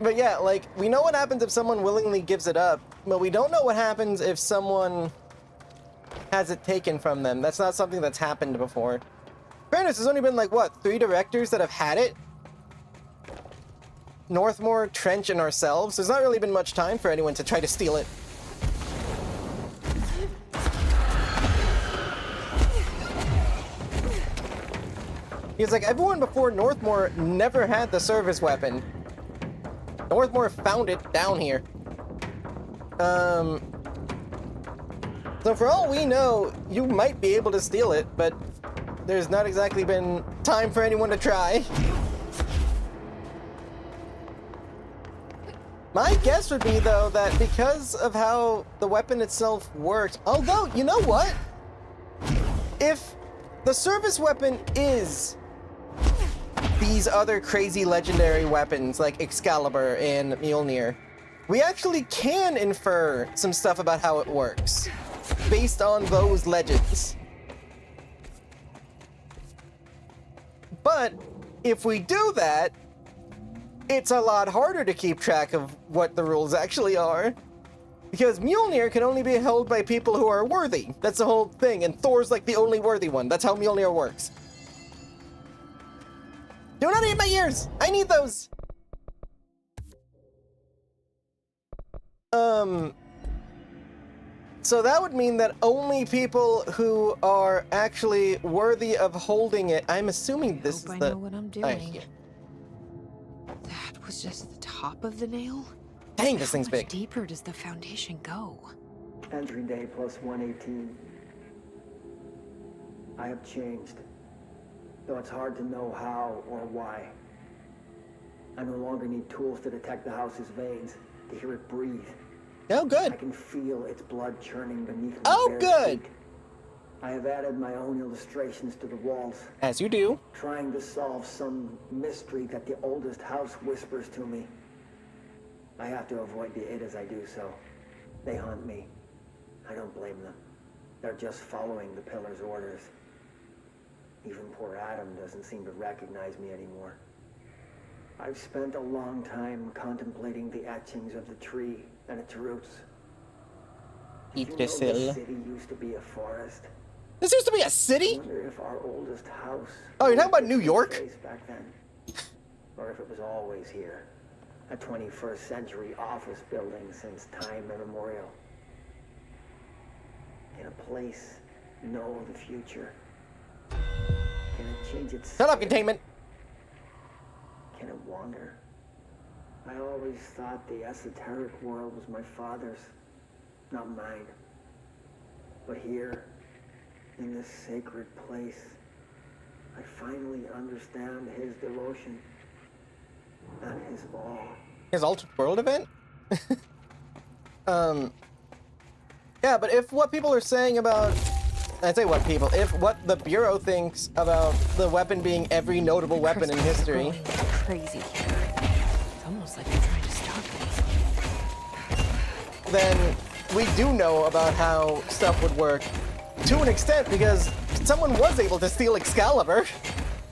But yeah, like, we know what happens if someone willingly gives it up, but we don't know what happens if someone has it taken from them. That's not something that's happened before. Fairness, there's only been, like, what, 3 directors that have had it? Northmore, Trench, and ourselves. There's not really been much time for anyone to try to steal it. Because, like, everyone before Northmore never had the service weapon. Northmore found it down here. So for all we know, you might be able to steal it, but there's not exactly been time for anyone to try. My guess would be, though, that because of how the weapon itself works, although, you know what? If the service weapon is these other crazy legendary weapons like Excalibur and Mjolnir, we actually can infer some stuff about how it works based on those legends. But if we do that, it's a lot harder to keep track of what the rules actually are. Because Mjolnir can only be held by people who are worthy. That's the whole thing, and Thor's like the only worthy one. That's how Mjolnir works. Do not eat my ears! I need those! So that would mean that only people who are actually worthy of holding it. I'm assuming this is the... I know what I'm doing. That was just the top of the nail? Dang, this thing's big. How much deeper does the foundation go? Entry day plus 118. I have changed, though it's hard to know how or why. I no longer need tools to detect the house's veins, to hear it breathe. Oh, good. I can feel its blood churning beneath my Oh, bare good. feet. I have added my own illustrations to the walls. As you do. Trying to solve some mystery that the oldest house whispers to me. I have to avoid the it as I do so. They hunt me. I don't blame them. They're just following the Pillar's orders. Even poor Adam doesn't seem to recognize me anymore. I've spent a long time contemplating the etchings of the tree and its roots. Did you know this city used to be a forest? This used to be a city? I wonder if our oldest house... Oh, you're talking about New York? ...back then. Or if it was always here. A 21st century office building since time immemorial. Can a place know the future? Can it change its... Shut up, containment! Can it wander? I always thought the esoteric world was my father's, not mine. But here, in this sacred place, I finally understand his devotion and his awe. His altered world event? Yeah, but if what people are saying about... I say what people, if what the Bureau thinks about the weapon being every notable weapon in history... Crazy here. It's almost like they're trying to stop me. Then we do know about how stuff would work. To an extent, because someone was able to steal Excalibur.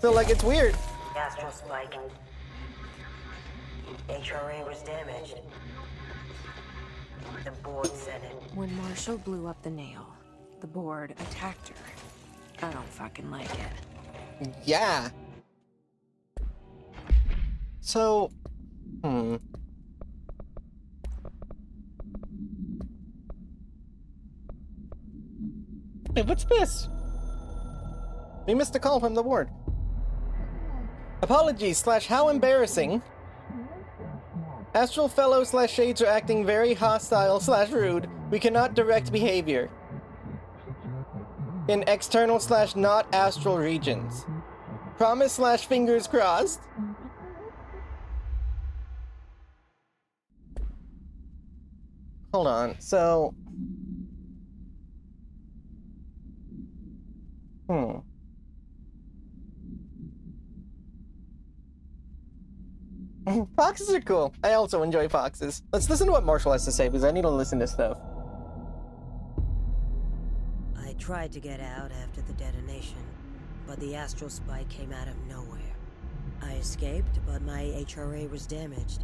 So, like, it's weird. Astral Spike. HRA was damaged. The board said it. When Marshall blew up the nail, the board attacked her. I don't fucking like it. Yeah. So, Hey, what's this? We missed a call from the ward. Apologies / how embarrassing. Astral fellow / shades are acting very hostile / rude. We cannot direct behavior. In external / not astral regions. Promise / fingers crossed. Hold on, so... Foxes are cool. I also enjoy foxes. Let's listen to what Marshall has to say, because I need to listen to stuff. I tried to get out after the detonation, but the astral spike came out of nowhere. I escaped, but my HRA was damaged.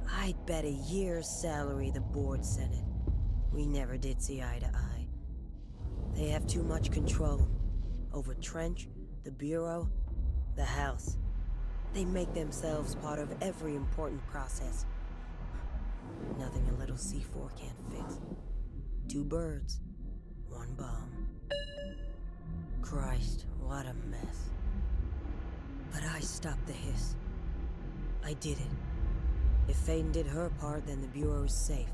I'd bet a year's salary the board said it. We never did see eye to eye. They have too much control over Trench, the Bureau, the House. They make themselves part of every important process. Nothing a little C4 can't fix. 2 birds, 1 bomb. Christ, what a mess. But I stopped the hiss. I did it. If Faden did her part, then the Bureau is safe.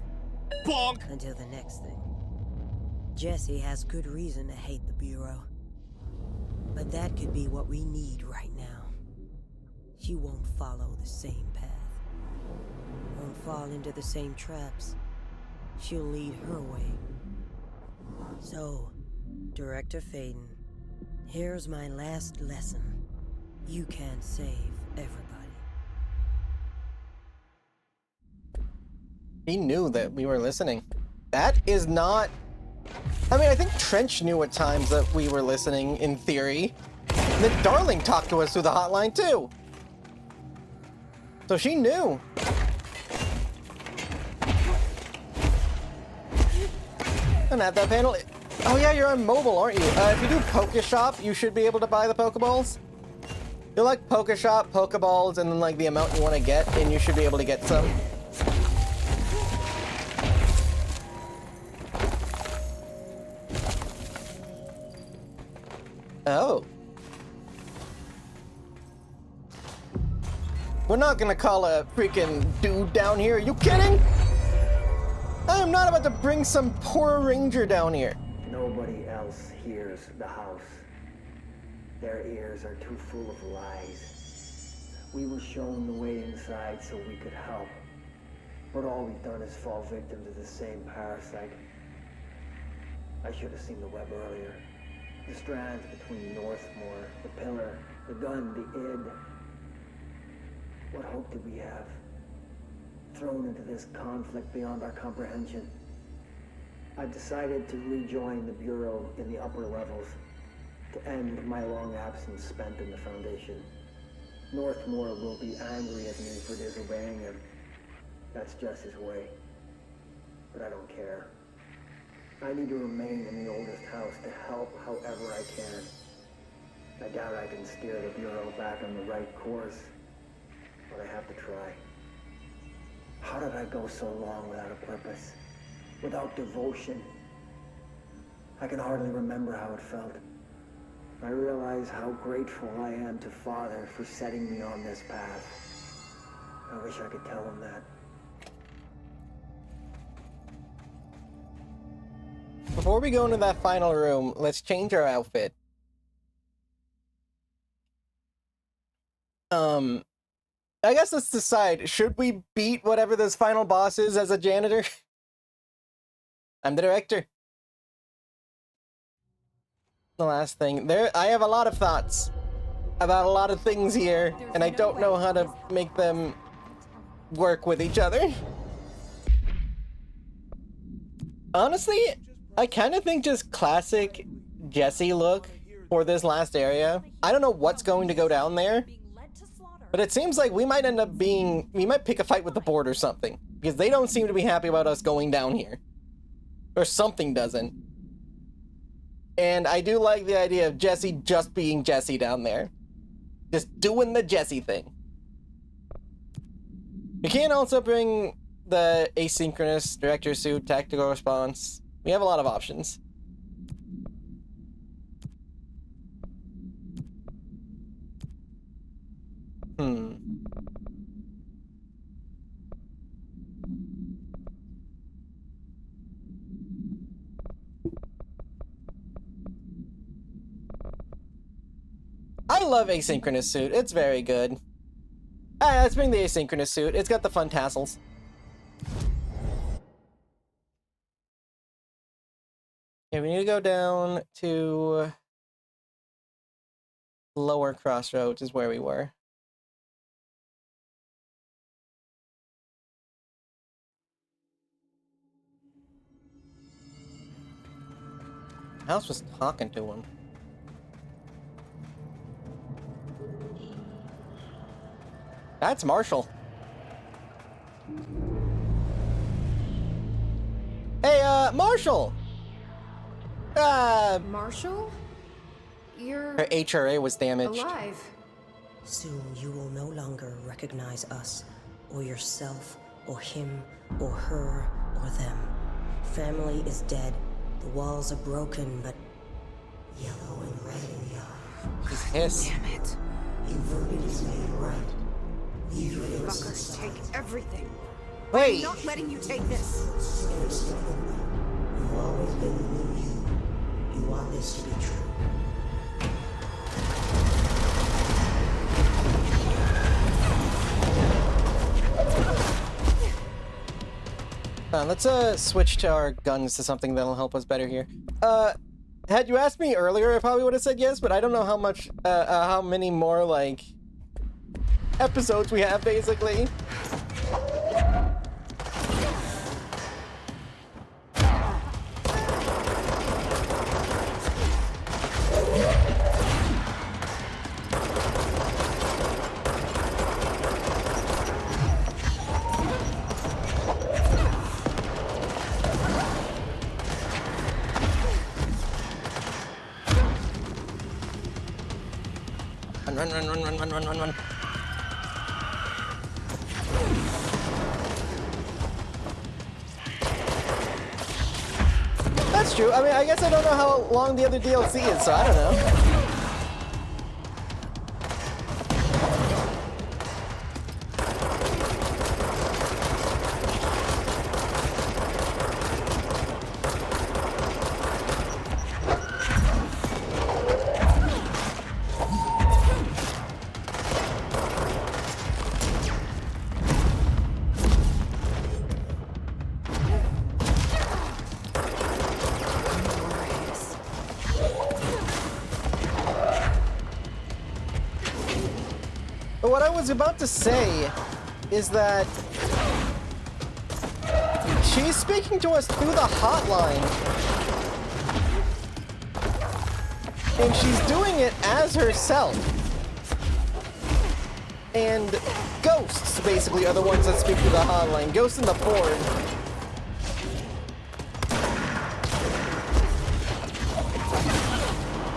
Bonk! Until the next thing. Jesse has good reason to hate the Bureau. But that could be what we need right now. She won't follow the same path. Won't fall into the same traps. She'll lead her way. So, Director Faden, here's my last lesson. You can't save everybody. He knew that we were listening. That is not... I mean, I think Trench knew at times that we were listening, in theory. And then Darling talked to us through the hotline, too. So she knew. And at that panel... Oh yeah, you're on mobile, aren't you? If you do Pokeshop, you should be able to buy the Pokeballs. You like Pokeshop, Pokeballs, and then like the amount you want to get, and you should be able to get some. Oh. We're not gonna call a freaking dude down here. Are you kidding? I am not about to bring some poor ranger down here. Nobody else hears the house. Their ears are too full of lies. We were shown the way inside so we could help. But all we've done is fall victim to the same parasite. I should have seen the web earlier. The strands between Northmore, the pillar, the gun, the id. What hope did we have? Thrown into this conflict beyond our comprehension. I've decided to rejoin the Bureau in the upper levels, to end my long absence spent in the Foundation. Northmore will be angry at me for disobeying him. That's just his way. But I don't care. I need to remain in the oldest house to help however I can. I doubt I can steer the Bureau back on the right course, but I have to try. How did I go so long without a purpose? Without devotion? I can hardly remember how it felt. I realize how grateful I am to Father for setting me on this path. I wish I could tell him that. Before we go into that final room, let's change our outfit. I guess let's decide, should we beat whatever this final boss is as a janitor? I'm the director. The last thing. I have a lot of thoughts about a lot of things here, and I don't know how to make them work with each other. Honestly, I kind of think just classic Jesse look for this last area. I don't know what's going to go down there, but it seems like we might end up we might pick a fight with the board or something, because they don't seem to be happy about us going down here. Or something doesn't. And I do like the idea of Jesse just being Jesse down there. Just doing the Jesse thing. You can also bring the asynchronous director suit, tactical response. We have a lot of options. I love asynchronous suit. It's very good. Alright, let's bring the asynchronous suit. It's got the fun tassels. Okay, we need to go down to Lower Crossroads is where we were. House was talking to him. That's Marshall. Hey, Marshall! Marshall? You're... Her HRA was damaged. alive. Soon you will no longer recognize us, or yourself, or him, or her, or them. Family is dead. The walls are broken, but yellow and red in the eye. He's pissed. Damn it. Your verdict is made right. Leave your Fuckers take everything. Wait! I'm not letting you take this. You've always been the new you. You want this to be true. Let's switch to our guns to something that'll help us better here. Had you asked me earlier, I probably would have said yes, but I don't know how much, how many more, like, episodes we have, basically. Run. That's true. I mean, I guess I don't know how long the other DLC is, so I don't know. But what I was about to say is that she's speaking to us through the hotline. And she's doing it as herself. and Ghosts, basically, are the ones that speak through the hotline. Ghost and the Ford.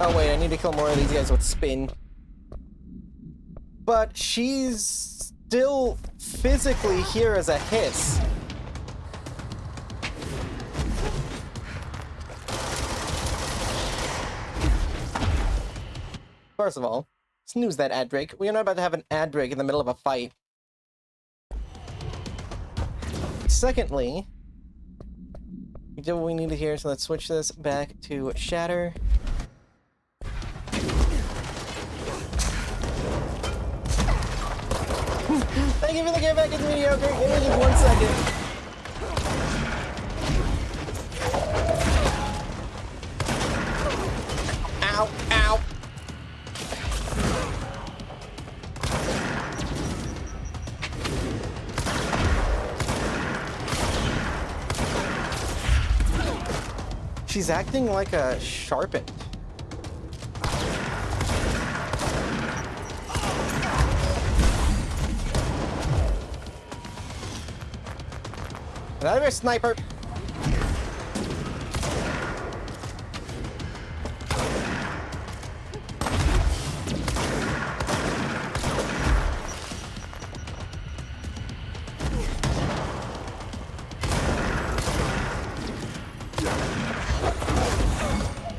Oh wait, I need to kill more of these guys with spin. But she's still physically here as a hiss. First of all, snooze that ad break. We are not about to have an ad break in the middle of a fight. Secondly, we did what we needed here, so let's switch this back to Shatter. Thank you for the get back into mediocre. Give me just 1 second. Ow, ow. She's acting like a sharpened. Another sniper.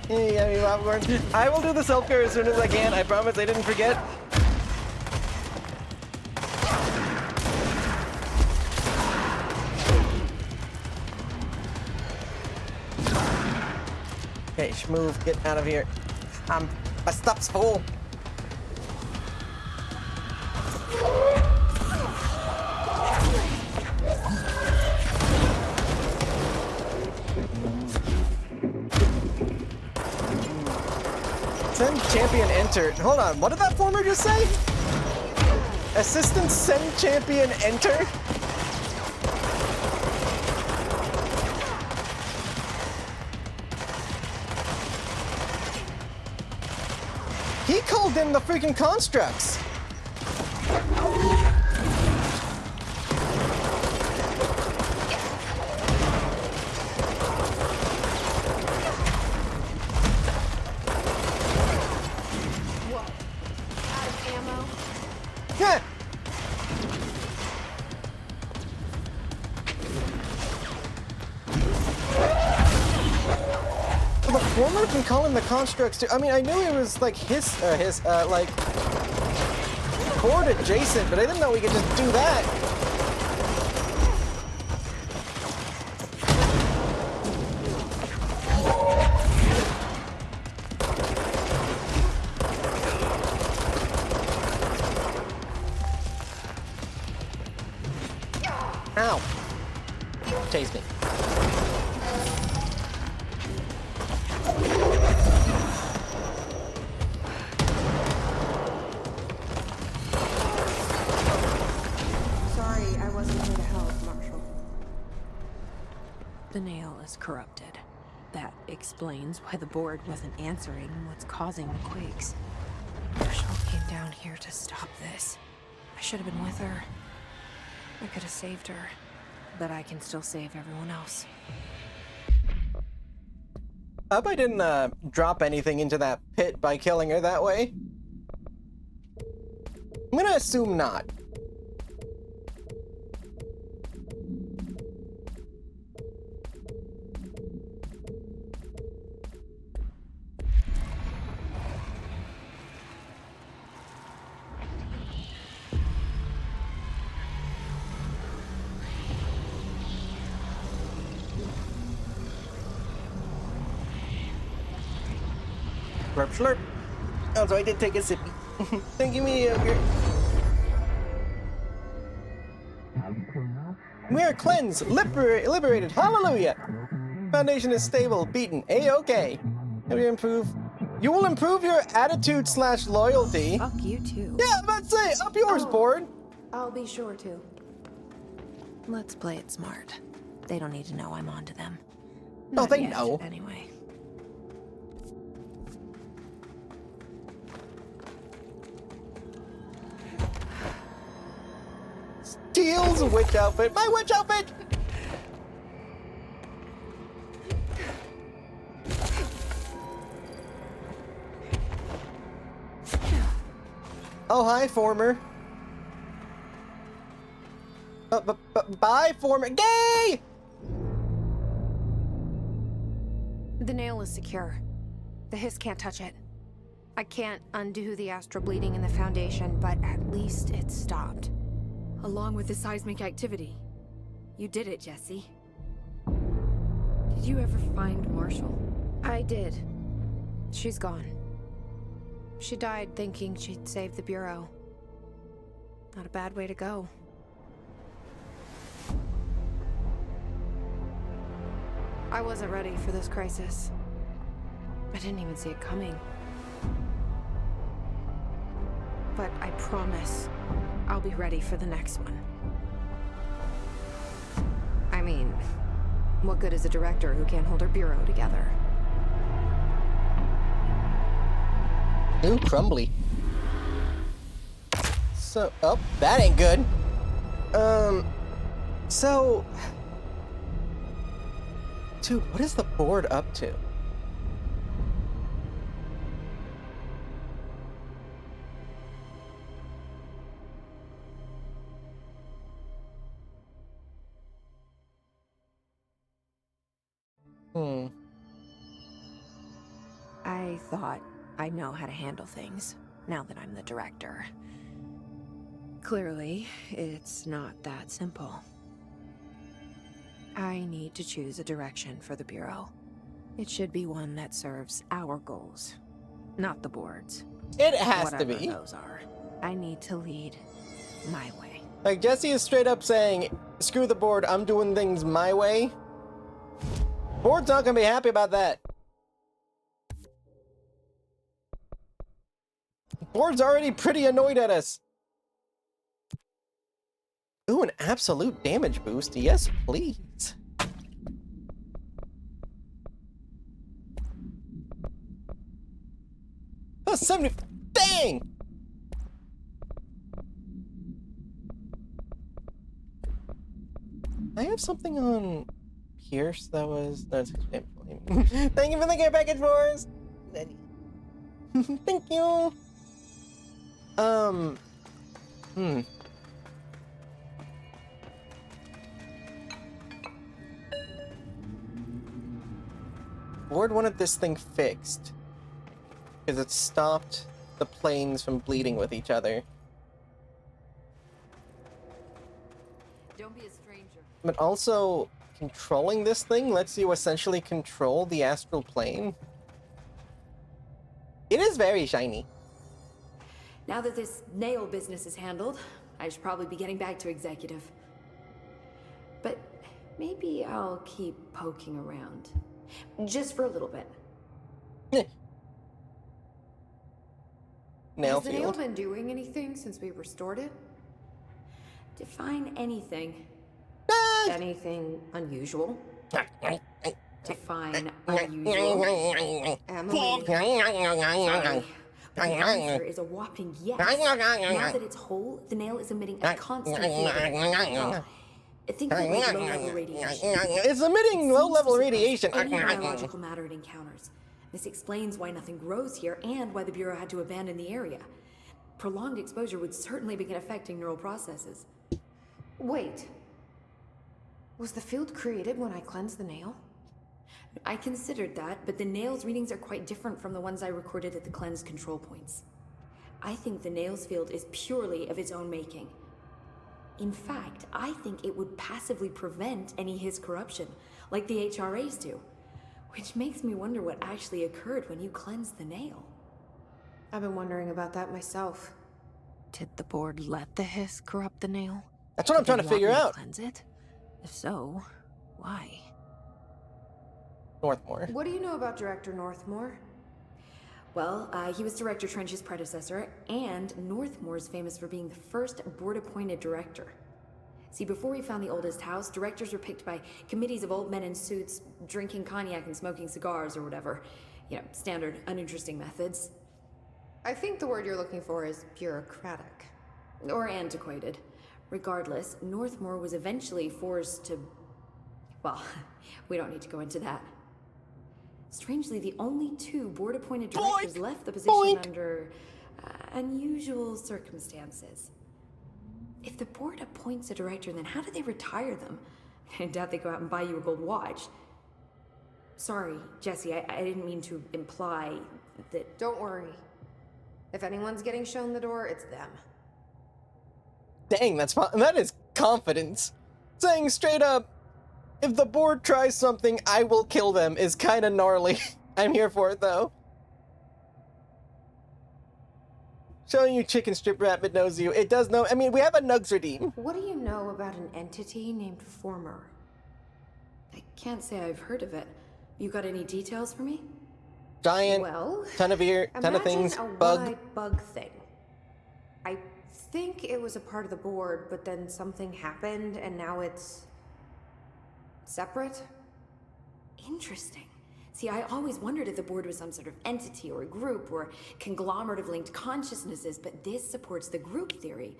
Hey, popcorn. I will do the self-care as soon as I can. I promise I didn't forget. Okay, Schmoove, get out of here. My stuff's full. Send champion enter. Hold on, what did that former just say? Assistant send champion enter? He called in the freaking constructs. Yeah. The former can call in the constructs too. I mean, I knew it was like like board adjacent, but I didn't know we could just do that. Ow. Chase me. Sorry, I wasn't here to help, Marshall. The nail is corrupted. That explains why the board wasn't answering and what's causing the quakes. Marshall came down here to stop this. I should have been with her. I could have saved her, but I can still save everyone else. I hope I didn't drop anything into that pit by killing her that way. I'm gonna assume not. Slurp, slurp. Also, I did take a sippy. Thank you, mediocre. We are cleansed, liberated. Hallelujah. Foundation is stable, beaten. A-okay. You will improve your attitude / loyalty. Fuck you too. Yeah, I'm about to say, up yours, board. I'll be sure to. Let's play it smart. They don't need to know I'm onto them. No, Not they yet, know. Anyway. Teal's witch outfit. My witch outfit! Oh, hi, former. Bye, former. Gay! The nail is secure. The hiss can't touch it. I can't undo the astral bleeding in the Foundation, but at least it stopped. Along with the seismic activity. You did it, Jesse. Did you ever find Marshall? I did. She's gone. She died thinking she'd save the Bureau. Not a bad way to go. I wasn't ready for this crisis. I didn't even see it coming. But I promise I'll be ready for the next one. I mean, what good is a director who can't hold her Bureau together? Ooh, crumbly. So, oh, that ain't good. So... Dude, what is the board up to? I thought I'd know how to handle things, now that I'm the director. Clearly, it's not that simple. I need to choose a direction for the Bureau. It should be one that serves our goals, not the board's. It has Whatever to be. those are. I need to lead my way. Like, Jesse is straight up saying, screw the board, I'm doing things my way. Board's not gonna be happy about that. Board's already pretty annoyed at us. Ooh, an absolute damage boost. Yes, please. Oh, 70. Dang! I have something on Pierce that was... That's Thank you for the care package, Forrest! Thank you! Board wanted this thing fixed because it stopped the planes from bleeding with each other. Don't be a stranger. But also, controlling this thing lets you essentially control the astral plane. It is very shiny. Now that this nail business is handled, I should probably be getting back to executive. But maybe I'll keep poking around. Just for a little bit. Has the nail been doing anything since we restored it? Define anything. Anything unusual? Define unusual. Emily. Sorry. But the answer is a whopping yes. Now that it's whole, the nail is emitting a constant flow. Think of like low-level radiation. It's emitting low-level radiation. Any biological matter it encounters. This explains why nothing grows here and why the Bureau had to abandon the area. Prolonged exposure would certainly begin affecting neural processes. Wait. Was the field created when I cleansed the nail? I considered that, but the nail's readings are quite different from the ones I recorded at the cleanse control points. I think the nail's field is purely of its own making. In fact, I think it would passively prevent any his corruption, like the HRAs do. Which makes me wonder what actually occurred when you cleansed the nail. I've been wondering about that myself. Did the board let the hiss corrupt the nail? That's what I'm trying to figure out. Cleanse it? If so, why? Northmore. What do you know about Director Northmore? Well, he was Director Trench's predecessor, and Northmore's famous for being the first board-appointed director. See, before we found the oldest house, directors were picked by committees of old men in suits, drinking cognac and smoking cigars or whatever. You know, standard, uninteresting methods. I think the word you're looking for is bureaucratic. Or antiquated. Regardless, Northmore was eventually forced to... Well, we don't need to go into that. Strangely, the only two board-appointed directors left the position under unusual circumstances. If the board appoints a director, then how do they retire them? I doubt they go out and buy you a gold watch. Sorry, Jesse, I didn't mean to imply that... Don't worry. If anyone's getting shown the door, it's them. Dang, that is confidence. Saying straight up, if the board tries something, I will kill them is kind of gnarly. I'm here for it, though. Showing you chicken strip rabbit knows you. It does know. I mean, we have a Nugs redeem. What do you know about an entity named Former? I can't say I've heard of it. You got any details for me? Giant, well, ton of things, a bug. Wide bug thing. I think it was a part of the board, but then something happened, and now it's separate. Interesting. See, I always wondered if the board was some sort of entity or a group or conglomerate of linked consciousnesses, but this supports the group theory.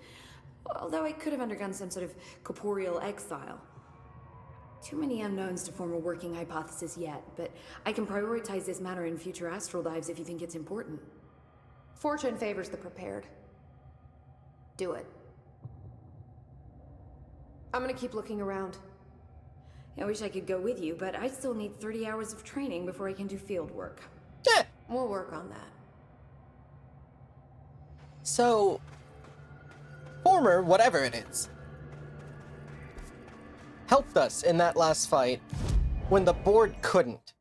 Although I could have undergone some sort of corporeal exile. Too many unknowns to form a working hypothesis yet, but I can prioritize this matter in future astral dives if you think it's important. Fortune favors the prepared. Do it. I'm gonna keep looking around. I wish I could go with you, but I still need 30 hours of training before I can do field work. Yeah. We'll work on that. So, Former, whatever it is, helped us in that last fight when the board couldn't,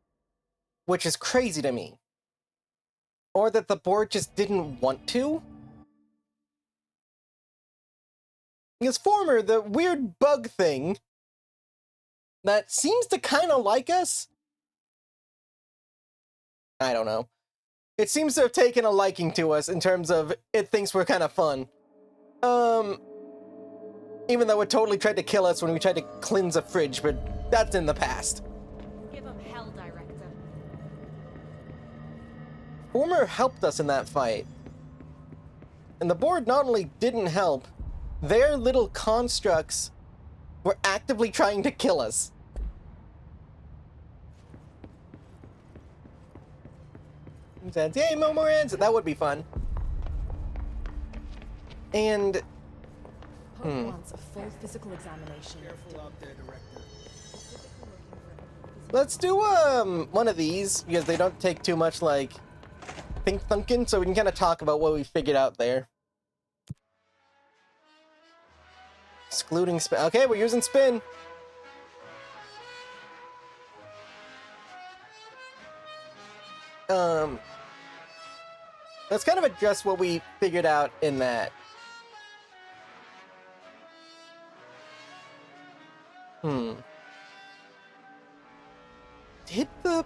which is crazy to me. Or that the board just didn't want to. Because Former, the weird bug thing that seems to kind of like us, I don't know. It seems to have taken a liking to us in terms of it thinks we're kind of fun. Even though it totally tried to kill us when we tried to cleanse a fridge, but that's in the past. Give him hell, Director. Former helped us in that fight. And the board not only didn't help, their little constructs were actively trying to kill us. Says, yay, more ends. That would be fun. And Pope wants a full physical examination. Careful out there, Director. let's do one of these because they don't take too much like think thinking, so we can kind of talk about what we figured out there. Excluding spin. Okay, we're using spin. Let's kind of address what we figured out in that. Did the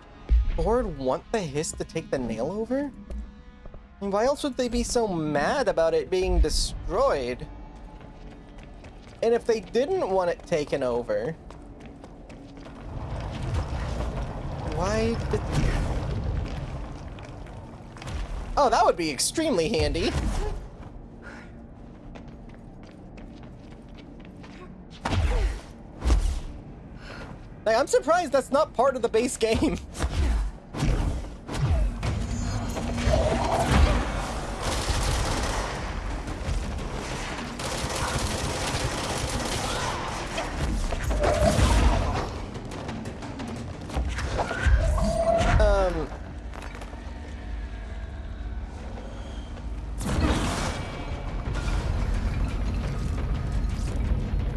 board want the hiss to take the nail over? I mean, why else would they be so mad about it being destroyed? And if they didn't want it taken over, why did... Oh, that would be extremely handy. Like, I'm surprised that's not part of the base game.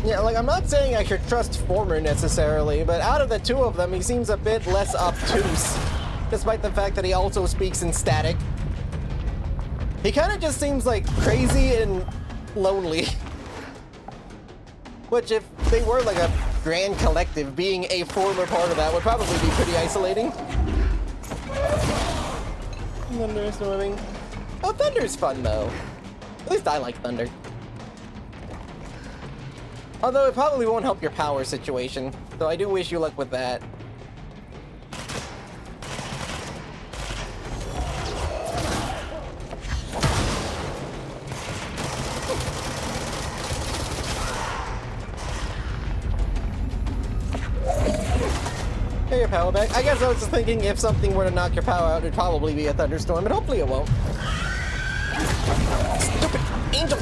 Yeah, like, I'm not saying I should trust Former necessarily, but out of the two of them, he seems a bit less obtuse, despite the fact that he also speaks in static. He kind of just seems like crazy and lonely. Which, if they were like a grand collective, being a Former part of that would probably be pretty isolating. Thunderstorming. Oh, Thunder's fun, though. At least I like Thunder. Although it probably won't help your power situation, so I do wish you luck with that. get your power back. I guess I was just thinking if something were to knock your power out, it'd probably be a thunderstorm, but hopefully it won't. Stupid angel!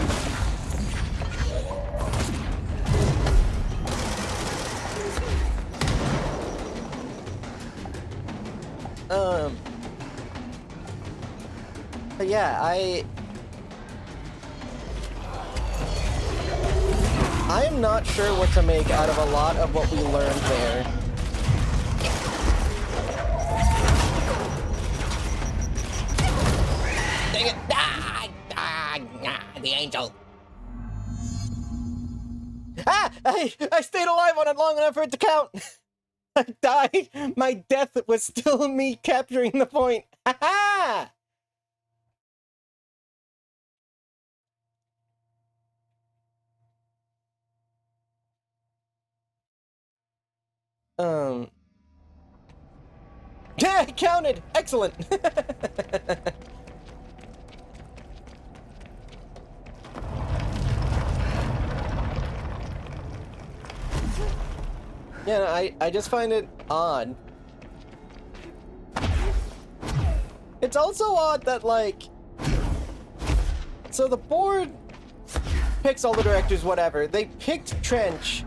But yeah, I am not sure what to make out of a lot of what we learned there. Dang it! The angel. Ah! I stayed alive on it long enough for it to count. I died. My death was still me capturing the point. Ha ha! Yeah, it counted! Excellent! Yeah, I just find it odd. It's also odd that, like... So the board picks all the directors, whatever. They picked Trench,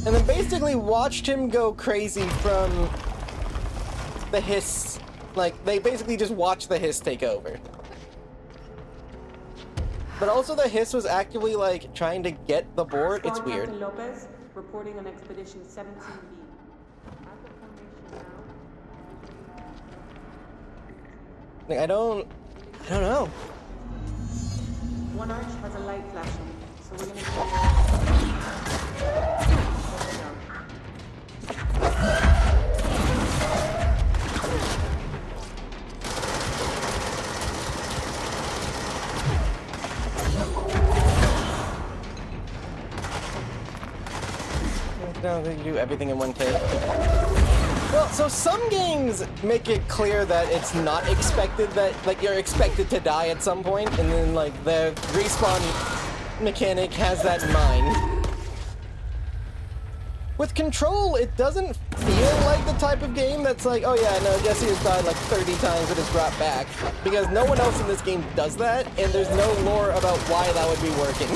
and then basically watched him go crazy from the hiss. Like, they basically just watched the hiss take over. But also the hiss was actively, like, trying to get the board. It's weird. Lopez, reporting on Expedition 17B. Like, I don't know. One arch has a light flashing, so we're gonna I don't think you do everything in one take. Well, so some games make it clear that it's not expected that, like, you're expected to die at some point, and then, like, the respawn mechanic has that in mind. With Control, it doesn't feel like the type of game that's like, oh yeah, no, Jesse has died like 30 times but is brought back. Because no one else in this game does that, and there's no lore about why that would be working.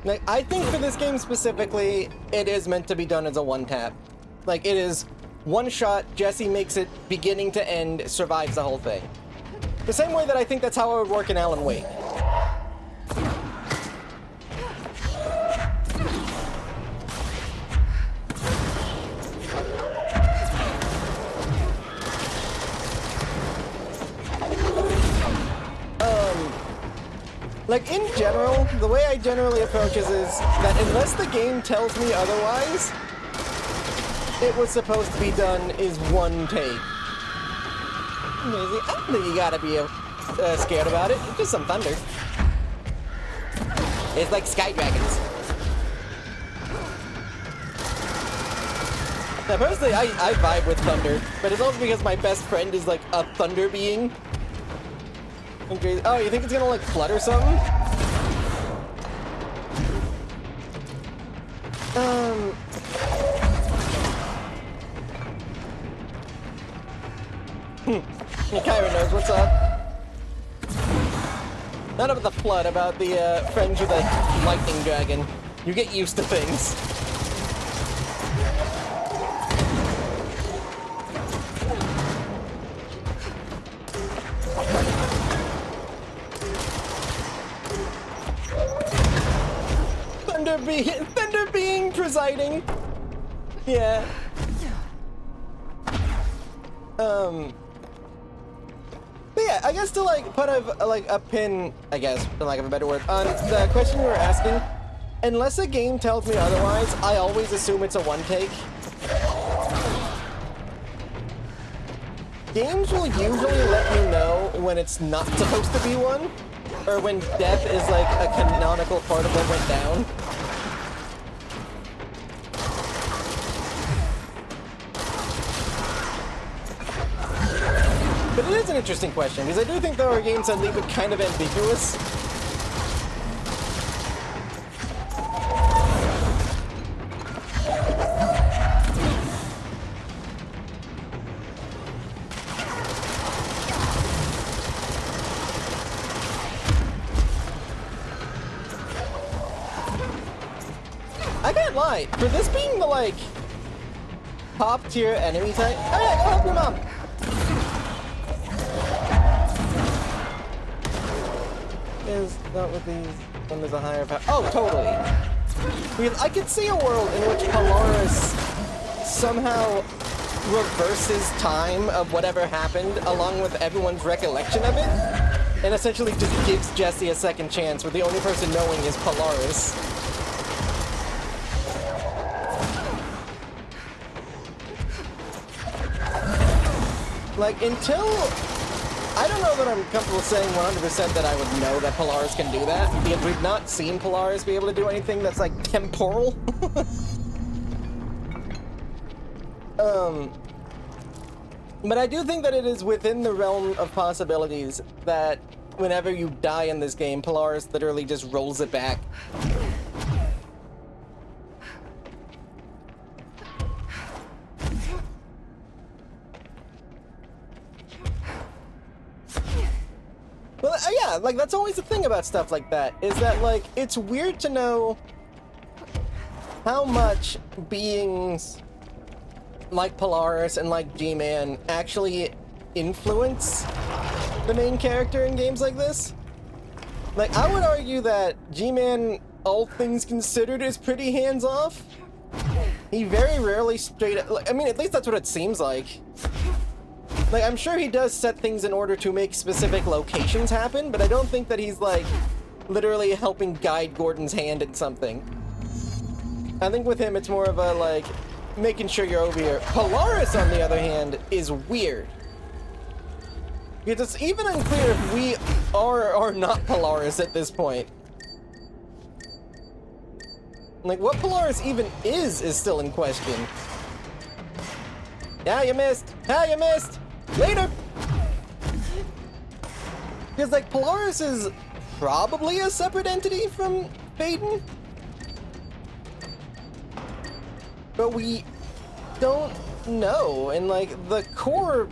Like, I think for this game specifically, it is meant to be done as a one-tap. Like, it is one shot, Jesse makes it beginning to end, survives the whole thing. The same way that I think that's how it would work in Alan Wake. Like, in general, the way I generally approach it is that unless the game tells me otherwise, it was supposed to be done is one take. I don't think you gotta be scared about it. It's just some thunder. It's like Sky Dragons. Now, personally, I vibe with thunder, but it's also because my best friend is like a thunder being. Okay. Oh, you think it's gonna like flood or something? Kyra knows what's up. Not about the flood, about the friends with a lightning dragon. You get used to things. Thunder being presiding. Yeah. But yeah, I guess to like put a pin, I guess, for lack of a better word, on the question you were asking, unless a game tells me otherwise, I always assume it's a one take. Games will usually let me know when it's not supposed to be one, or when death is like a canonical part of what went down. But it is an interesting question, because I do think there are games that leave it kind of ambiguous. I can't lie, for this being the, like, top tier enemy type. Oh yeah, go help your mom! Is not with these when there's a higher power. Oh, totally. Because I could see a world in which Polaris somehow reverses time of whatever happened along with everyone's recollection of it, and essentially just gives Jesse a second chance, where the only person knowing is Polaris. Like, until... I don't know that I'm comfortable saying 100% that I would know that Polaris can do that, because we've not seen Polaris be able to do anything that's, like, temporal. But I do think that it is within the realm of possibilities that whenever you die in this game, Polaris literally just rolls it back. Well, yeah, like, that's always the thing about stuff like that, is that, like, it's weird to know how much beings like Polaris and like G-Man actually influence the main character in games like this. Like, I would argue that G-Man, all things considered, is pretty hands-off. He very rarely straight up, I mean, at least that's what it seems like. Like, I'm sure he does set things in order to make specific locations happen, but I don't think that he's, like, literally helping guide Gordon's hand in something. I think with him, it's more of a, like, making sure you're over here. Polaris, on the other hand, is weird. Because it's even unclear if we are or not Polaris at this point. Like, what Polaris even is still in question. Yeah, you missed! Yeah, you missed! Later! Because, like, Polaris is probably a separate entity from Phaeton. But we don't know, and, like, the core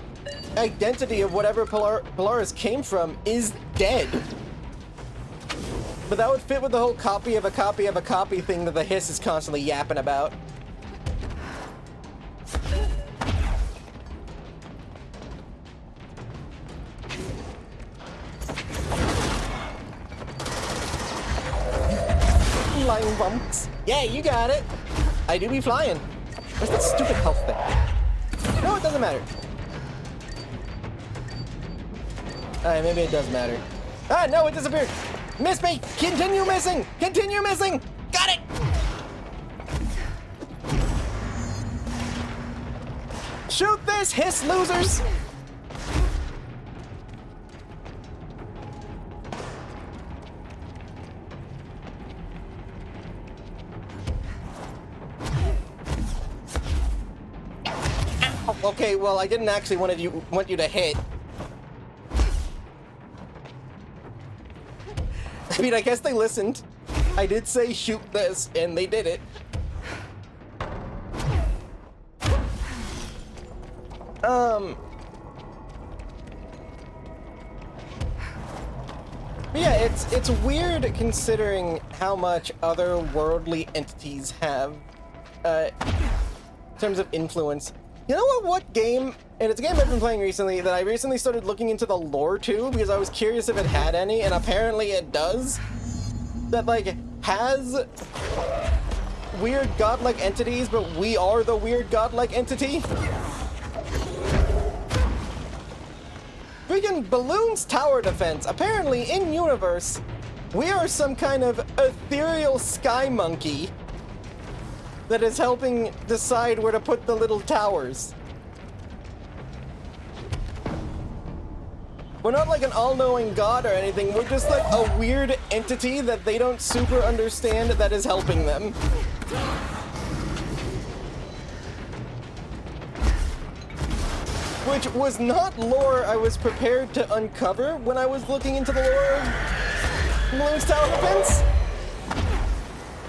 identity of whatever Polaris came from is dead. But that would fit with the whole copy of a copy of a copy thing that the Hiss is constantly yapping about. Flying bumps. Yeah, you got it. I do be flying. Where's that stupid health thing? No, it doesn't matter. Alright, maybe it does matter. Ah, no, it disappeared. Miss me! Continue missing! Continue missing! Got it! Shoot this, Hiss losers! Okay, well, I didn't actually want you to hit. I mean, I guess they listened. I did say shoot this, and they did it. But yeah, it's weird considering how much otherworldly entities have, in terms of influence. You know what game, and it's a game I've been playing recently, that I recently started looking into the lore to, because I was curious if it had any, and apparently it does. That, like, has weird godlike entities, but we are the weird godlike entity. Freaking Balloon's tower defense. Apparently, in universe, we are some kind of ethereal sky monkey that is helping decide where to put the little towers. We're not like an all-knowing god or anything. We're just like a weird entity that they don't super understand that is helping them. Which was not lore I was prepared to uncover when I was looking into the lore of Bloons Tower Defense.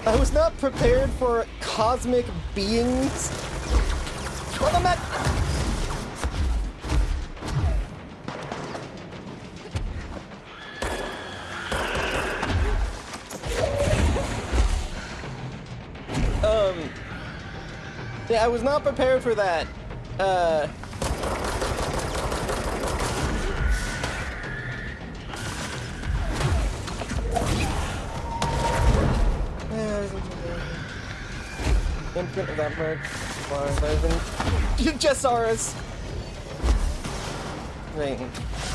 I was not prepared for cosmic beings. Welcome back! Yeah, I was not prepared for that. Imprint of that bird. Jessaurus.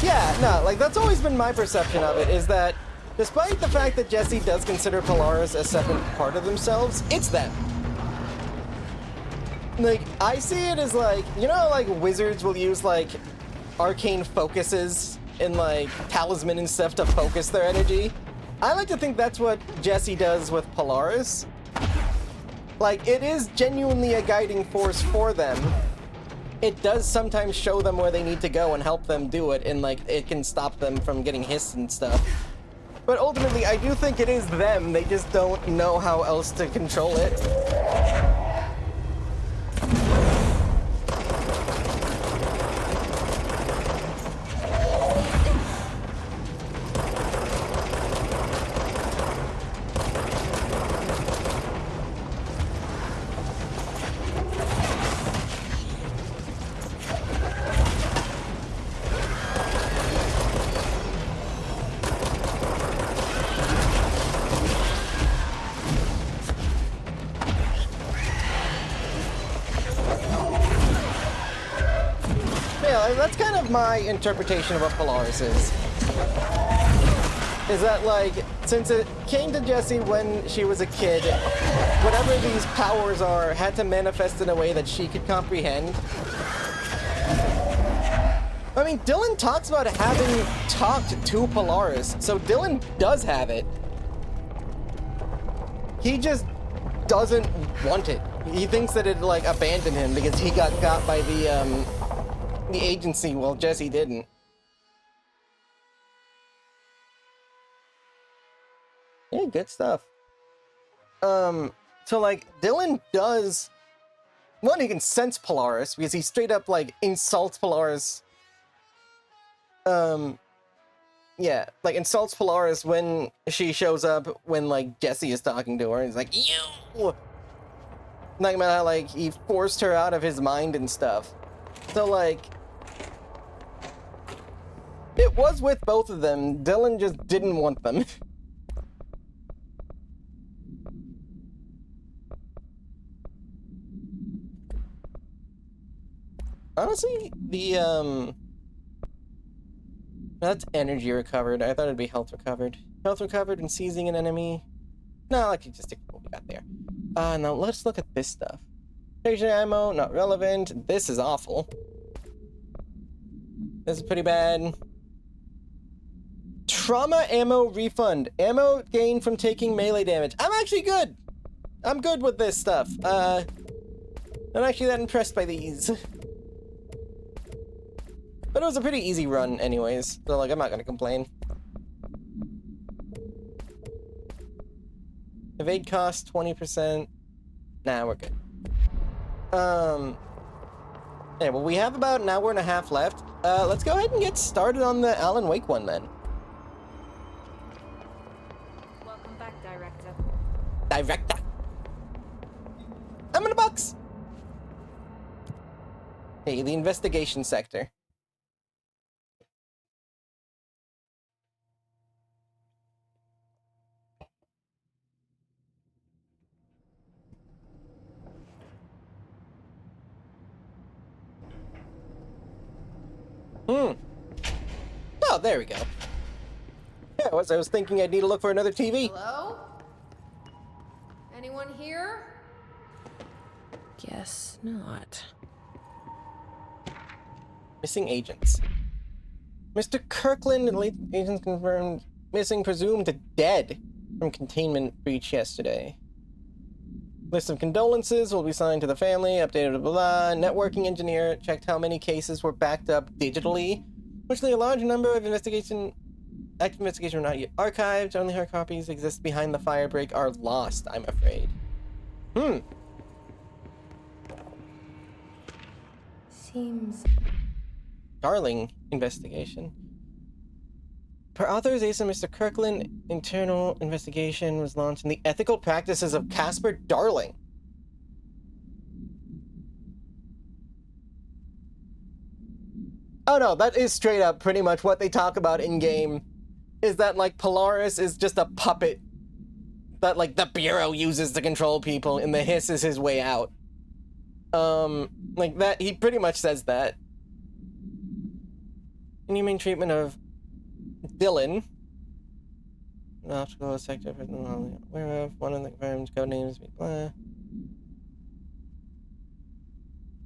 Yeah, no, like that's always been my perception of it, is that despite the fact that Jesse does consider Polaris a separate part of themselves, it's them. Like, I see it as like, you know, like wizards will use like arcane focuses and like talisman and stuff to focus their energy. I like to think that's what Jesse does with Polaris. Like, it is genuinely a guiding force for them. It does sometimes show them where they need to go and help them do it, and like, it can stop them from getting hissed and stuff. But ultimately, I do think it is them. They just don't know how else to control it. That's kind of my interpretation of what Polaris is that, like, since it came to Jessie when she was a kid, whatever these powers are had to manifest in a way that she could comprehend. I mean, Dylan talks about having talked to Polaris, so Dylan does have it. He just doesn't want it. He thinks that it, like, abandoned him because he got by the agency while Jesse didn't. Yeah, good stuff. So like Dylan does one, he can sense Polaris because he straight up like insults Polaris. Yeah, like insults Polaris when she shows up when like Jesse is talking to her. He's like, you, talking about how like he forced her out of his mind and stuff. So like, it was with both of them. Dylan just didn't want them. Honestly, the, that's energy recovered. I thought it'd be health recovered. Health recovered and seizing an enemy. No, I can just stick with what we got there. Now let's look at this stuff. Station ammo, not relevant. This is awful. This is pretty bad. Trauma ammo refund. Ammo gained from taking melee damage. I'm actually good. I'm good with this stuff. I'm actually that impressed by these. But it was a pretty easy run anyways, so like I'm not gonna complain. Evade cost 20%. Nah, we're good. Yeah, well we have about an hour and a half left. Let's go ahead and get started on the Alan Wake one then. Welcome back, Director. Director. I'm in a box. Hey, the investigation sector. Oh, there we go. Yeah, I was thinking I'd need to look for another TV. Hello? Anyone here? Guess not. Missing agents. Mr. Kirkland, elite agents confirmed missing, presumed dead from containment breach yesterday. List of condolences will be signed to the family, updated, blah, blah. Networking engineer checked how many cases were backed up digitally. Fortunately, a large number of active investigation were not yet archived. Only hard copies exist behind the firebreak are lost, I'm afraid. Seems... Darling investigation. Per authorization of Mr. Kirkland, internal investigation was launched in the ethical practices of Casper Darling. Oh no, that is straight up pretty much what they talk about in-game, is that, like, Polaris is just a puppet that, like, the Bureau uses to control people, and the Hiss is his way out. Like, that, he pretty much says that. Inhumane treatment of Dylan. Optical sector, aware of one of the firm's code names, blah.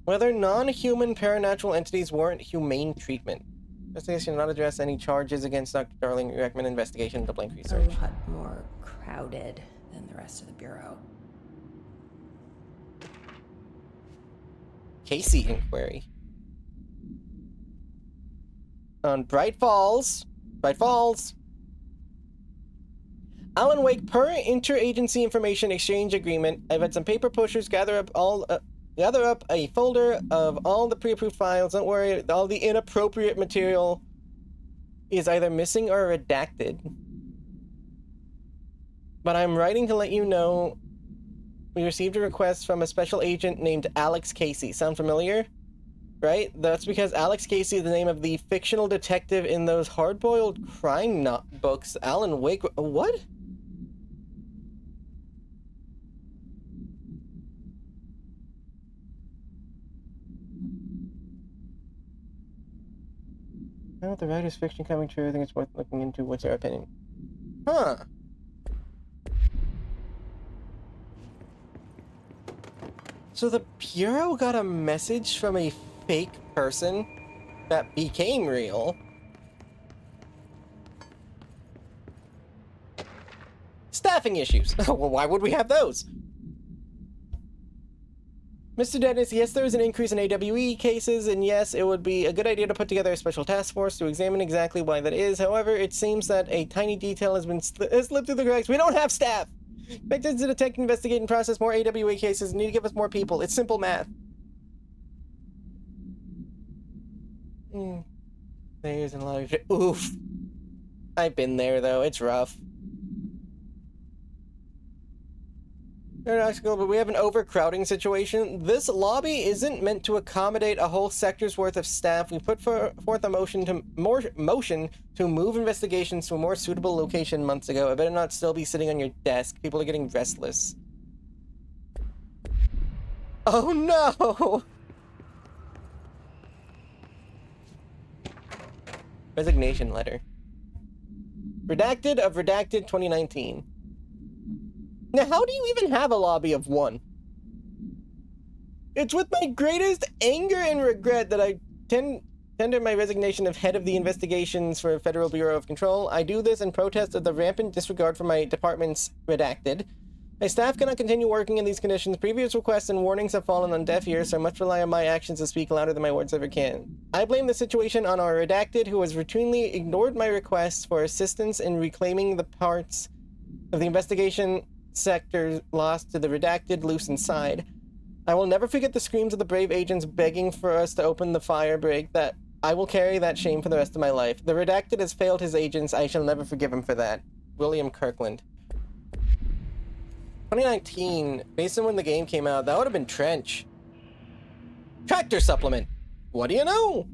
Whether non-human paranatural entities warrant humane treatment. Investigation not address any charges against Dr. Darling. We recommend investigation into blank research. A lot more crowded than the rest of the Bureau. Casey inquiry. On Bright Falls. Alan Wake, per interagency information exchange agreement, I've had some paper pushers gather up a folder of all the pre-approved files. Don't worry, all the inappropriate material is either missing or redacted. But I'm writing to let you know we received a request from a special agent named Alex Casey. Sound familiar? Right? That's because Alex Casey is the name of the fictional detective in those hard-boiled crime books. Alan Wake... What? Now with the writer's fiction coming true, I think it's worth looking into. What's your opinion? Huh. So the Bureau got a message from a fake person that became real. Staffing issues. Well, why would we have those? Mr. Dennis, yes, there is an increase in AWE cases, and yes, it would be a good idea to put together a special task force to examine exactly why that is. However, it seems that a tiny detail has slipped through the cracks. We don't have staff! Expect us to detect, investigate, and process more AWE cases. Need to give us more people. It's simple math. There isn't a lot of... Oof. I've been there, though. It's rough. But we have an overcrowding situation. This lobby isn't meant to accommodate a whole sector's worth of staff. We put forth a motion to move investigations to a more suitable location months ago. I better not still be sitting on your desk. People are getting restless. Oh no! Resignation letter. Redacted of Redacted 2019. Now, how do you even have a lobby of one? It's with my greatest anger and regret that I tender my resignation of head of the investigations for Federal Bureau of Control. I do this in protest of the rampant disregard for my department's redacted. My staff cannot continue working in these conditions. Previous requests and warnings have fallen on deaf ears, so I must rely on my actions to speak louder than my words ever can. I blame the situation on our redacted, who has routinely ignored my requests for assistance in reclaiming the parts of the investigation sector lost to the redacted loose inside. I will never forget the screams of the brave agents begging for us to open the fire break. That I will carry that shame for the rest of my life. The redacted has failed his agents. I shall never forgive him for that. William Kirkland. 2019, based on when the game came out, that would have been Trench. Tractor supplement. What do you know?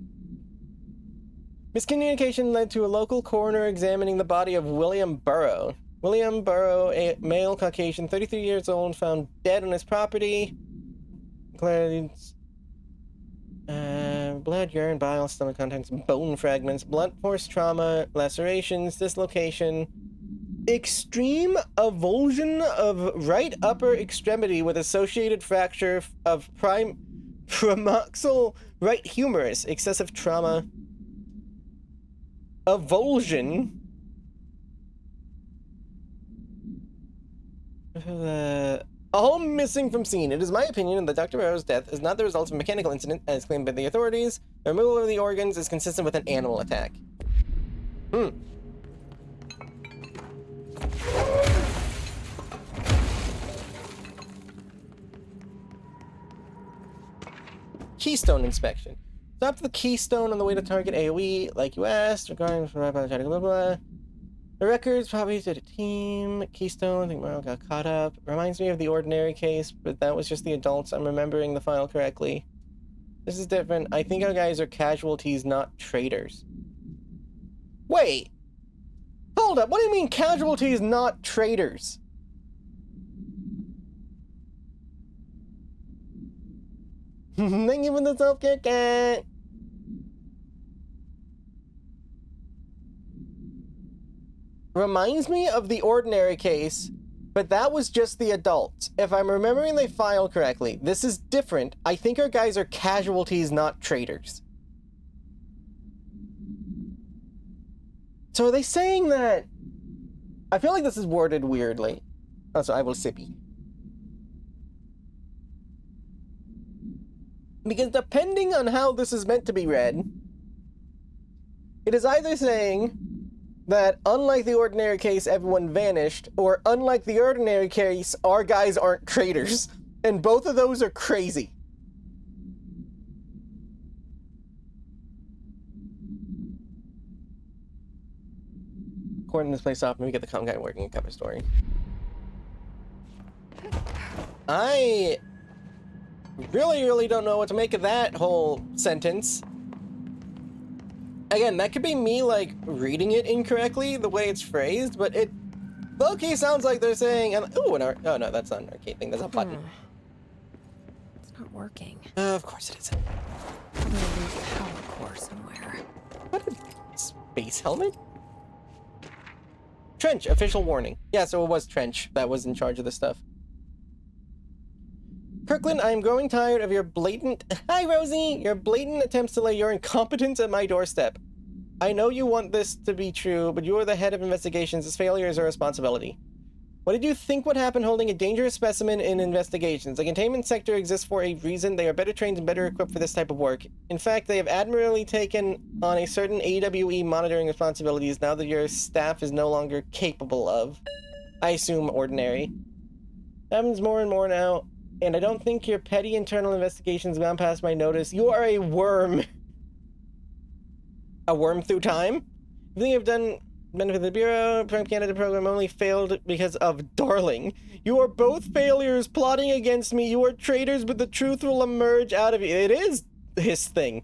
Miscommunication led to a local coroner examining the body of William Burrow. William Burrow, a male Caucasian, 33 years old, found dead on his property. Blood, urine, bile, stomach contents, bone fragments, blunt force trauma, lacerations, dislocation, extreme avulsion of right upper extremity with associated fracture of premoxal right humerus, excessive trauma. avulsion. A home missing from scene. It is my opinion that Dr. Barrow's death is not the result of a mechanical incident as claimed by the authorities. The removal of the organs is consistent with an animal attack. Keystone inspection. Stop the keystone on the way to target AoE, like you asked, regarding blah blah blah. The records probably did a team. Keystone, I think Morrow got caught up. Reminds me of the ordinary case, but that was just the adults. I'm remembering the file correctly. This is different. I think our guys are casualties, not traitors. Wait! Hold up, what do you mean casualties, not traitors? Thank you for the self-care cat! Reminds me of the ordinary case, but that was just the adults. If I'm remembering the file correctly, this is different. I think our guys are casualties, not traitors. So are they saying that... I feel like this is worded weirdly. Also, I will sippy. Because depending on how this is meant to be read, it is either saying that unlike the ordinary case, everyone vanished, or unlike the ordinary case, our guys aren't traitors. And both of those are crazy. According to this place off, maybe get the comm guy working a cover story. I really don't know what to make of that whole sentence. Again, that could be me, like, reading it incorrectly, the way it's phrased, but it low-key sounds like they're saying, oh no, that's not an arcade thing, that's a button. It's not working. Of course it isn't. I'm gonna lose the power core somewhere. What a space helmet? Trench, official warning. Yeah, so it was Trench that was in charge of this stuff. Kirkland, I am growing tired of your blatant... Hi, Rosie! Your blatant attempts to lay your incompetence at my doorstep. I know you want this to be true, but you are the head of investigations. This failure is a responsibility. What did you think would happen holding a dangerous specimen in investigations? The containment sector exists for a reason. They are better trained and better equipped for this type of work. In fact, they have admirably taken on a certain AWE monitoring responsibilities now that your staff is no longer capable of. I assume ordinary. Happens more and more now. And I don't think your petty internal investigations have gone past my notice. You are a worm. A worm through time? Everything you've done benefit the Bureau. Propaganda program only failed because of Darling. You are both failures plotting against me. You are traitors, but the truth will emerge out of you. It is his thing.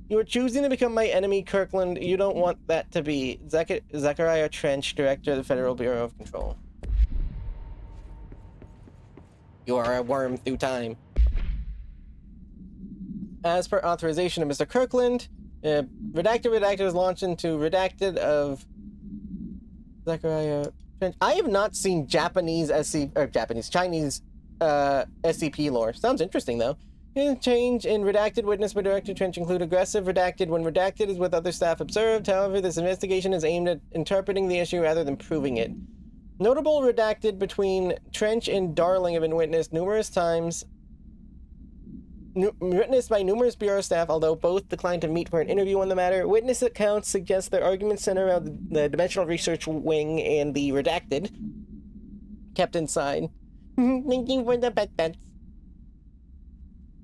You are choosing to become my enemy, Kirkland. You don't want that to be. Zachariah Trench, Director of the Federal Bureau of Control. You are a worm through time. As per authorization of Mr. Kirkland, Redacted is launched into Redacted of Zachariah Trench. I have not seen Chinese SCP lore. Sounds interesting, though. Change in Redacted witnessed by Director Trench include aggressive Redacted when Redacted is with other staff observed. However, this investigation is aimed at interpreting the issue rather than proving it. Notable Redacted between Trench and Darling have been witnessed numerous times. Witnessed by numerous Bureau staff, although both declined to meet for an interview on the matter. Witness accounts suggest their arguments center around the Dimensional Research Wing and the Redacted kept inside. Thank you for the pets.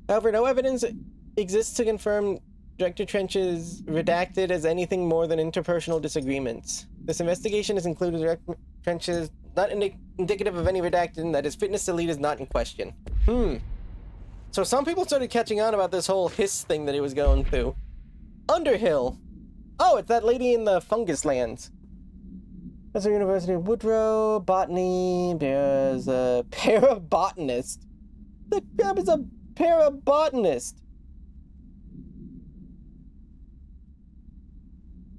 However, no evidence exists to confirm Director Trench's Redacted as anything more than interpersonal disagreements. This investigation has included Director Trench's not indicative of any Redacted, and that his fitness to lead is not in question. So some people started catching on about this whole hiss thing that he was going through. Underhill. Oh, it's that lady in the fungus lands. That's the University of Woodrow, botany, there's a parabotanist. The crap is a parabotanist?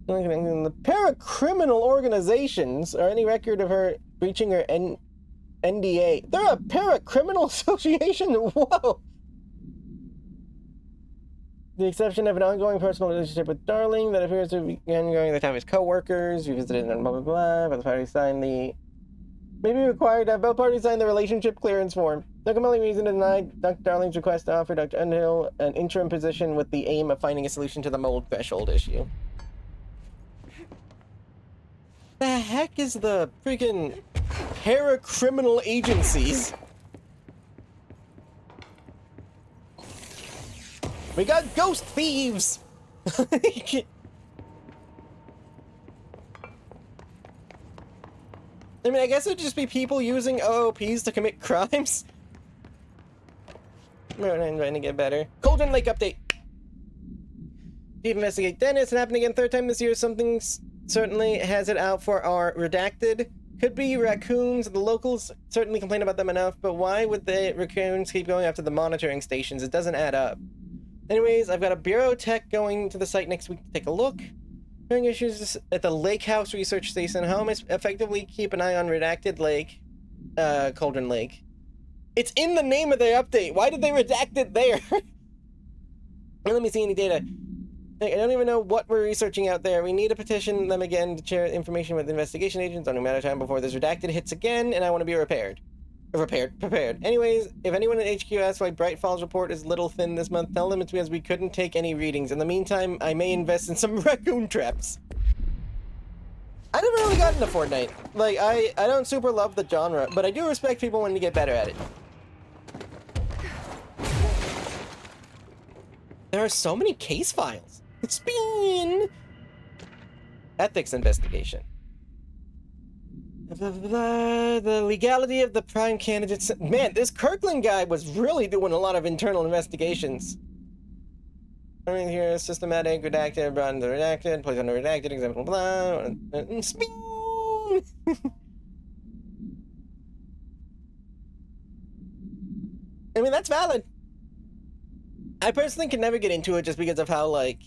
The paracriminal organizations or any record of her breaching her NDA. They're a paracriminal association? Whoa! the exception of an ongoing personal relationship with Darling that appears to be ongoing at the time of his co-workers. We visited and blah blah blah. Both parties signed the. Maybe required to have both parties sign the relationship clearance form. No compelling reason to deny Dr. Darling's request to offer Dr. Underhill an interim position with the aim of finding a solution to the mold threshold issue. The heck is the freaking para-criminal agencies? We got ghost thieves! I mean, I guess it'd just be people using OOPs to commit crimes. We're trying to get better. Cauldron Lake update. Deep investigate Dennis. It happened again third time this year. Something certainly has it out for our redacted. Could be raccoons. The locals certainly complain about them enough, but why would the raccoons keep going after the monitoring stations? It doesn't add up. Anyways, I've got a bureau tech going to the site next week to take a look. Hearing issues at the Lake House Research Station. How am I effectively keep an eye on Redacted Lake? Cauldron Lake. It's in the name of the update. Why did they redact it there? Let me see any data. I don't even know what we're researching out there. We need to petition them again to share information with investigation agents. Only a matter of time before this redacted hits again, and I want to be prepared. Anyways, if anyone at HQ asks why Bright Falls report is little thin this month, tell them it's because we couldn't take any readings. In the meantime, I may invest in some raccoon traps. I never really got into Fortnite. Like, I don't super love the genre, but I do respect people when they get better at it. There are so many case files. Spin! Ethics investigation. Blah, blah, blah. The legality of the prime candidates. Man, this Kirkland guy was really doing a lot of internal investigations. I mean, here, systematic, redacted, brought into redacted, placed under redacted, example, blah, spin! I mean, that's valid. I personally can never get into it just because of how, like,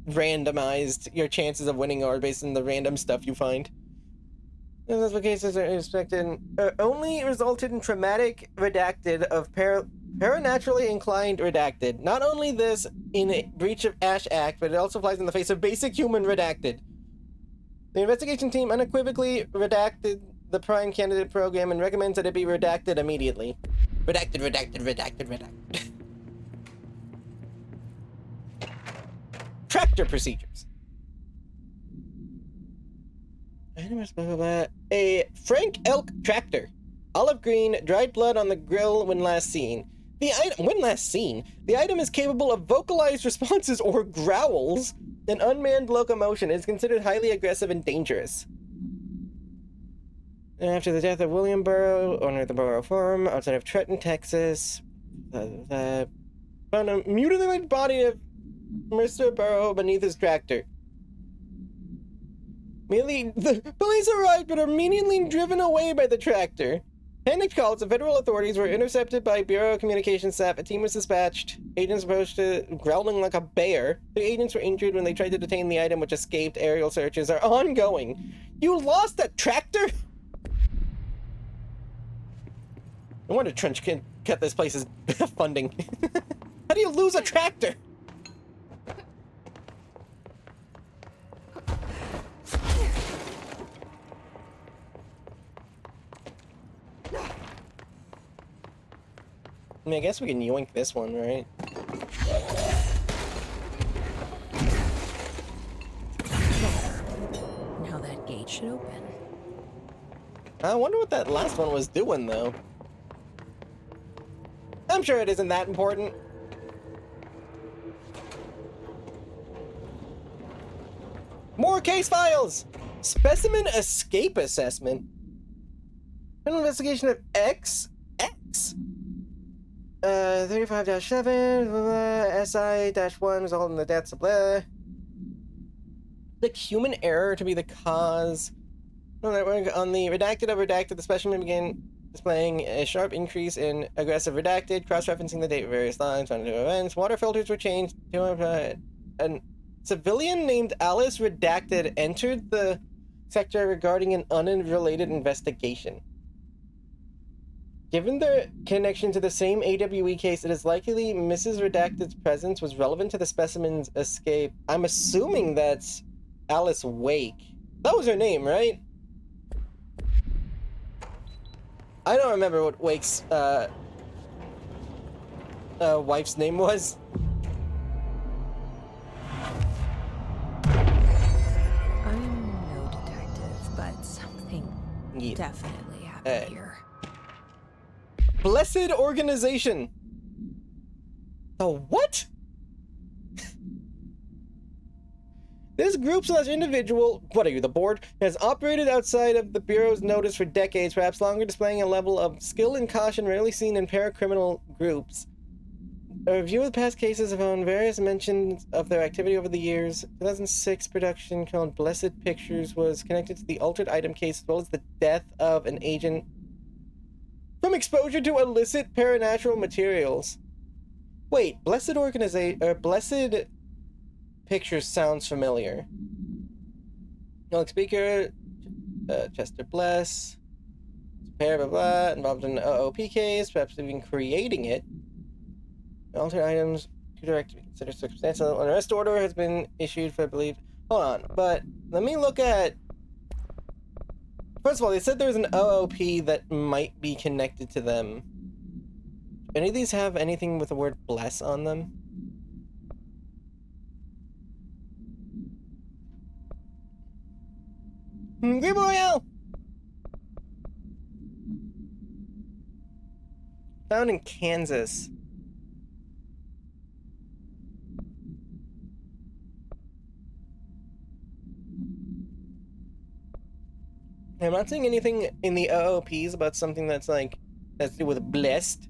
randomized your chances of winning are based on the random stuff you find. Those cases are expected only resulted in traumatic redacted of paranaturally inclined redacted. Not only this in a breach of Ash Act, but it also flies in the face of basic human redacted. The investigation team unequivocally redacted the prime candidate program and recommends that it be redacted immediately. Redacted. Tractor procedures. A Frank Elk tractor. Olive green, dried blood on the grill when last seen. The item is capable of vocalized responses or growls. An unmanned locomotion is considered highly aggressive and dangerous. And after the death of William Burrow, owner of the Burrow Farm, outside of Trenton, Texas, found a mutilated body of Mr. Burrow beneath his tractor. The police arrived but are immediately driven away by the tractor. Panicked calls of federal authorities were intercepted by Bureau of Communications staff. A team was dispatched. Agents approached it, growling like a bear. The agents were injured when they tried to detain the item, which escaped. Aerial searches are ongoing. You lost a tractor? No wonder Trench can cut this place's funding. How do you lose a tractor? I mean, I guess we can yoink this one, right? Now that gate should open. I wonder what that last one was doing, though. I'm sure it isn't that important. More case files! Specimen escape assessment. Criminal investigation of XX. 35-7, SI-1 resulted in the deaths of blah. The human error to be the cause. On the redacted, the specimen began displaying a sharp increase in aggressive redacted, cross-referencing the date of various lines, on events. Water filters were changed. A civilian named Alice Redacted entered the sector regarding an unrelated investigation. Given their connection to the same AWE case, it is likely Mrs. Redacted's presence was relevant to the specimen's escape. I'm assuming that's Alice Wake. That was her name, right? I don't remember what Wake's wife's name was. I'm no detective, but something definitely happened here. Blessed organization. The what? This group/individual, what are you, the board, has operated outside of the Bureau's notice for decades, perhaps longer, displaying a level of skill and caution rarely seen in paracriminal groups. A review of the past cases have found various mentions of their activity over the years. 2006 production called Blessed Pictures was connected to the altered item case as well as the death of an agent from exposure to illicit paranatural materials. Wait, Blessed Pictures sounds familiar. Public speaker, Chester Bless, blah, blah, blah, involved in an OOP case, perhaps even creating it. Altered items, direct to be considered circumstantial. An arrest order has been issued for, I believe. Hold on, but let me look at. First of all, they said there was an OOP that might be connected to them. Do any of these have anything with the word bless on them? Green Royale! Found in Kansas. I'm not seeing anything in the OOPs about something that's like, that's to do with blessed.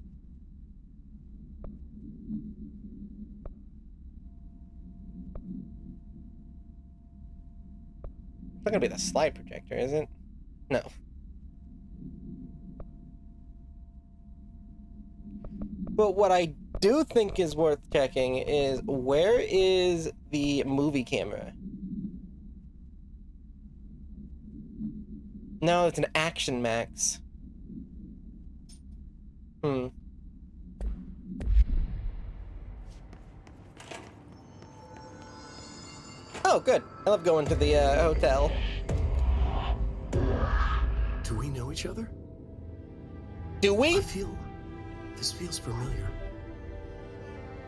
It's not gonna be the slide projector, is it? No. But what I do think is worth checking is, where is the movie camera? No, it's an Action Max. Oh, good. I love going to the hotel. Do we know each other? Do we? This feels familiar.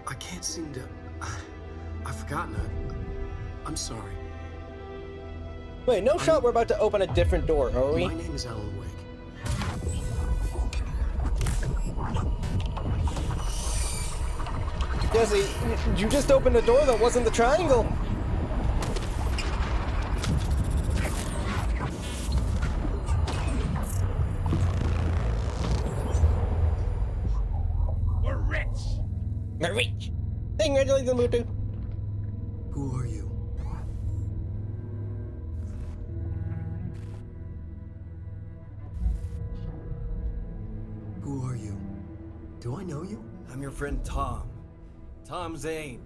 I can't seem to... I've forgotten it. I'm sorry. Wait, no shot we're about to open a different door, are we? My name is Alan Wake. Jesse, you just opened a door that wasn't the triangle. We're rich! We're rich! Congratulations, Mutu. Who are you? Who are you? Do I know you? I'm your friend Tom. Tom Zane.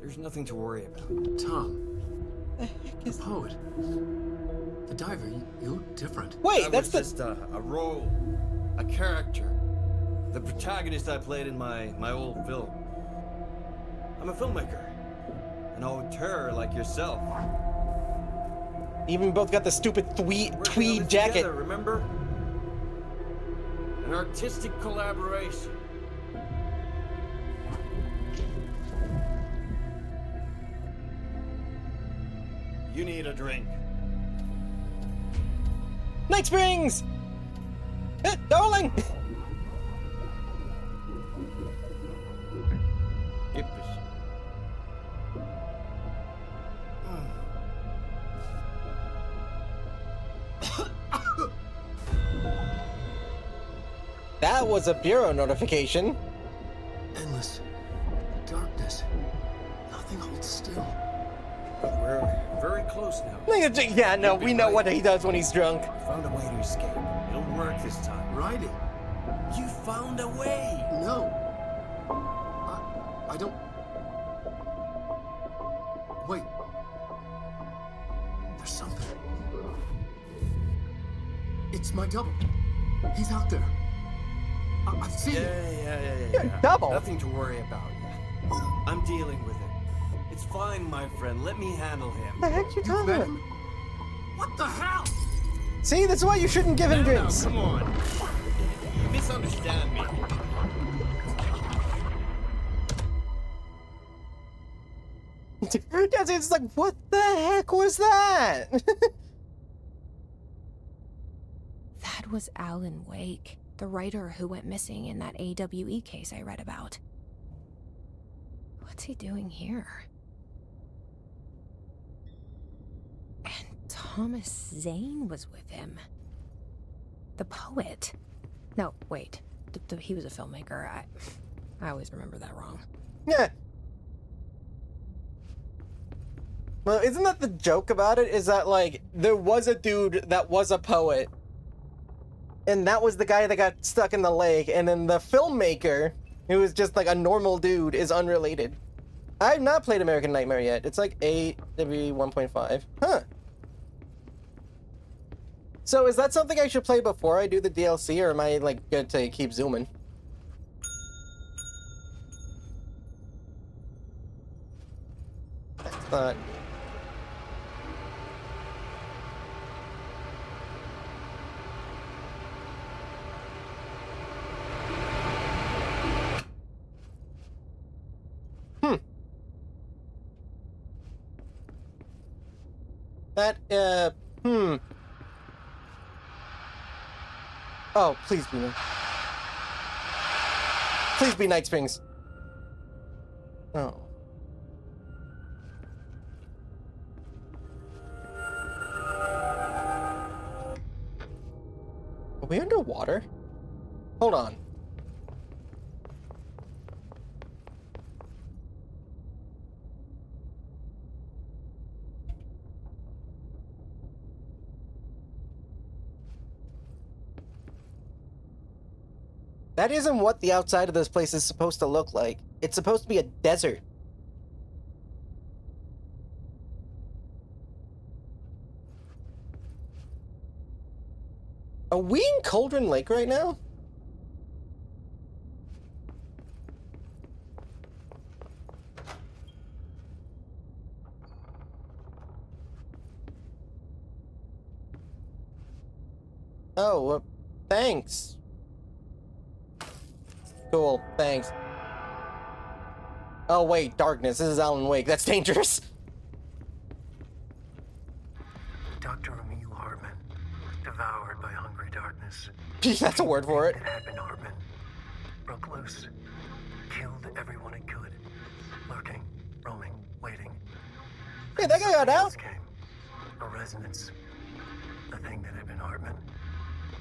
There's nothing to worry about. Tom. The poet. The diver. You look different. Wait, that's just a role. A character. The protagonist I played in my old film. I'm a filmmaker. An auteur like yourself. Even both got the stupid tweed jacket. Together, remember? An artistic collaboration. You need a drink. Night Springs! Darling! That was a bureau notification. Endless darkness. Nothing holds still. But we're very close now. Yeah, no, we know what he does when he's drunk. I found a way to escape. It'll work this time. Riding. You found a way. No. I don't... Wait. There's something. It's my double. He's out there. I've seen Yeah, it. yeah. Double. Nothing to worry about. I'm dealing with it. It's fine, my friend. Let me handle him. What the heck you talking about? What the hell? See, that's why you shouldn't give him drinks. Come on. You misunderstand me. It's like, what the heck was that? That was Alan Wake, the writer who went missing in that AWE case I read about. What's he doing here? And Thomas Zane was with him. The poet. No, wait. He was a filmmaker. I always remember that wrong. Yeah. Well, isn't that the joke about it? Is that, like, there was a dude that was a poet, and that was the guy that got stuck in the lake, and then the filmmaker, who was just, like, a normal dude, is unrelated. I have not played American Nightmare yet. It's, like, AW 1.5. Huh. So, is that something I should play before I do the DLC, or am I, like, good to keep zooming? I thought... That, Oh, please be me. Please be Night Springs. Oh. Are we underwater? Hold on. That isn't what the outside of this place is supposed to look like. It's supposed to be a desert. Are we in Cauldron Lake right now? Oh, thanks. Cool, thanks. Oh wait, darkness. This is Alan Wake. That's dangerous. Dr. Emil Hartman, devoured by hungry darkness. That's a word for it. It had been Hartman. Broke loose. Killed everyone it could. Lurking, roaming, waiting. Hey, that guy got out. Came. A resonance. The thing that had been Hartman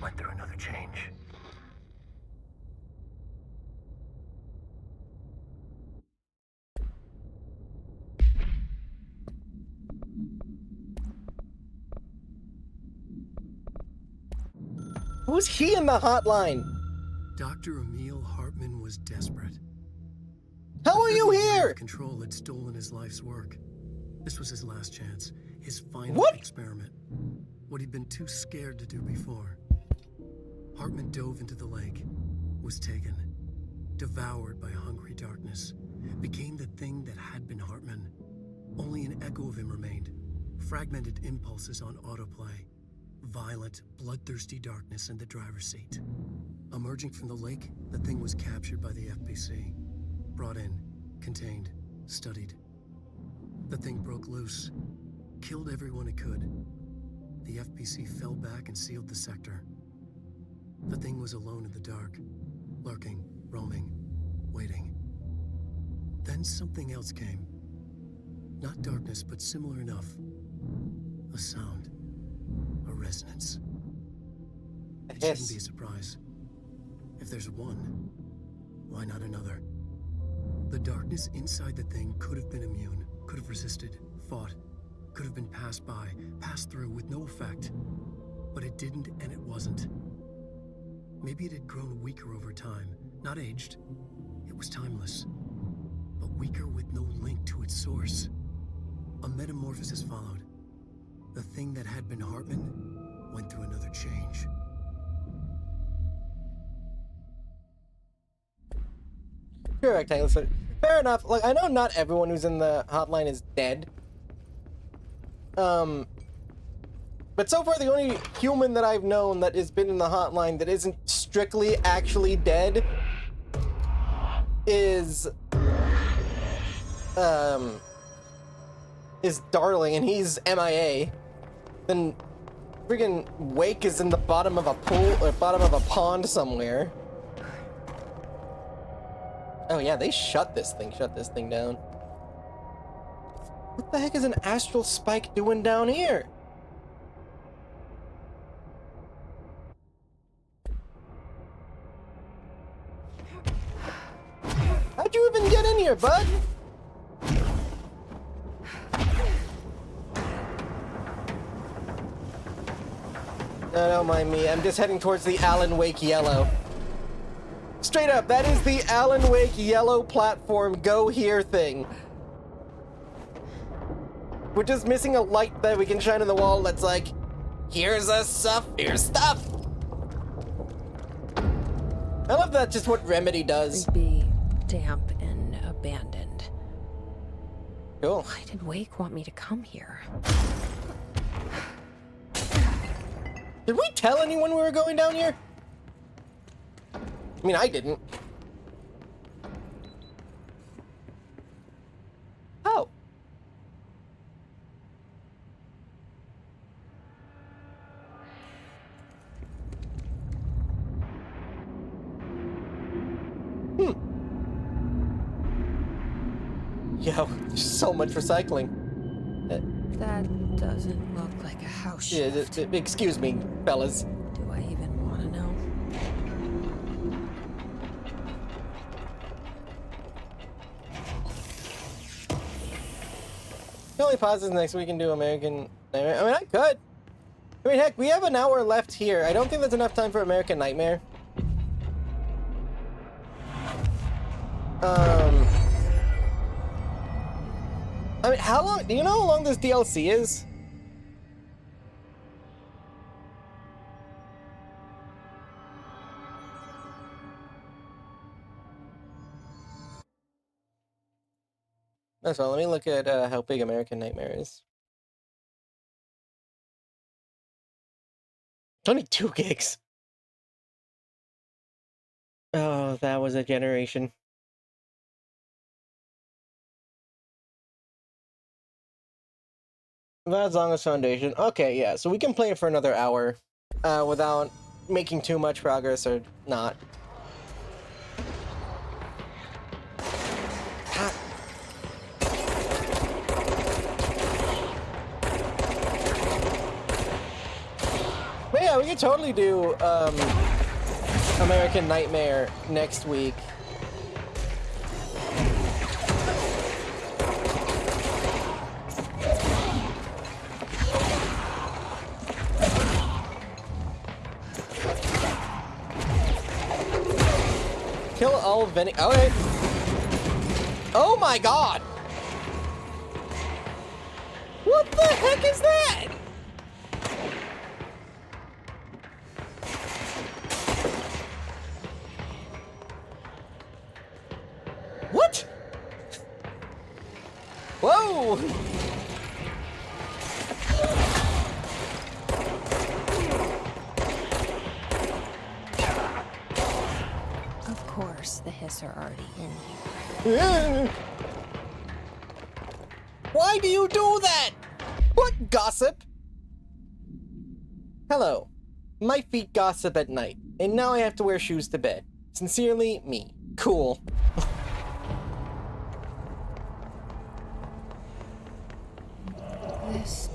went through another change. Who's he in the hotline? Dr. Emil Hartman was desperate. How are you here? Control had stolen his life's work. This was his last chance, his final experiment. What he'd been too scared to do before. Hartman dove into the lake, was taken, devoured by hungry darkness, became the thing that had been Hartman. Only an echo of him remained, fragmented impulses on autoplay. Violent, bloodthirsty darkness in the driver's seat. Emerging from the lake, the thing was captured by the FBC. Brought in, contained, studied. The thing broke loose, killed everyone it could. The FBC fell back and sealed the sector. The thing was alone in the dark, lurking, roaming, waiting. Then something else came. Not darkness, but similar enough. A sound. A resonance. It shouldn't be a surprise. If there's one, why not another? The darkness inside the thing could have been immune, could have resisted, fought, could have been passed by, passed through with no effect. But it didn't, and it wasn't. Maybe it had grown weaker over time, not aged. It was timeless, but weaker with no link to its source. A metamorphosis followed. The thing that had been Hartman went through another change. Pure rectangle. So fair enough. Like, I know not everyone who's in the hotline is dead. But so far the only human that I've known that has been in the hotline that isn't strictly actually dead is Darling, and he's MIA. Then friggin' Wake is in the bottom of a pool or bottom of a pond somewhere. Oh yeah, they shut this thing down. What the heck is an astral spike doing down here? How'd you even get in here, bud? No, don't mind me. I'm just heading towards the Alan Wake Yellow. Straight up, that is the Alan Wake Yellow platform go here thing. We're just missing a light that we can shine on the wall that's like, here's a stuff, here's stuff. I love that just what Remedy does. Creepy, damp, and abandoned. Cool. Why did Wake want me to come here? Did we tell anyone we were going down here? I mean, I didn't. Oh. Yo, there's so much recycling. That doesn't look like a house shift. Yeah, excuse me, fellas. Do I even want to know? The only pauses next week and do American Nightmare. I mean, I could. I mean, heck, we have an hour left here. I don't think that's enough time for American Nightmare. I mean, how long? Do you know how long this DLC is? That's all. Let me look at how big American Nightmare is. 22 gigs. Oh, that was a generation. That's Longest Foundation. Okay, yeah, so we can play it for another hour without making too much progress or not. But yeah, we could totally do American Nightmare next week. Kill all vending. Okay. Oh my god! What the heck is that? What? Whoa! Of course, the hiss are already in here. Why do you do that? What gossip? Hello. My feet gossip at night, and now I have to wear shoes to bed. Sincerely, me. Cool. This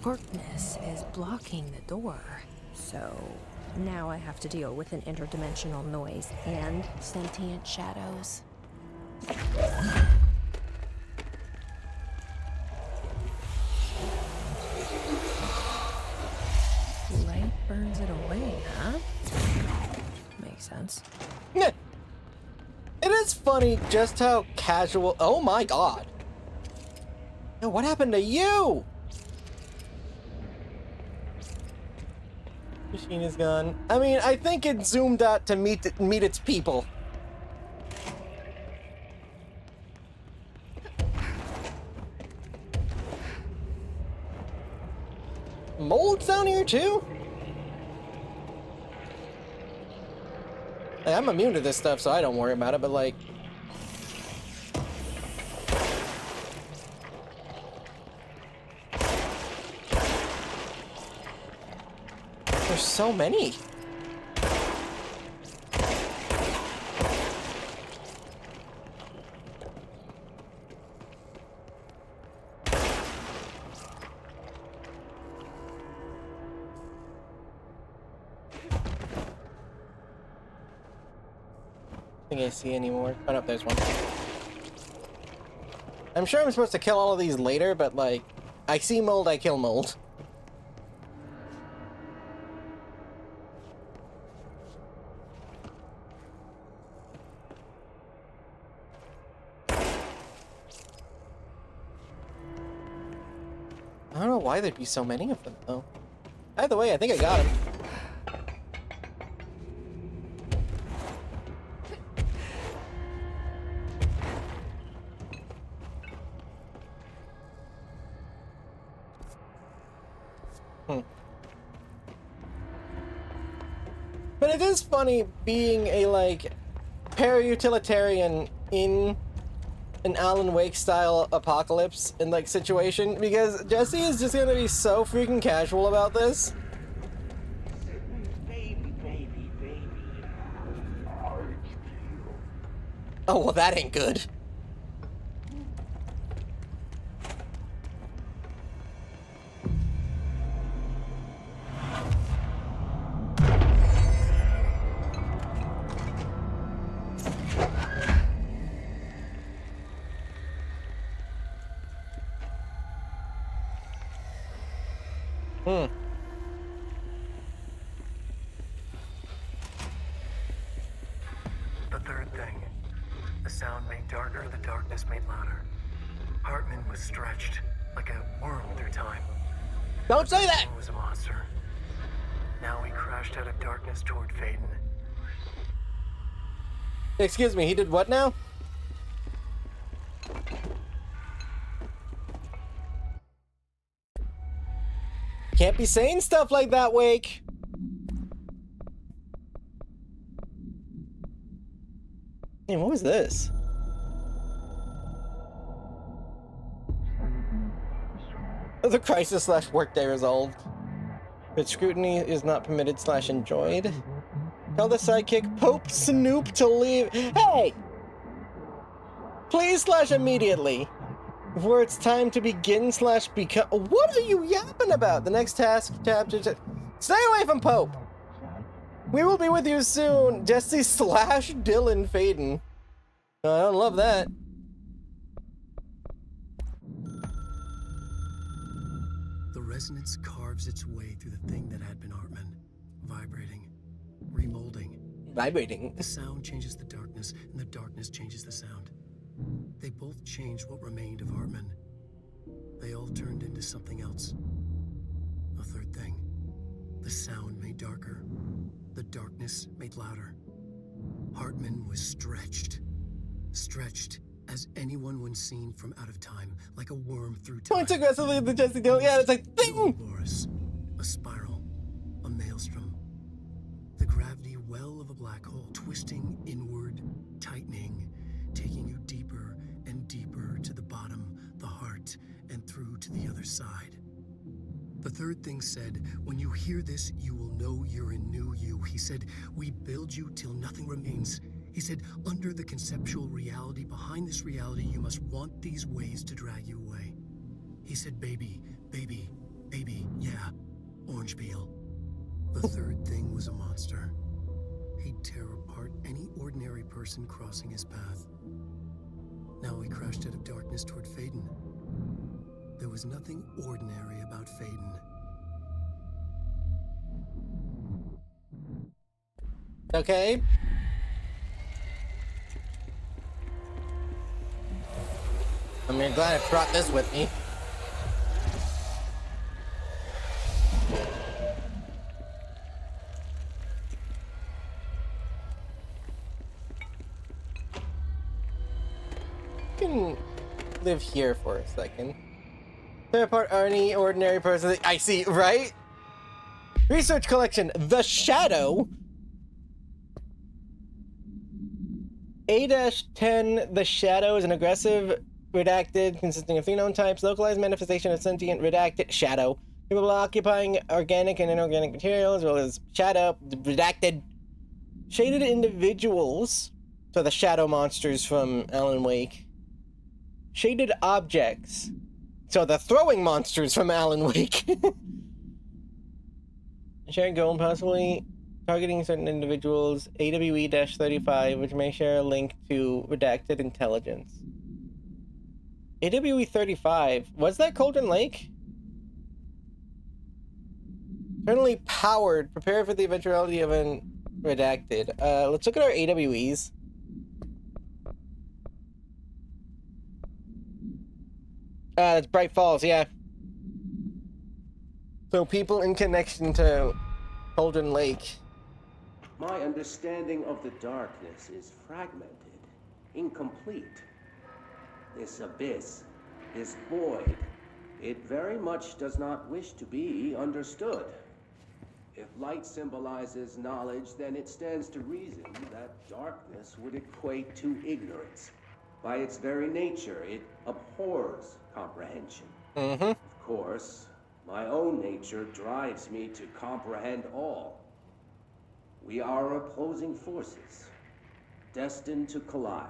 darkness is blocking the door. So now I have to deal with an interdimensional noise and sentient shadows. Light burns it away, huh? Makes sense. It is funny just how casual. Oh my god. Yo, what happened to you? Machine is gone. I mean, I think it zoomed out to meet its people. molds down here too? Like, I'm immune to this stuff, so I don't worry about it, but like... There's so many. I think I see any more. Oh no, there's one. I'm sure I'm supposed to kill all of these later, but like, I see mold, I kill mold. I don't know why there'd be so many of them, though. Either way, I think I got him. But it is funny being a, like, para-utilitarian in an Alan Wake-style apocalypse and, like, situation, because Jesse is just gonna be so freaking casual about this. Oh, well, that ain't good. The third thing. The sound made darker, the darkness made louder. Hartman was stretched like a worm through time. Don't say that! He was a monster. Now he crashed out of darkness toward Faden. Excuse me, he did what now? Can't be saying stuff like that, Wake. Hey, what was this? The crisis / workday resolved. But scrutiny is not permitted / enjoyed. Tell the sidekick Pope Snoop to leave. Hey! Please / immediately. Before it's time to begin / become. What are you yapping about? The next task, chapter. Stay away from Pope! We will be with you soon. Jesse / Dylan Faden. No, I don't love that. The resonance carves its way through the thing that had been Hartman, vibrating, remolding. Vibrating. The sound changes the darkness, and the darkness changes the sound. They both changed what remained of Hartman. They all turned into something else. A third thing. The sound made darker. The darkness made louder. Hartman was stretched. Stretched as anyone when seen from out of time, like a worm through time. Points aggressively at the Jesse Dylan. Yeah, it's like thing! A spiral. A maelstrom. The gravity well of a black hole, twisting inward, tightening, taking you deeper and deeper to the bottom, the heart, and through to the other side. The third thing said, when you hear this, you will know you're in new you. He said, we build you till nothing remains. He said, under the conceptual reality, behind this reality, you must want these ways to drag you away. He said, baby, baby, baby, yeah, orange peel. The third thing was a monster. He'd tear apart any ordinary person crossing his path. Now he crashed out of darkness toward Faden. There was nothing ordinary about Faden. Okay. I mean, glad I brought this with me. You can live here for a second. Tear apart any ordinary person. I see, right? Research collection. The Shadow. A-10. The Shadow is an aggressive, redacted, consisting of 3 known types, localized manifestation of sentient, redacted, shadow. Capable of occupying organic and inorganic material, as well as shadow, redacted, shaded individuals. So the shadow monsters from Alan Wake. Shaded objects. So the throwing monsters from Alan Wake. Shared goal, possibly targeting certain individuals. AWE-35, which may share a link to redacted intelligence. AWE-35. Was that Cauldron Lake? Internally powered. Prepare for the eventuality of an redacted. Let's look at our AWEs. It's Bright Falls, yeah. So people in connection to Cauldron Lake. My understanding of the darkness is fragmented, incomplete. This abyss, this void, it very much does not wish to be understood. If light symbolizes knowledge, then it stands to reason that darkness would equate to ignorance. By its very nature, it abhors comprehension. Of course, my own nature drives me to comprehend all. We are opposing forces, destined to collide.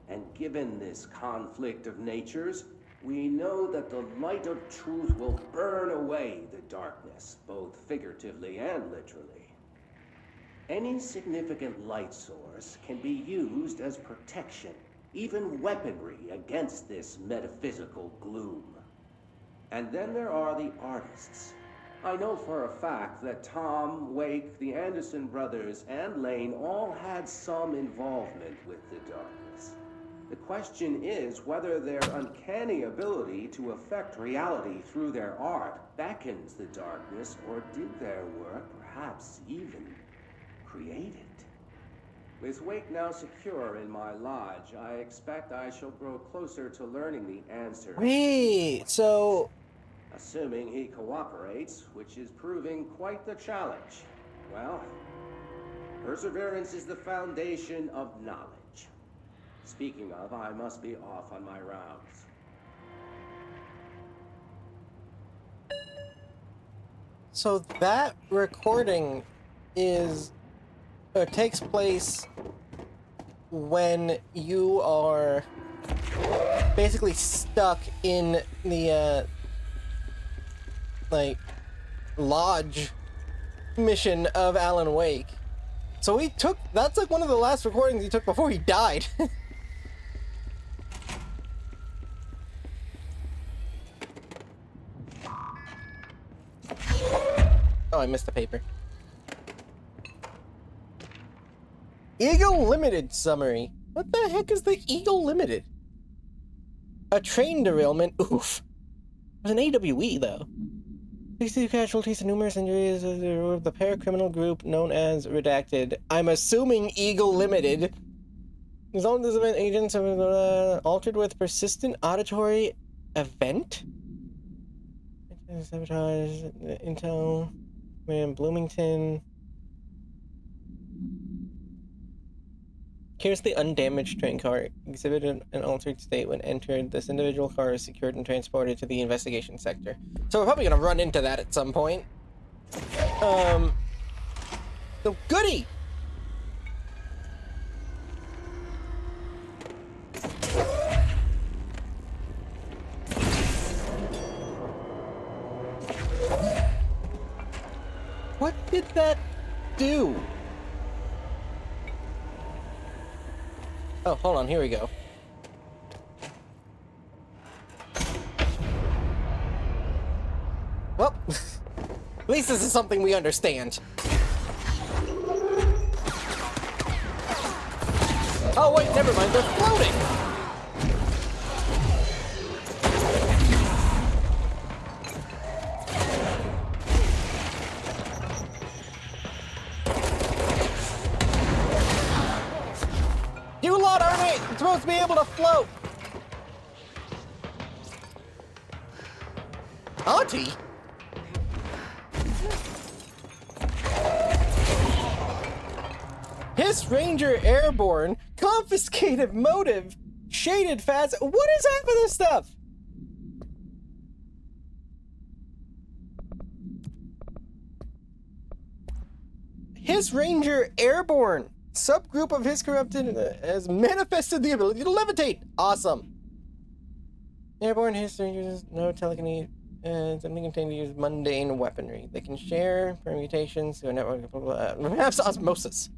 And given this conflict of natures, we know that the light of truth will burn away the darkness, both figuratively and literally. Any significant light source can be used as protection, even weaponry against this metaphysical gloom. And then there are the artists. I know for a fact that Tom, Wake, the Anderson brothers, and Lane all had some involvement with the darkness. The question is whether their uncanny ability to affect reality through their art beckons the darkness, or did their work perhaps even create it? With Wake now secure in my lodge, I expect I shall grow closer to learning the answer. Wait, so... Assuming he cooperates, which is proving quite the challenge. Well, perseverance is the foundation of knowledge. Speaking of, I must be off on my rounds. So that recording is... takes place when you are basically stuck in the, like, lodge mission of Alan Wake. So he took... That's like one of the last recordings he took before he died. Oh, I missed the paper. Eagle Limited summary. What the heck is the Eagle Limited? A train derailment. Oof. It was an AWE, though. 62 casualties and numerous injuries of the paracriminal group known as Redacted. I'm assuming Eagle Limited. Result of this event, agents have altered with persistent auditory event? Sabotage, intel, man, Bloomington. Here's the undamaged train car. Exhibited an altered state when entered. This individual car is secured and transported to the investigation sector. So we're probably gonna run into that at some point. So goody! What did that do? Oh, hold on, here we go. Well, at least this is something we understand. Oh wait, never mind, they're floating! You lot aren't supposed to be able to float! Auntie? Hiss Ranger Airborne, confiscated motive, shaded fast. What is half of this stuff? Hiss Ranger Airborne, subgroup of Hiss corrupted, has manifested the ability to levitate. Awesome. Airborne Hiss Rangers, no telekinesis, and something contained to use mundane weaponry. They can share permutations to a network of perhaps osmosis.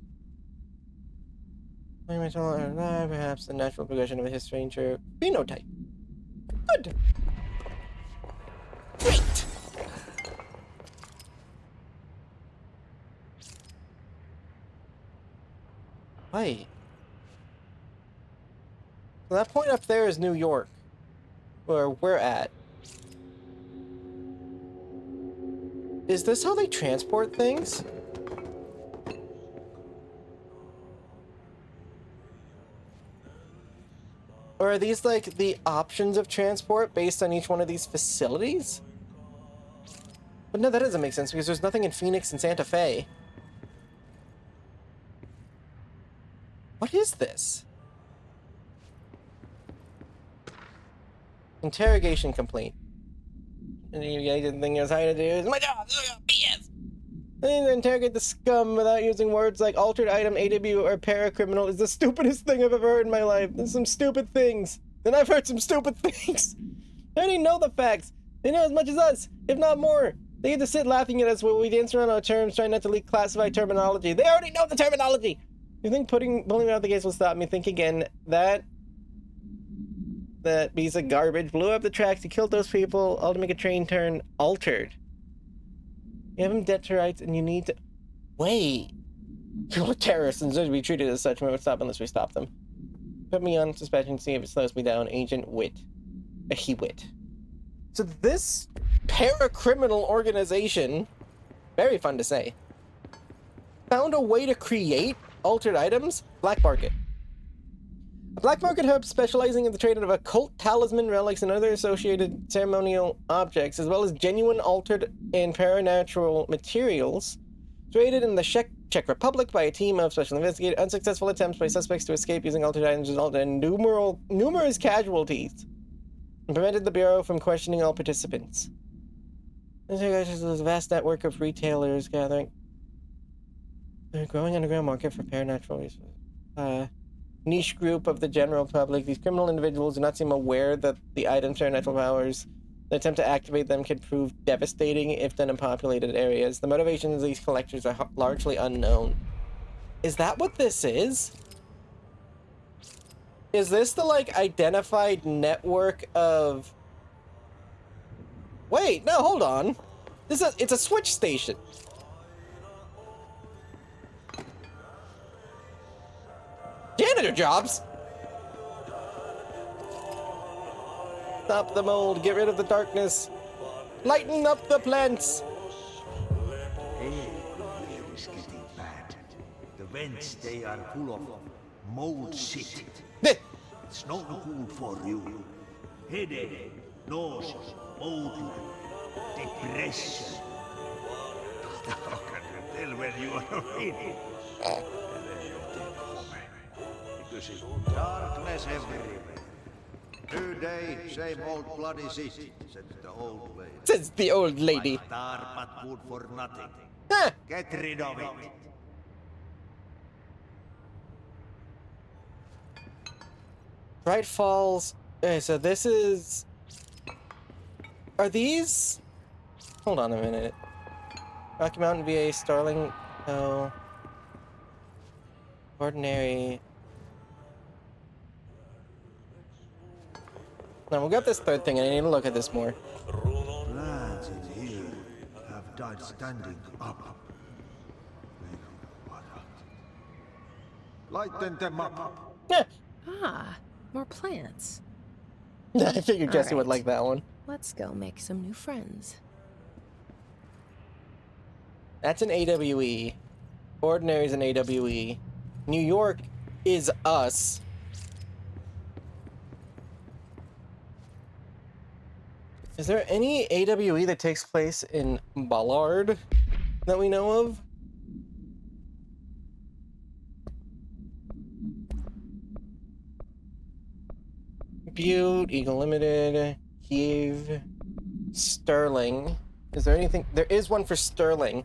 Perhaps the natural progression of a Hiss Ranger phenotype. Good. Great. Wait. So that point up there is New York, where we're at. Is this how they transport things? Or are these like the options of transport based on each one of these facilities? But no, that doesn't make sense because there's nothing in Phoenix and Santa Fe. What is this? Interrogation complaint. And you guys didn't think it was hard to do. It's my job. BS. I need to interrogate the scum without using words like altered item, AW, or paracriminal is the stupidest thing I've ever heard in my life. There's some stupid things. And I've heard some stupid things. They already know the facts. They know as much as us, if not more. They get to sit laughing at us while we dance around our terms, trying not to leak classified terminology. They already know the terminology. You think pulling me out of the case will stop me? Think again. That piece of garbage blew up the tracks. He killed those people, all to make a train turn altered. You have him dead to rights, and you need to wait. People are terrorists and deserve to be treated as such. We won't stop unless we stop them. Put me on suspension, see if it slows me down. Agent Wit. He-Wit. So this paracriminal organization, very fun to say, found a way to create altered items. Black market. A black market hub specializing in the trade of occult talisman relics and other associated ceremonial objects, as well as genuine altered and paranatural materials, traded in the Czech Republic by a team of special investigators. Unsuccessful attempts by suspects to escape using altered items resulted in numerous casualties and prevented the Bureau from questioning all participants. There's a vast network of retailers gathering. They're a growing underground market for paranatural resources. Niche group of the general public. These criminal individuals do not seem aware that the items' paranatural powers. The attempt to activate them could prove devastating if done in populated areas. The motivations of these collectors are largely unknown. Is that what this is? Is this the, like, identified network of... Wait, no, hold on. It's a switch station. Janitor jobs? Stop the mold, get rid of the darkness. Lighten up the plants. Hey, it's getting bad. The vents, they are full of mold shit. It's not good for you. Headache, nausea, mold, depression. How can you tell when you are in it? Because it's darkness everywhere. New day, same old bloody city, said the old lady. Says the old lady. Dark but good for nothing. Get rid of it. Bright Falls. Okay, so this is... Are these... Hold on a minute. Rocky Mountain, VA, Starling... No. Ordinary... Now, we got this third thing, and I need to look at this more. Lads in here have died standing up. Lighten them up. Yeah. Ah, more plants. I figured Jesse would like that one. Let's go make some new friends. That's an AWE. Ordinary is an AWE. New York is us. Is there any AWE that takes place in Ballard that we know of? Butte, Eagle Limited, Kiev, Sterling. Is there anything? There is one for Sterling.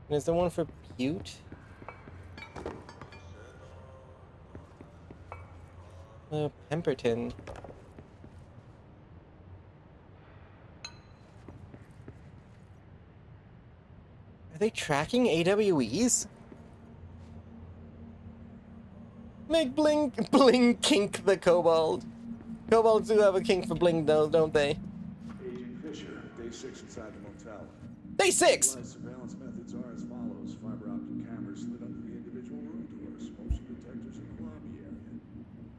And is there one for Butte? Pemberton. Are they tracking AWEs? Make bling kink the kobold. Kobolds do have a kink for bling though, don't they? Agent Fisher, day 6 inside the motel. Day 6! Surveillance methods are as follows. Fiber optic cameras slid under the individual room doors, motion detectors in the lobby area.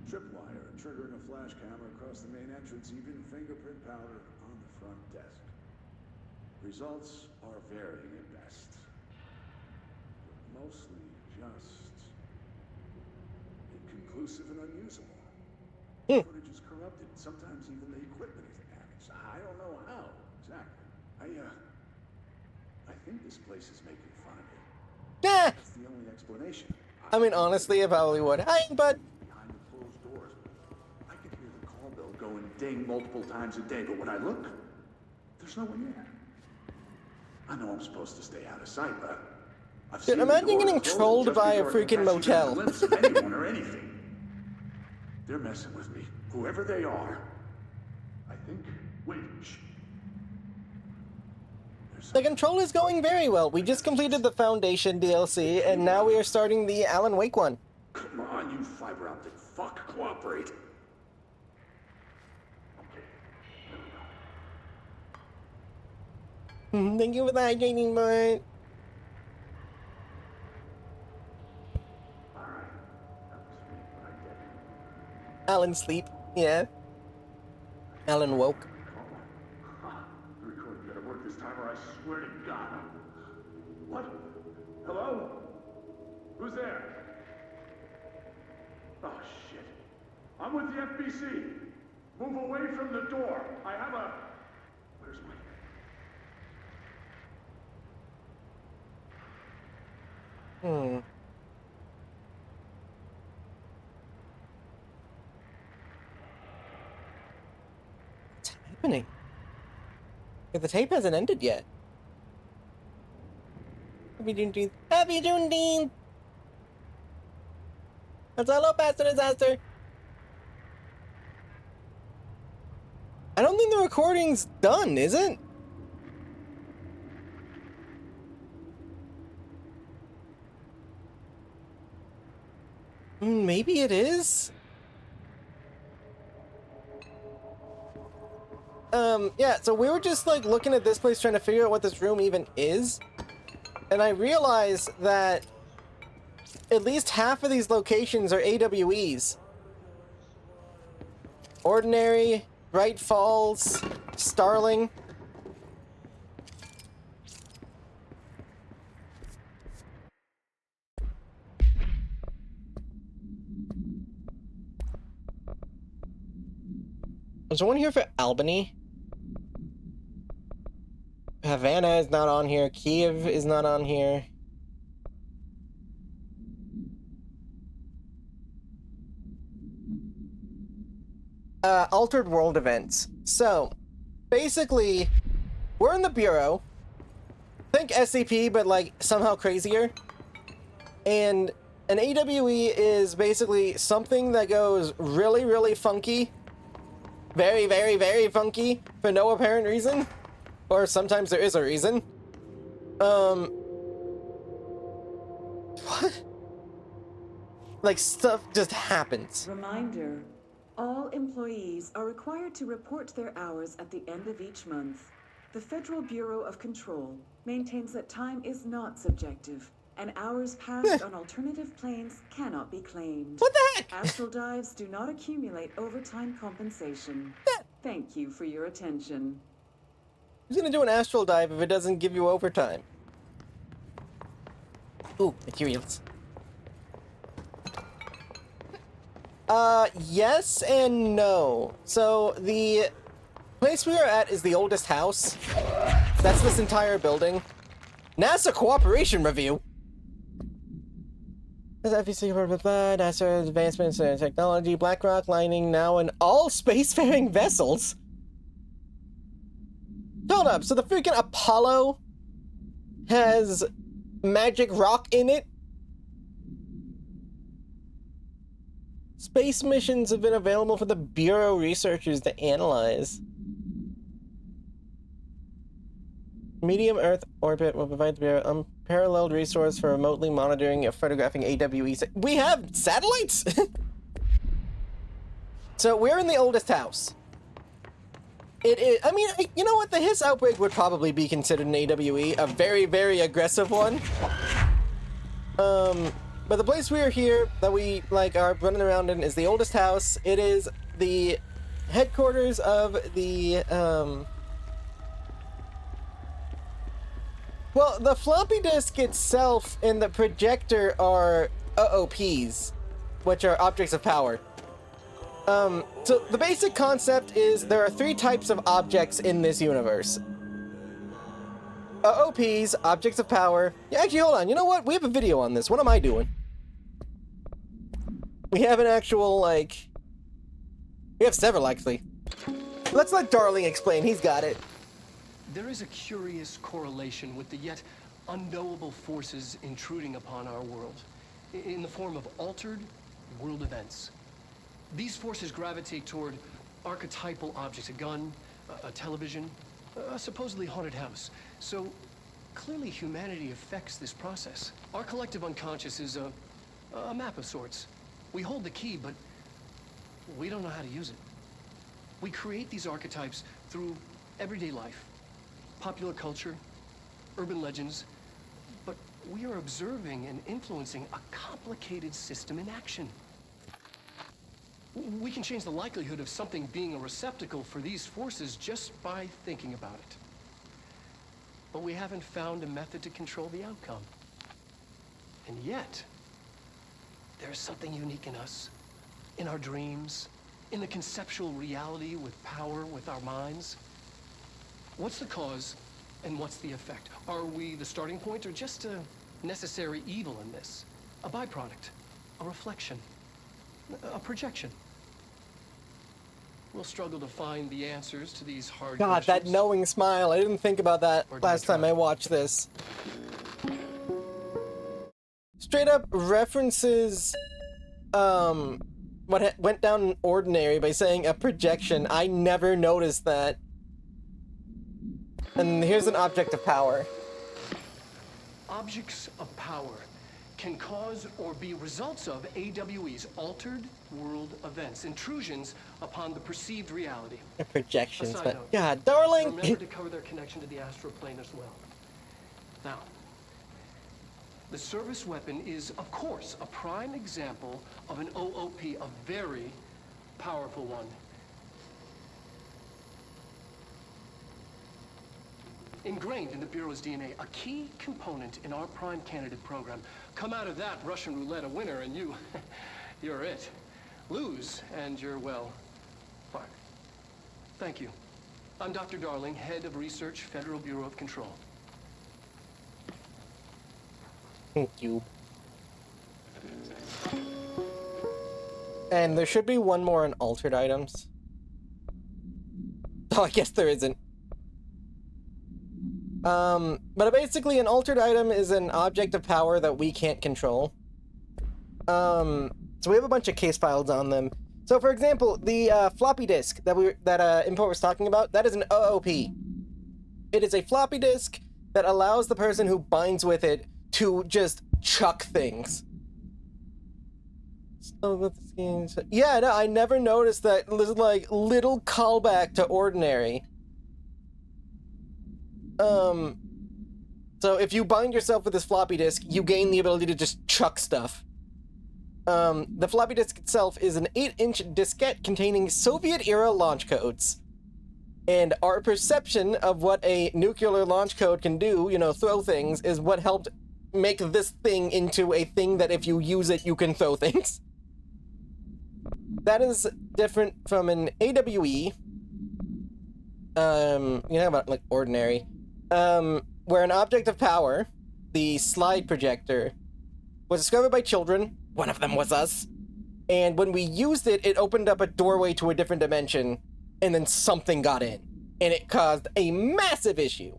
Tripwire, triggering a flash camera across the main entrance, even fingerprint powder on the front desk. Results are varying at best. But mostly just inconclusive and unusable. Footage is corrupted. Sometimes even the equipment is damaged. I don't know how exactly. I think this place is making fun of me. That's the only explanation. I mean, honestly, I probably would. Hi, bud. Behind the closed doors, I could hear the call bell go and ding multiple times a day, but when I look, there's no one there. I know I'm supposed to stay out of sight, but I've Dude, seen imagine getting trolled by a freaking motel. Glimpse of anyone or anything. They're messing with me, whoever they are. I think. Wait. Shh. The control is going very well. We just completed the Foundation DLC, and now we are starting the Alan Wake one. Come on, you fiber optic fuck, cooperate. Thank you for the hydrating, boy. Alan sleep, yeah. Alan woke. The recording better work this time, or I swear to God. What? Hello? Who's there? Oh, shit. I'm with the FBC. Move away from the door. I have a... Where's my... What's happening? The tape hasn't ended yet. Happy Juneteenth. Happy Juneteenth! That's hello, Pastor Disaster. I don't think the recording's done, is it? Maybe it is? Yeah, so we were just like looking at this place trying to figure out what this room even is. And I realized that at least half of these locations are AWEs. Ordinary, Bright Falls, Starling. Is there one here for Albany? Havana is not on here. Kiev is not on here. Altered World events. So, basically, we're in the Bureau. Think SCP, but like somehow crazier. And an AWE is basically something that goes really, really funky. Very, very, very funky for no apparent reason. Or sometimes there is a reason. What? Like, stuff just happens. Reminder, all employees are required to report their hours at the end of each month. The Federal Bureau of Control maintains that time is not subjective, and hours passed on alternative planes cannot be claimed. What the heck? Astral dives do not accumulate overtime compensation. Thank you for your attention. Who's gonna do an astral dive if it doesn't give you overtime? Ooh, materials. Yes and no. So the place we are at is the oldest house. That's this entire building. NASA cooperation review. FEC, NASA advancements in technology, BlackRock lining now in all spacefaring vessels. Hold up, so the freaking Apollo has magic rock in it? Space missions have been available for the Bureau researchers to analyze. Medium Earth orbit will provide the Bureau unparalleled resource for remotely monitoring and photographing AWE. We have satellites? So we're in the oldest house. It is, I mean, you know what? The Hiss outbreak would probably be considered an AWE, a very, very aggressive one. But the place we are here, that we, like, are running around in is the oldest house. It is the headquarters of the, well, the floppy disk itself and the projector are OOPs, which are objects of power. So the basic concept is there are 3 types of objects in this universe. OOPs, objects of power. Yeah, actually, hold on. You know what? We have a video on this. What am I doing? We have an actual, like... We have several, actually. Let's let Darling explain. He's got it. There is a curious correlation with the yet unknowable forces intruding upon our world, in the form of altered world events. These forces gravitate toward archetypal objects, a gun, a television, a supposedly haunted house. So clearly humanity affects this process. Our collective unconscious is a map of sorts. We hold the key, but we don't know how to use it. We create these archetypes through everyday life, popular culture, urban legends, but we are observing and influencing a complicated system in action. We can change the likelihood of something being a receptacle for these forces just by thinking about it. But we haven't found a method to control the outcome. And yet, there is something unique in us, in our dreams, in the conceptual reality with power with our minds. What's the cause and what's the effect? Are we the starting point or just a necessary evil in this? A byproduct, a reflection, a projection? We'll struggle to find the answers to these hard God, questions. that knowing smile. I didn't think about that last time I watched this. Straight up references what went down in Ordinary by saying a projection. I never noticed that. And here's an object of power. Objects of power can cause or be results of AWE's altered world events, intrusions upon the perceived reality. Projections, Aside but note, God, darling. Remember to cover their connection to the astral plane as well. Now, the service weapon is, of course, a prime example of an OOP, a very powerful one. Ingrained in the Bureau's DNA, a key component in our prime candidate program. Come out of that Russian roulette a winner and you're it. Lose and you're, well, fired. Thank you. I'm Dr. Darling, Head of Research, Federal Bureau of Control. Thank you. And there should be one more in altered items. Oh, I guess there isn't. But basically an altered item is an object of power that we can't control. So we have a bunch of case files on them. So for example, the floppy disk that Import was talking about, that is an OOP. It is a floppy disk that allows the person who binds with it to just chuck things. Yeah, no, I never noticed that. There's like little callback to Ordinary. So if you bind yourself with this floppy disk, you gain the ability to just chuck stuff. The floppy disk itself is an 8-inch diskette containing Soviet-era launch codes. And our perception of what a nuclear launch code can do, you know, throw things, is what helped make this thing into a thing that if you use it, you can throw things. That is different from an AWE, you know about like ordinary, where an object of power, the slide projector, was discovered by children. One of them was us. And when we used it, it opened up a doorway to a different dimension, and then something got in, and it caused a massive issue.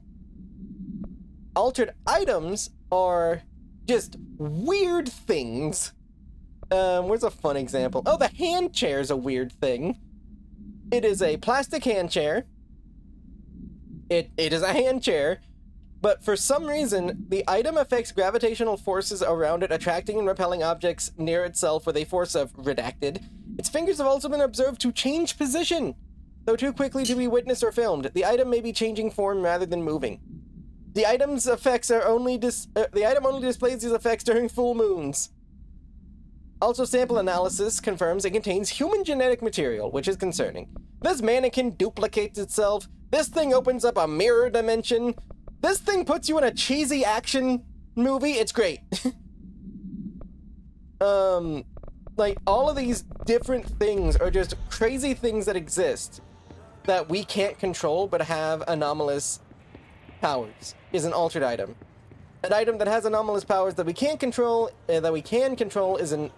Altered items are just weird things. Where's a fun example? Oh, the hand chair is a weird thing. It is a plastic hand chair. It is a hand chair, but for some reason, the item affects gravitational forces around it, attracting and repelling objects near itself with a force of redacted. Its fingers have also been observed to change position, though too quickly to be witnessed or filmed. The item may be changing form rather than moving. The item's effects are only the item only displays these effects during full moons. Also, sample analysis confirms it contains human genetic material, which is concerning. This mannequin duplicates itself. This thing opens up a mirror dimension. This thing puts you in a cheesy action movie. It's great. Like, all of these different things are just crazy things that exist that we can't control but have anomalous powers, is an altered item. An item that has anomalous powers that we can't control, is an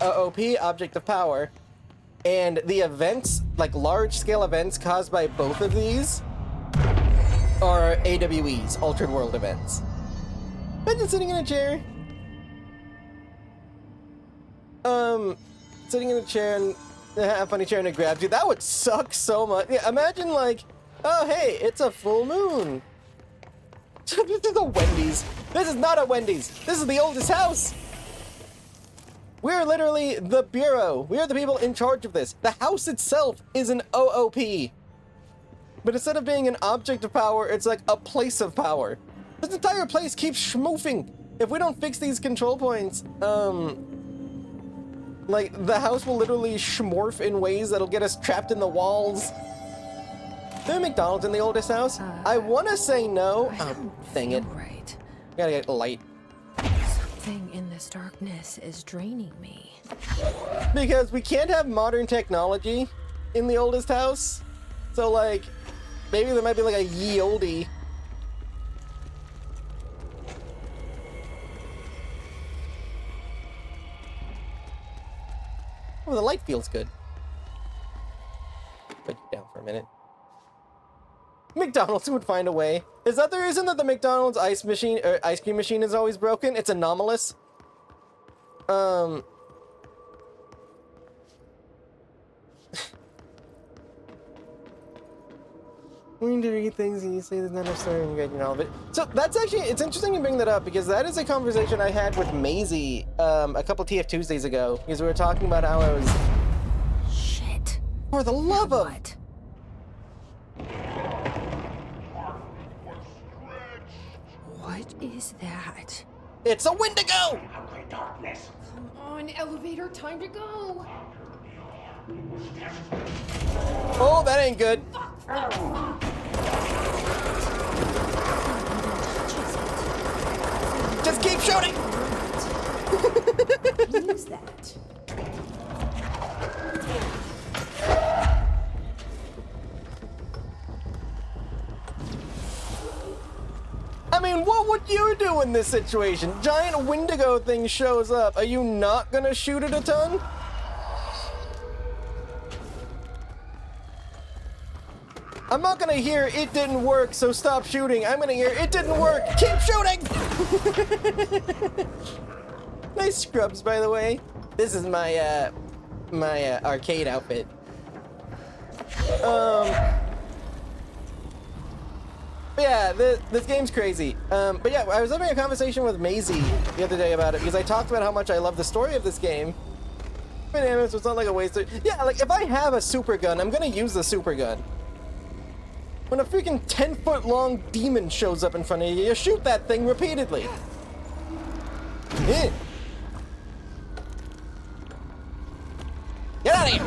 OP, object of power. And the events, like large-scale events caused by both of these, are AWEs, altered world events. Imagine sitting in a chair. Sitting in a chair and a funny chair and it grabs you. That would suck so much. Yeah, imagine like, oh hey, it's a full moon. This is a Wendy's. This is not a Wendy's. This is the oldest house. We're literally the Bureau. We are the people in charge of this. The house itself is an OOP. But instead of being an object of power, it's like a place of power. This entire place keeps schmoofing. If we don't fix these control points, like, the house will literally schmorph in ways that'll get us trapped in the walls. There McDonald's in the oldest house? I want to say no. Oh, dang it. Right. Gotta get light. Something in this darkness is draining me. Because we can't have modern technology in the oldest house. So, like, maybe there might be like a ye oldie. Oh, the light feels good. Put you down for a minute. McDonald's would find a way. Is that the reason that the McDonald's ice cream machine is always broken? It's anomalous. We need to read things and you say there's not enough story and you all of it. So that's actually, it's interesting you bring that up because that is a conversation I had with Maisie a couple TF Tuesdays ago because we were talking about how I was... Shit. For the love of... What? What is that? It's a Wendigo! Darkness. Come on, elevator, time to go. Oh, that ain't good. Just keep shooting! Use that. I mean, what would you do in this situation? Giant Wendigo thing shows up. Are you not gonna shoot it a ton? I'm not gonna hear it didn't work, so stop shooting. I'm gonna hear it didn't work. Keep shooting! Nice scrubs, by the way. This is my arcade outfit. Yeah, this game's crazy. But yeah, I was having a conversation with Maisie the other day about it because I talked about how much I love the story of this game. But anyways, it's not like a waste of... Yeah, like if I have a super gun, I'm gonna use the super gun. When a freaking 10-foot-long demon shows up in front of you, you shoot that thing repeatedly. Get out of here!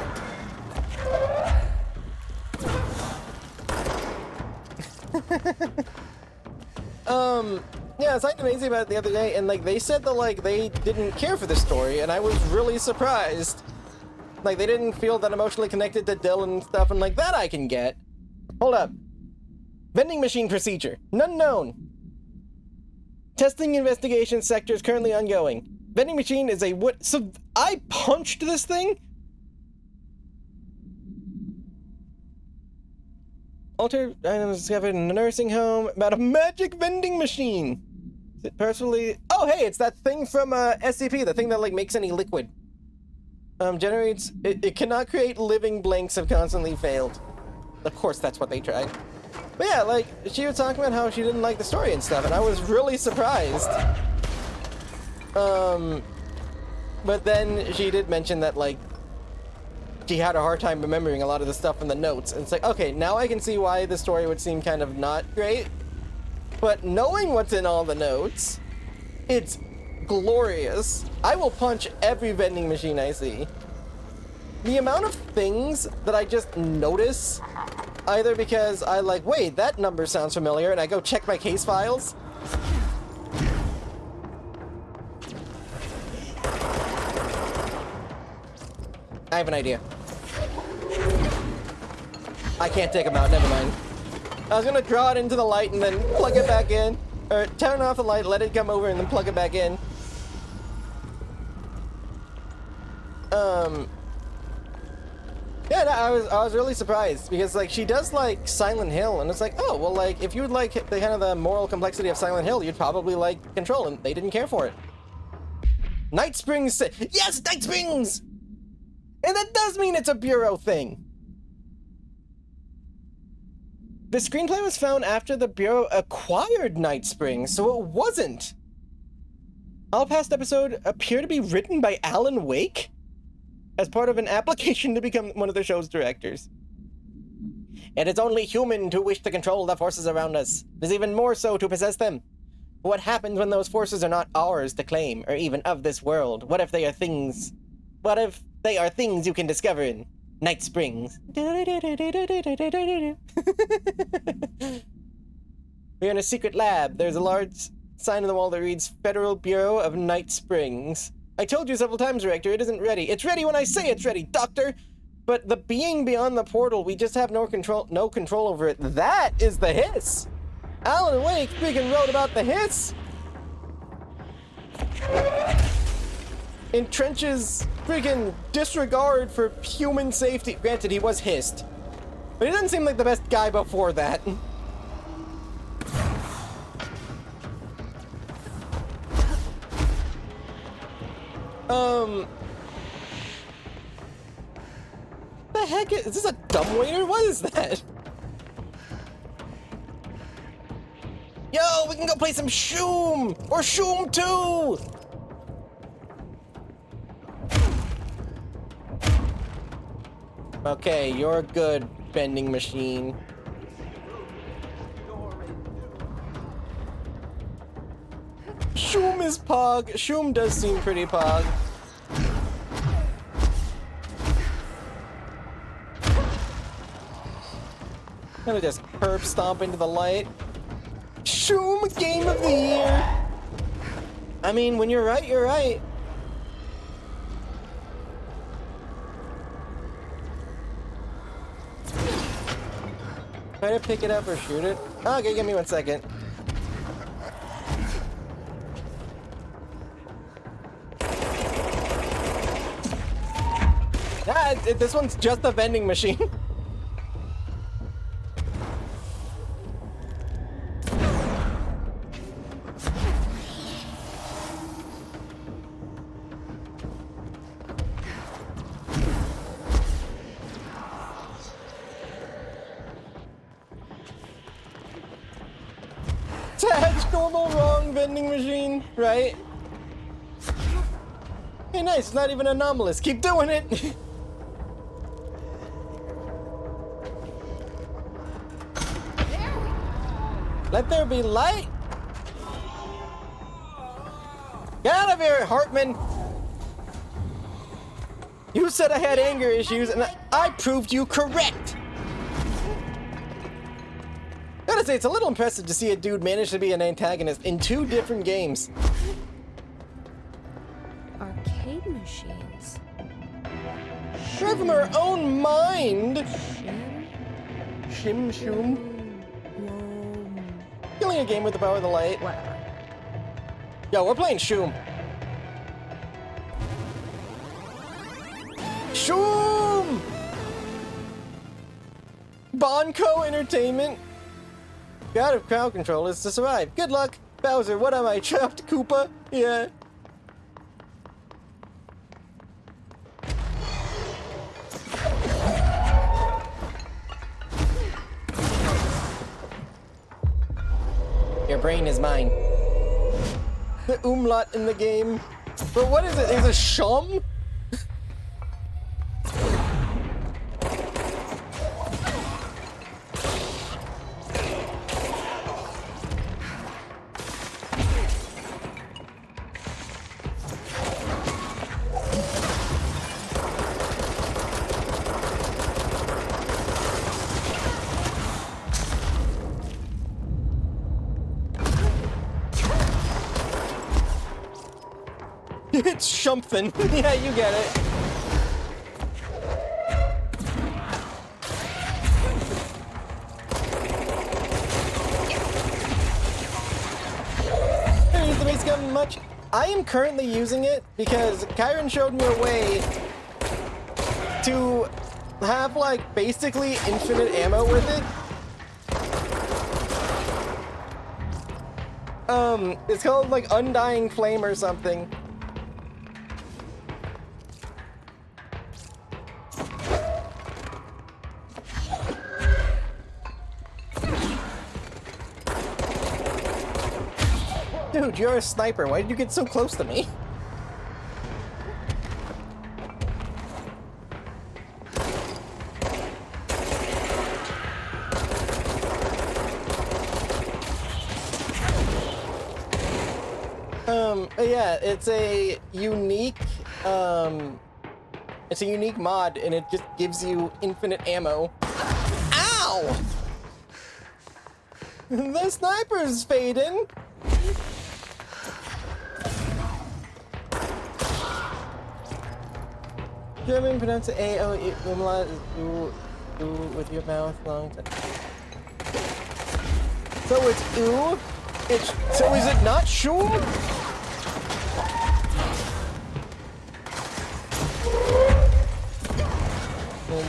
Yeah, I was talking to Maisie about it the other day, and like they said that like they didn't care for the story, and I was really surprised. Like they didn't feel that emotionally connected to Dylan and stuff, and like that I can get. Hold up. Vending machine procedure. None known. Testing investigation sector is currently ongoing. Vending machine is a wood. So I punched this thing? Altered items discovered in a nursing home about a magic vending machine. Is it personally? Oh, hey, it's that thing from SCP, the thing that like makes any liquid. Generates. It cannot create living blanks. Have constantly failed. Of course, that's what they tried. But yeah, like she was talking about how she didn't like the story and stuff, and I was really surprised. But then she did mention that like she had a hard time remembering a lot of the stuff in the notes. And it's like, okay, now I can see why the story would seem kind of not great. But knowing what's in all the notes, it's glorious. I will punch every vending machine I see. The amount of things that I just notice, either because I like, wait, that number sounds familiar, and I go check my case files. I have an idea. I can't take them out, never mind. I was gonna draw it into the light and then plug it back in. Or turn off the light, let it come over, and then plug it back in. Yeah, no, I was really surprised because like she does like Silent Hill, and it's like, oh well, like if you would like the kind of the moral complexity of Silent Hill, you'd probably like Control, and they didn't care for it. Night Springs, yes, Night Springs, and that does mean it's a Bureau thing. The screenplay was found after the Bureau acquired Night Springs, so it wasn't. All past episodes appear to be written by Alan Wake as part of an application to become one of the show's directors. It is only human to wish to control the forces around us. It is even more so to possess them. What happens when those forces are not ours to claim, or even of this world? What if they are things? What if they are things you can discover in Night Springs? We're in a secret lab. There's a large sign on the wall that reads Federal Bureau of Night Springs. I told you several times, Director, it isn't ready. It's ready when I say it's ready, Doctor! But the being beyond the portal, we just have no control over it. That is the hiss! Alan Wake freaking wrote about the hiss! In Trench's freaking disregard for human safety. Granted, he was hissed. But he doesn't seem like the best guy before that. The heck is this a dumbwaiter? What is that? Yo, we can go play some Shoom! Or Shoom 2! Okay, you're good, vending machine. Shoom is pog. Shoom does seem pretty pog. I'm gonna just herb stomp into the light. Shoom game of the year! I mean, when you're right, you're right. Try to pick it up or shoot it. Okay, give me 1 second. This one's just a vending machine. Attach normal wrong vending machine, right? Hey, nice, it's not even anomalous. Keep doing it. Let there be light. Get out of here, Hartman. You said I had anger issues, and I proved you correct. Gotta say, it's a little impressive to see a dude manage to be an antagonist in 2 different games. Arcade machines. Right from her own mind. Shim Shoom. Killing a game with the power of the light. Whatever. Yo, we're playing Shoom. Shoom! Bonco Entertainment. God of crowd control is to survive. Good luck. Bowser, what am I, trapped Koopa? Yeah. Your brain is mine. The umlaut in the game. But what is it? Is it Shum? It's something. Yeah, you get it. I use the base gun much. I am currently using it because Kyron showed me a way to have like basically infinite ammo with it. It's called like Undying Flame or something. Dude, you're a sniper. Why did you get so close to me? Yeah, it's a unique mod, and it just gives you infinite ammo. Ow! The sniper's fading. German pronounce A O umlaut is do with your mouth long time. So it's ooh. So is it not shum?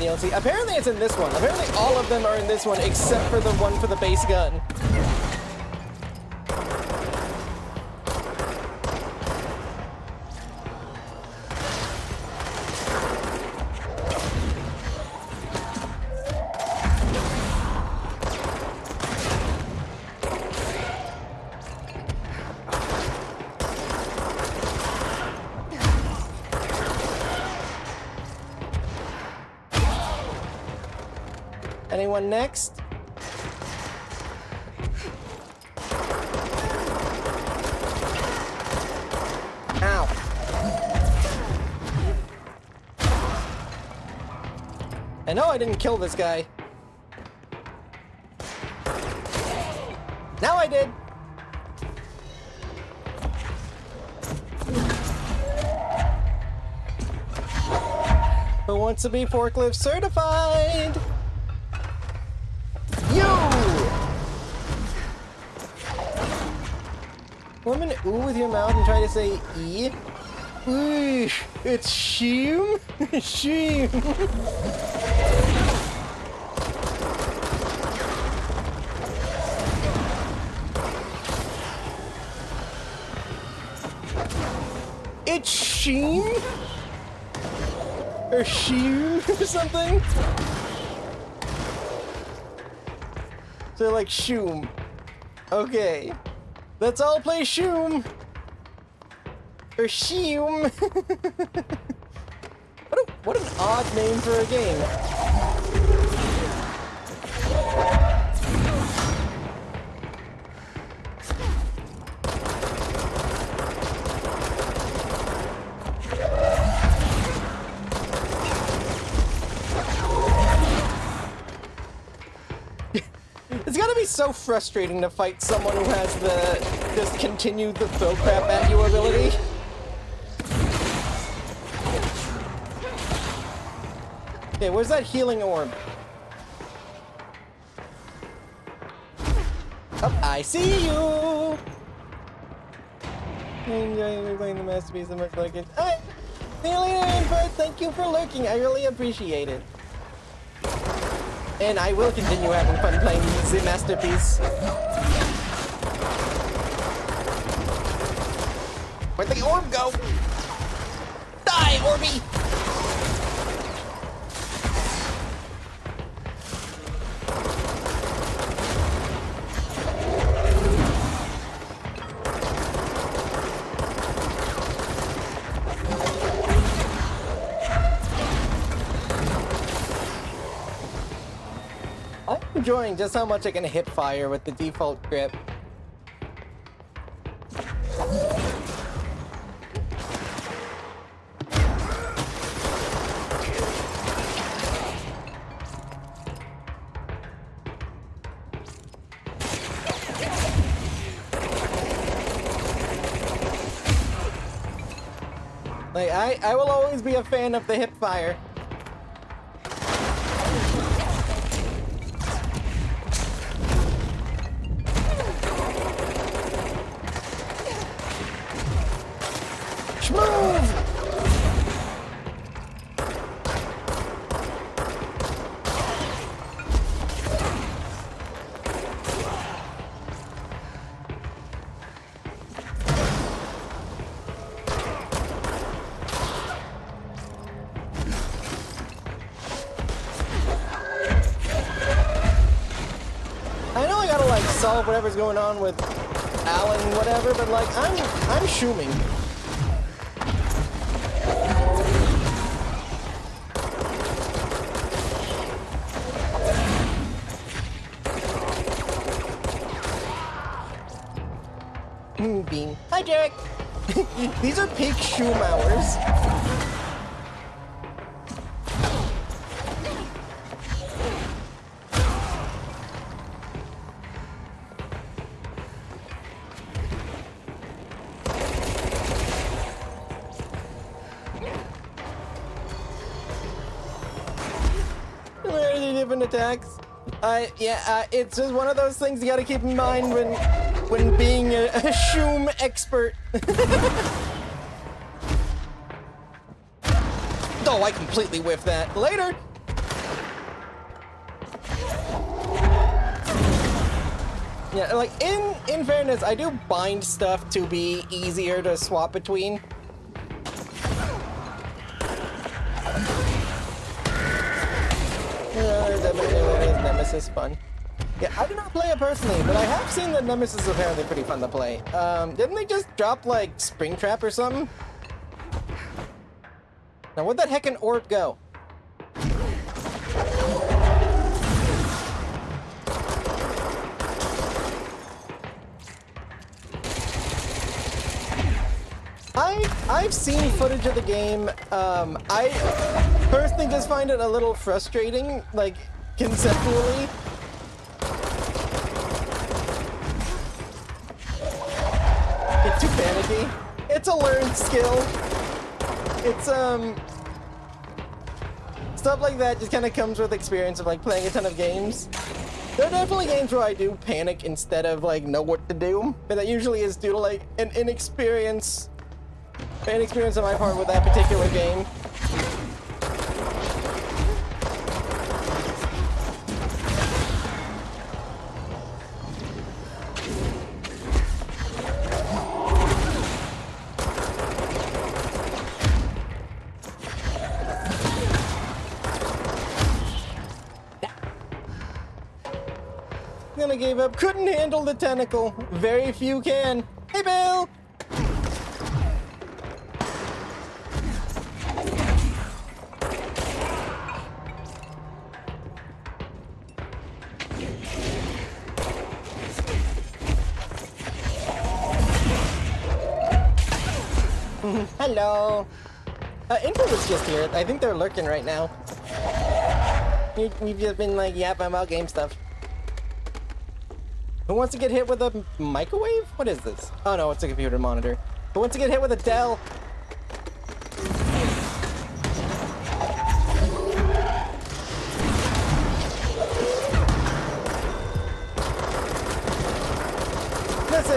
DLC. Apparently it's in this one. Apparently all of them are in this one except for the one for the base gun. Anyone next? Ow. I know I didn't kill this guy. Now I did. Who wants to be forklift certified? Form an ooh with your mouth and try to say E. Ooh, it's shoom. Shoom. It's shoom? Or shoom or something? So like shoom. Okay. Let's all play Shoom! Or Shoom! What an odd name for a game. It's gotta be so frustrating to fight someone who has the just continue the throw crap at you ability. Okay, where's that healing orb? I see you! Enjoying playing the masterpiece so much like it. Hi! Input, thank you for lurking. I really appreciate it. And I will continue having fun playing the masterpiece. Where'd the orb go? Die, Orby! I'm enjoying just how much I can hip fire with the default grip. Like, I will always be a fan of the hip fire. Solve whatever's going on with Alan, whatever, but like I'm shooming. Bean. Hi, Jack. These are peak shoom hours. Attacks. It's just one of those things you gotta keep in mind when being a shoom expert. Oh, I completely whiffed that. Later! Yeah, like, in fairness, I do bind stuff to be easier to swap between. Nemesis fun. Yeah, I do not play it personally, but I have seen that Nemesis is apparently pretty fun to play. Didn't they just drop, like, Springtrap or something? Now, where'd that heckin' orb go? I've seen footage of the game. I personally just find it a little frustrating, like, conceptually. It's too panicky. It's a learned skill. It's, stuff like that just kind of comes with experience of, like, playing a ton of games. There are definitely games where I do panic instead of, like, know what to do. But that usually is due to, like, an inexperience on my part with that particular game. Gonna give up. Couldn't handle the tentacle. Very few can. Hey, Bill! Hello. Info was just here. I think they're lurking right now. We've just been like yapping about game stuff. Who wants to get hit with a microwave? What is this? Oh no, it's a computer monitor. Who wants to get hit with a Dell?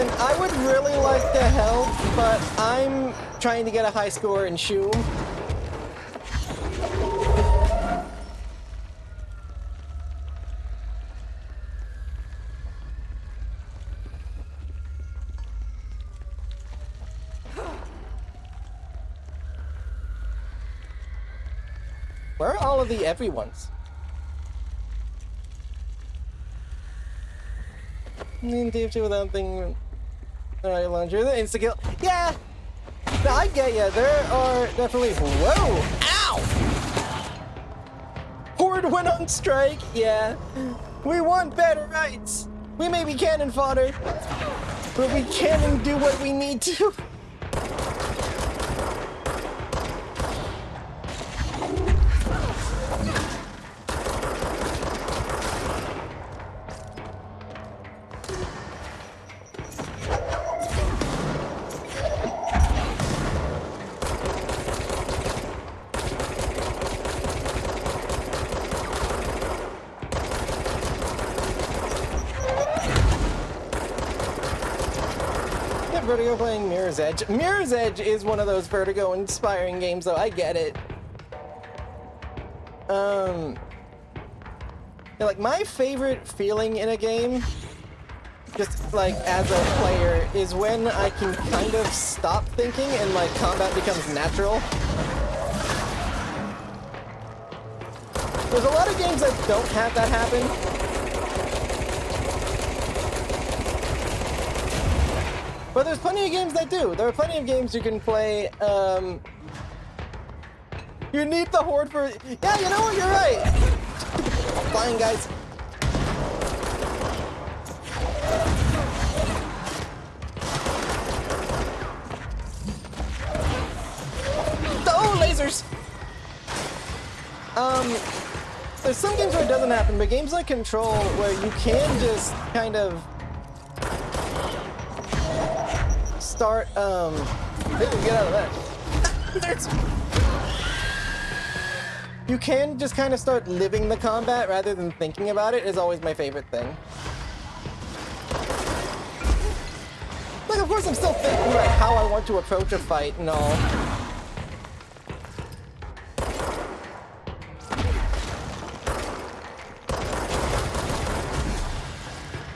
Listen, I would really like to help, but I'm trying to get a high score in Shoom. Where are all of the everyones? DFT without thinking. Alright, launcher. The insta kill. Yeah! No, I get ya. There are definitely. Whoa! Ow! Horde went on strike. Yeah. We want better rights. We may be cannon fodder, but we can and do what we need to. Vertigo playing Mirror's Edge. Mirror's Edge is one of those Vertigo inspiring games, though. I get it. Yeah, like my favorite feeling in a game, just like as a player, is when I can kind of stop thinking and like combat becomes natural. There's a lot of games that don't have that happen. But there's plenty of games that do. There are plenty of games you can play. You need the Horde for. Yeah, you know what? You're right. Flying guys. Oh, lasers. There's some games where it doesn't happen, but games like Control, where you can just kind of start, get out of that. You can just kind of start living the combat rather than thinking about it is always my favorite thing. Like, of course I'm still thinking about how I want to approach a fight and all.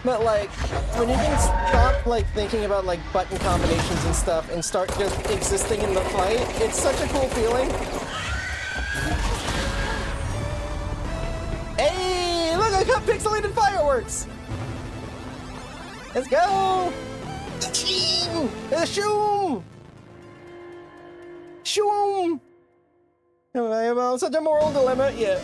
But like, when you can stop like thinking about like button combinations and stuff and start just existing in the fight, it's such a cool feeling. Hey, look, I got pixelated fireworks. Let's go. Shoom. Shoom. I am on such a moral dilemma. Yeah.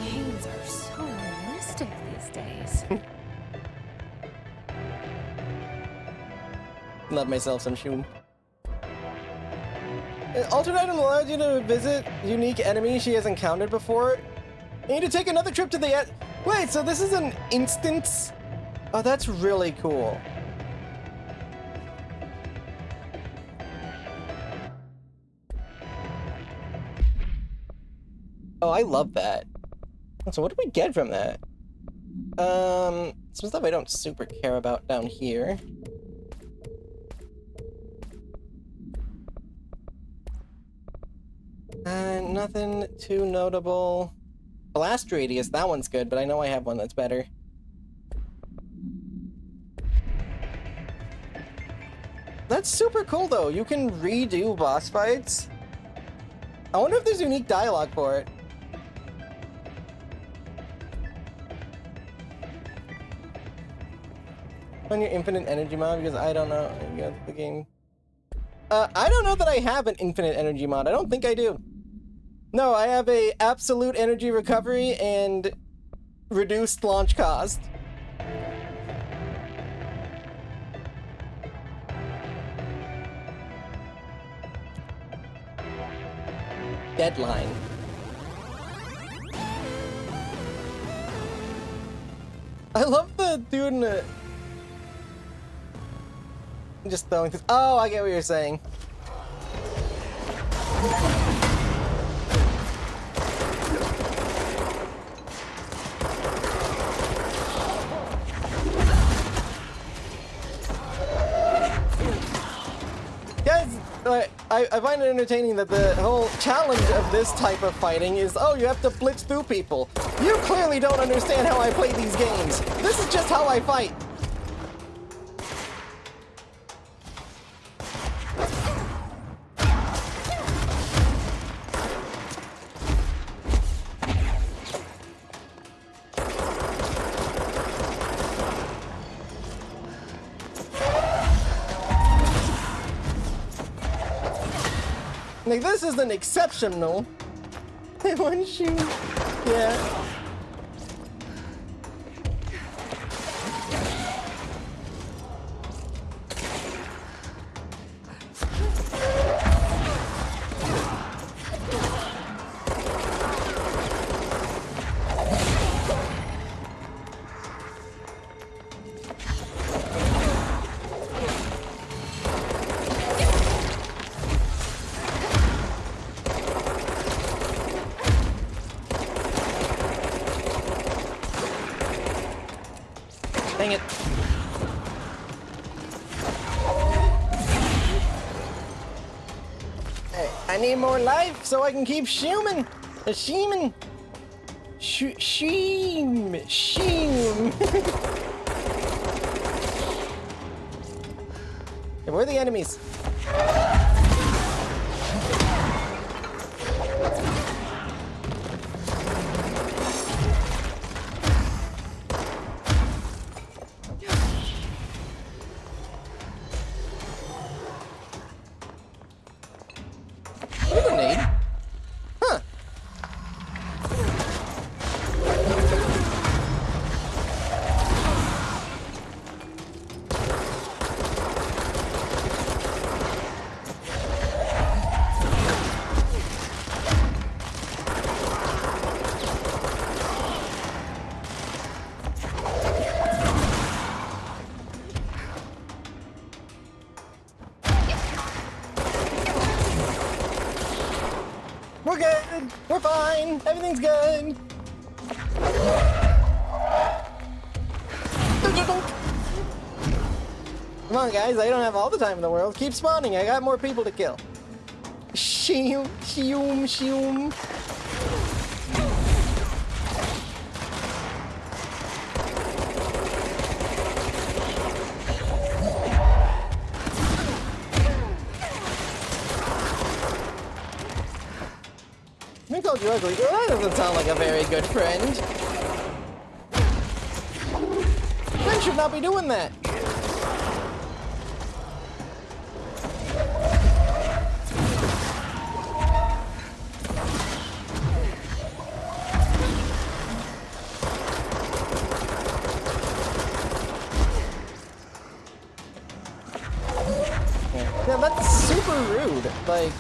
Games are so realistic these days. Love myself some Shoom. Alternate item allows you to visit unique enemies she has encountered before. You need to take another trip to the wait, so this is an instance? Oh, that's really cool. Oh, I love that. So what do we get from that? Some stuff I don't super care about down here. Nothing too notable. Blast radius, that one's good, but I know I have one that's better. That's super cool though. You can redo boss fights. I wonder if there's unique dialogue for it. On your infinite energy mod, because I don't know. You got the game. I don't know that I have an infinite energy mod. I don't think I do. No, I have a absolute energy recovery and reduced launch cost. Deadline. I love the dude in the... Just throwing things. Oh, I get what you're saying. I find it entertaining that the whole challenge of this type of fighting is, oh, you have to blitz through people. You clearly don't understand how I play these games. This is just how I fight. Like, this isn't exceptional. One shoe. Yeah. Dang it. Hey, I need more life so I can keep sheeming. Sheeming. Sheem. Hey, where are the enemies? We're good. We're fine. Everything's good. Come on, guys. I don't have all the time in the world. Keep spawning. I got more people to kill. Shoom, shoom, shoom. I called you ugly. Well, that doesn't sound like a very good friend. Friends should not be doing that. Yeah, that's super rude. Like,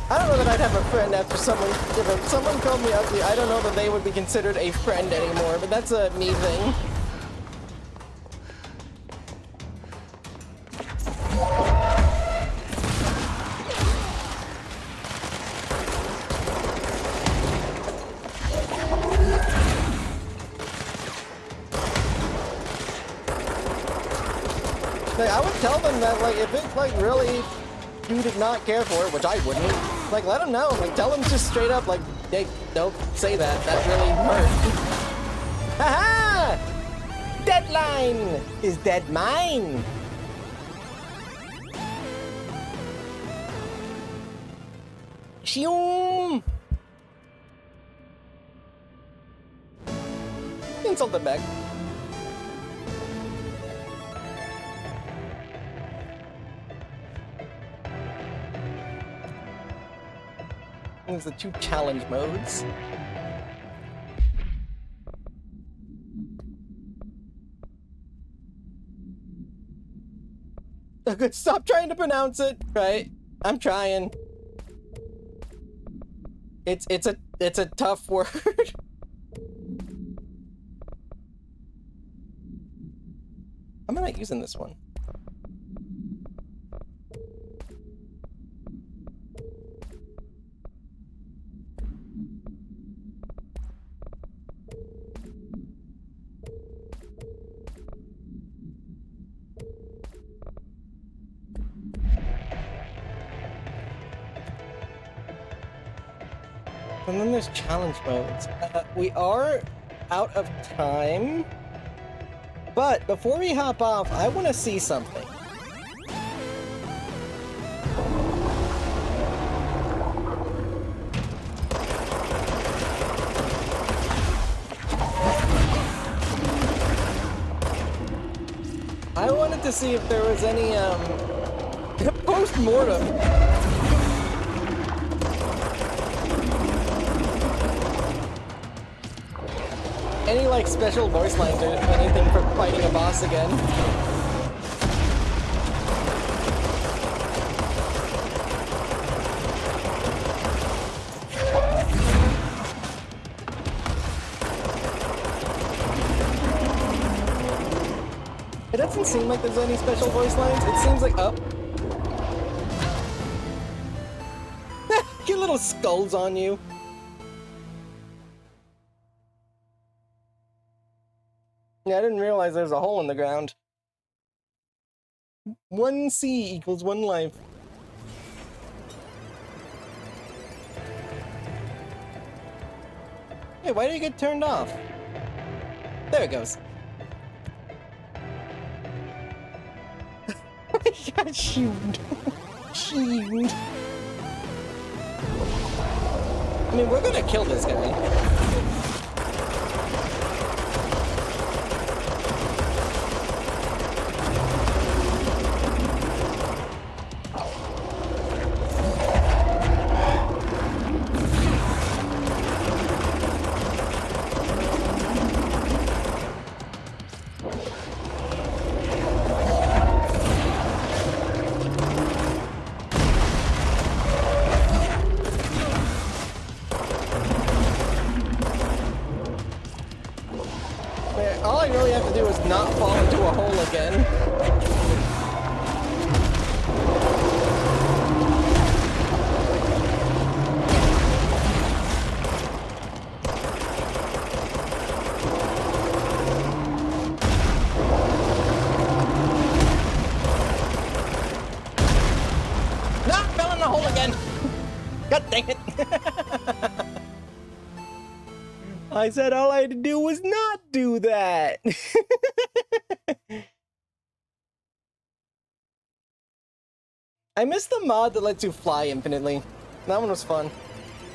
I don't know that I'd have a friend after someone, if someone called me ugly, I don't know that they would be considered a friend anymore, but that's a me thing. Like, I would tell them that, like, if it, like, really you did not care for it, which I wouldn't, like, let them know. Like, tell them just straight up, like, hey, don't say that. That really hurt. Haha! Deadline! Is that mine? Shoom! Insulted back. There's the two challenge modes. Oh, good. Stop trying to pronounce it. Right? I'm trying. It's a tough word. I'm not using this one. And then there's challenge modes. We are out of time. But before we hop off, I want to see something. I wanted to see if there was any, post-mortem. Any, like, special voice lines or anything for fighting a boss again. It doesn't seem like there's any special voice lines. It seems like, oh. Get little skulls on you. Yeah, I didn't realize there's a hole in the ground. 1 C equals 1 life. Hey, why did it get turned off? There it goes. I got shield. Shield. I mean, we're gonna kill this guy. All I really have to do is not fall into a hole again. No, fell in the hole again. God dang it. I said all I had to do was not do that. I missed the mod that lets you fly infinitely. That one was fun.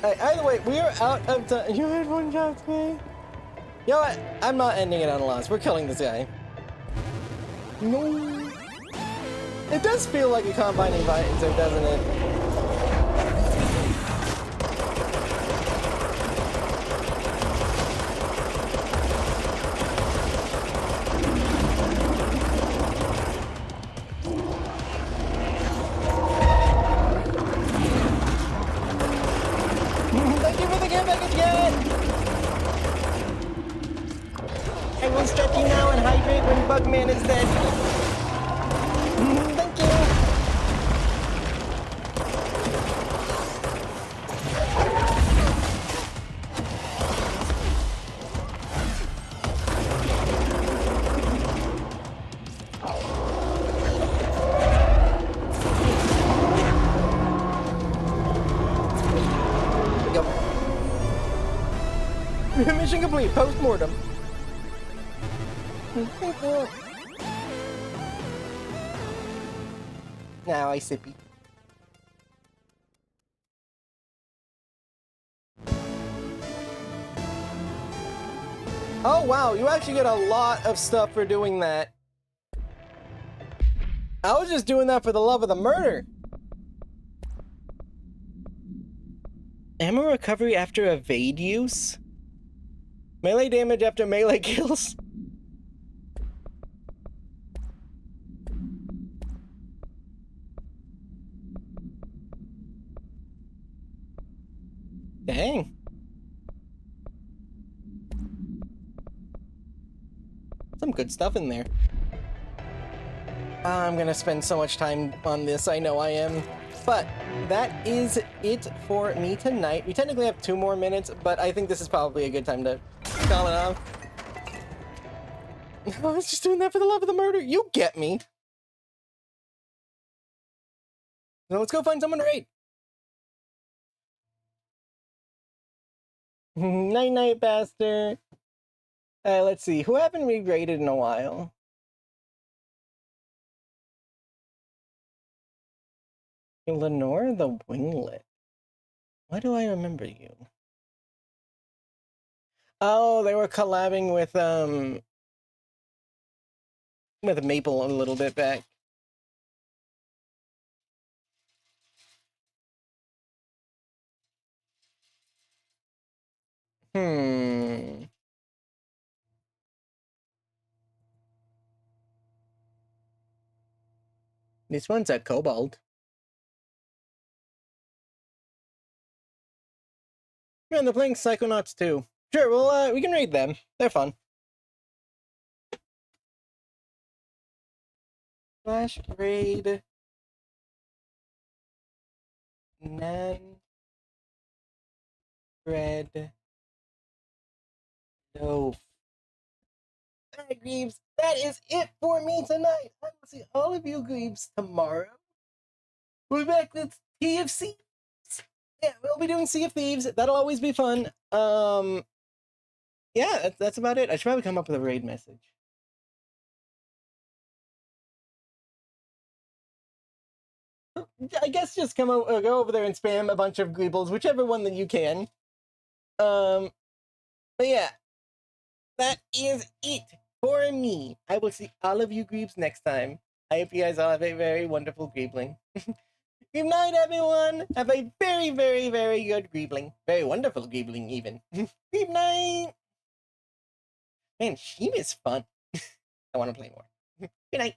Either way, we are out of time. You had one job today. You know what? I'm not ending it on a loss. We're killing this guy. No. It does feel like a combining visor, doesn't it? Everyone's stretching now and hydrate when Bugman is dead. Thank you. Go. Mission complete. Post-mortem. Now I sippy. Oh wow, you actually get a lot of stuff for doing that. I was just doing that for the love of the murder. Ammo recovery after evade use? Melee damage after melee kills? Dang. Some good stuff in there. I'm gonna spend so much time on this, I know I am. But that is it for me tonight. We technically have 2 more minutes, but I think this is probably a good time to call it off. I was just doing that for the love of the murder. You get me. Now let's go find someone to raid. Night night, Pastor. Let's see. Who haven't we graded in a while? Lenore the Winglet. Why do I remember you? Oh, they were collabing with Maple a little bit back. This one's a kobold. Man, they're playing Psychonauts too. Sure, well, we can read them. They're fun. Flash grade. Nan. Bread. No. Alright, Greaves, that is it for me tonight. I will see all of you Greaves tomorrow. We'll be back with Sea of Thieves. Yeah, we'll be doing Sea of Thieves. That'll always be fun. Yeah, that's about it. I should probably come up with a raid message. I guess just go over there and spam a bunch of Greebles, whichever one that you can. But yeah, that is it for me. I will see all of you Greebs next time. I hope you guys all have a very wonderful Greebling. Good night, everyone. Have a very, very, very good Greebling. Very wonderful Greebling, even. Good night. Man, Sheem is fun. I want to play more. Good night.